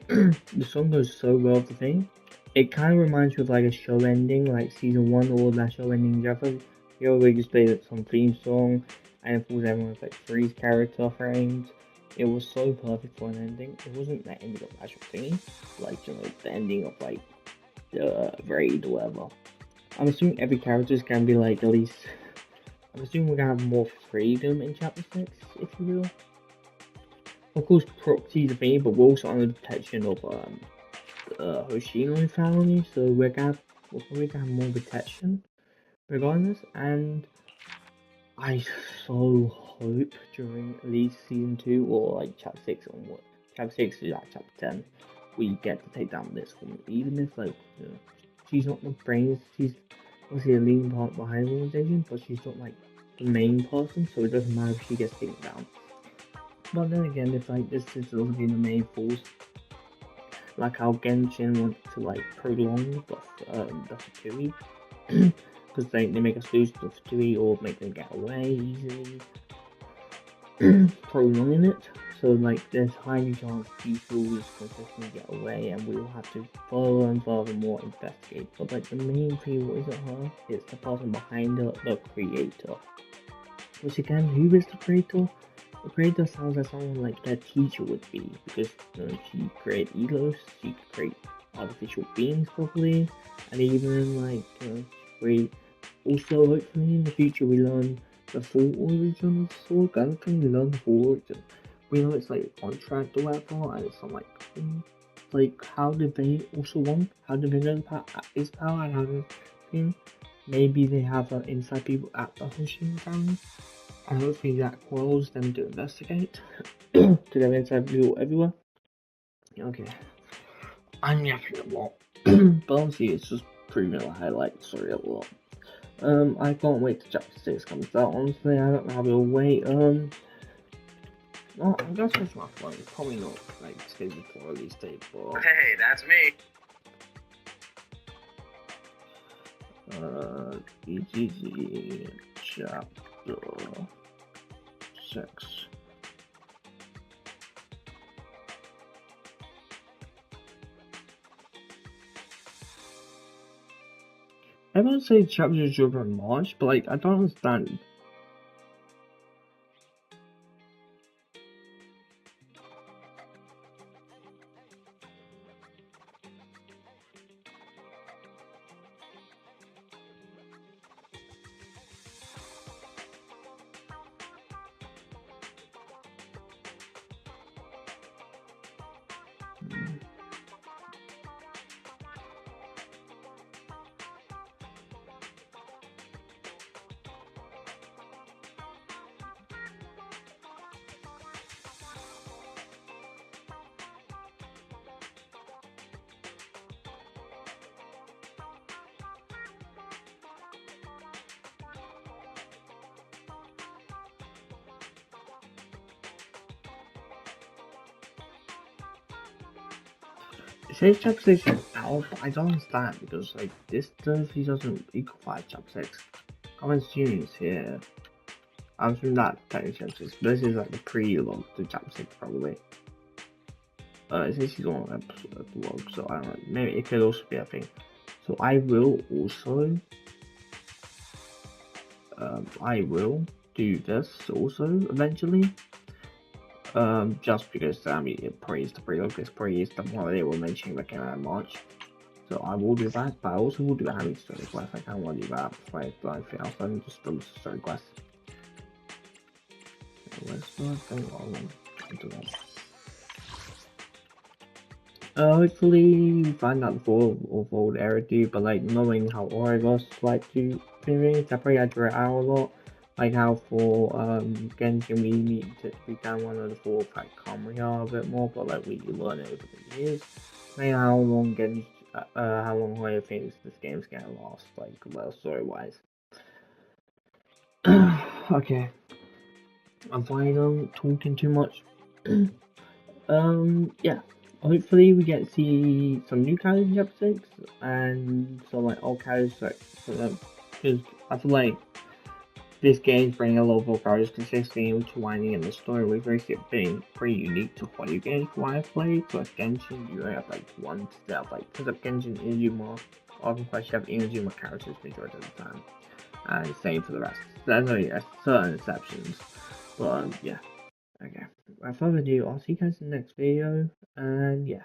song goes so well with the thing. It kind of reminds me of like a show ending, like season 1 or that show ending Jeffrey. You know, they just played some theme song, and of course everyone was like Freeze character framed. It was so perfect for an ending. It wasn't the ending of the actual thingy, like, you know, the ending of like raid or whatever. I'm assuming every character is gonna be like at least. I'm assuming we're gonna have more freedom in Chapter 6, if you will. Of course, proxy is a thing, but we're also under the protection of Hoshino family, so we're probably gonna have more protection regardless. And I so hope during at least season 2 or like Chapter 6 onward, Chapter 6 to like Chapter 10, we get to take down this woman, even if like she's not the brains, she's obviously a leading part behind the organization, but she's not like the main person, so it doesn't matter if she gets taken down. But then again, if like this is also being the main force, like how Genshin wants to like prolong the Fatui, because they make us lose the Fatui or make them get away easily, prolonging it. So like there's highly chance people will consistently get away, and we will have to further and further more investigate. But like the main thing isn't her, it's the person behind her, the creator. Which again, who is the creator? The creator sounds like someone like their teacher would be, because she created Elos, she could create artificial beings properly, and even like create. Also, hopefully in the future we learn the full origin of the sword. I don't think we learn the full origin. We know it's like contract or whatever, and it's not like how did they also want? How did they know his power, and how did maybe they have inside people at the Hoshino family? And hopefully that quells them to investigate. To get inside people everywhere. Okay. I'm yapping a lot. But honestly, it's just proving the highlight story a lot. I can't wait till Chapter 6 comes out, honestly. I don't know how we'll wait. Well, I'm gonna switch my phone. Probably not like scheduled for release date, but hey, that's me. EGG Chapter 6. Everyone say chapters drop in March, but like I don't understand. It says chapter 6 is out, but I don't understand because like this definitely doesn't equal 5 chapter 6. I'm assuming it's here. I'm assuming that technically chapter 6. This is like the pre-log to chapter 6 probably. It says she's on epilogue, so I don't know. Maybe it could also be a thing. So I will also do this also eventually. Just because I mean it praised the pre-log, this praised the holiday we're mentioning that came out in March. So I will do that, but I also will do a having story quest. I kind of want to do that before I do anything else. I'm just do story quest. Where's the thing on? Do that. Hopefully we find out the full of old Eridu, but like knowing how Origos like to things, I probably had to write out a lot. Like how for Genshin we need to become one of the 4 like Kamria a bit more, but like we learn it over the years. Maybe how long Genshin, how long I think this game's gonna last, like well story wise. Okay. I'm fine on talking too much. Yeah. Hopefully we get to see some new characters in chapter 6 and some like old characters like because I feel like this game's bringing a lot of characters consistently intertwining in the story, which makes it pretty unique to what you games why I've played. So like Genshin, you only have like one step, like because of Genshin Inazuma, often quite you have Inazuma characters majority of the time. And same for the rest. There's only certain exceptions. But yeah. Okay. Without further ado, I'll see you guys in the next video, and yeah.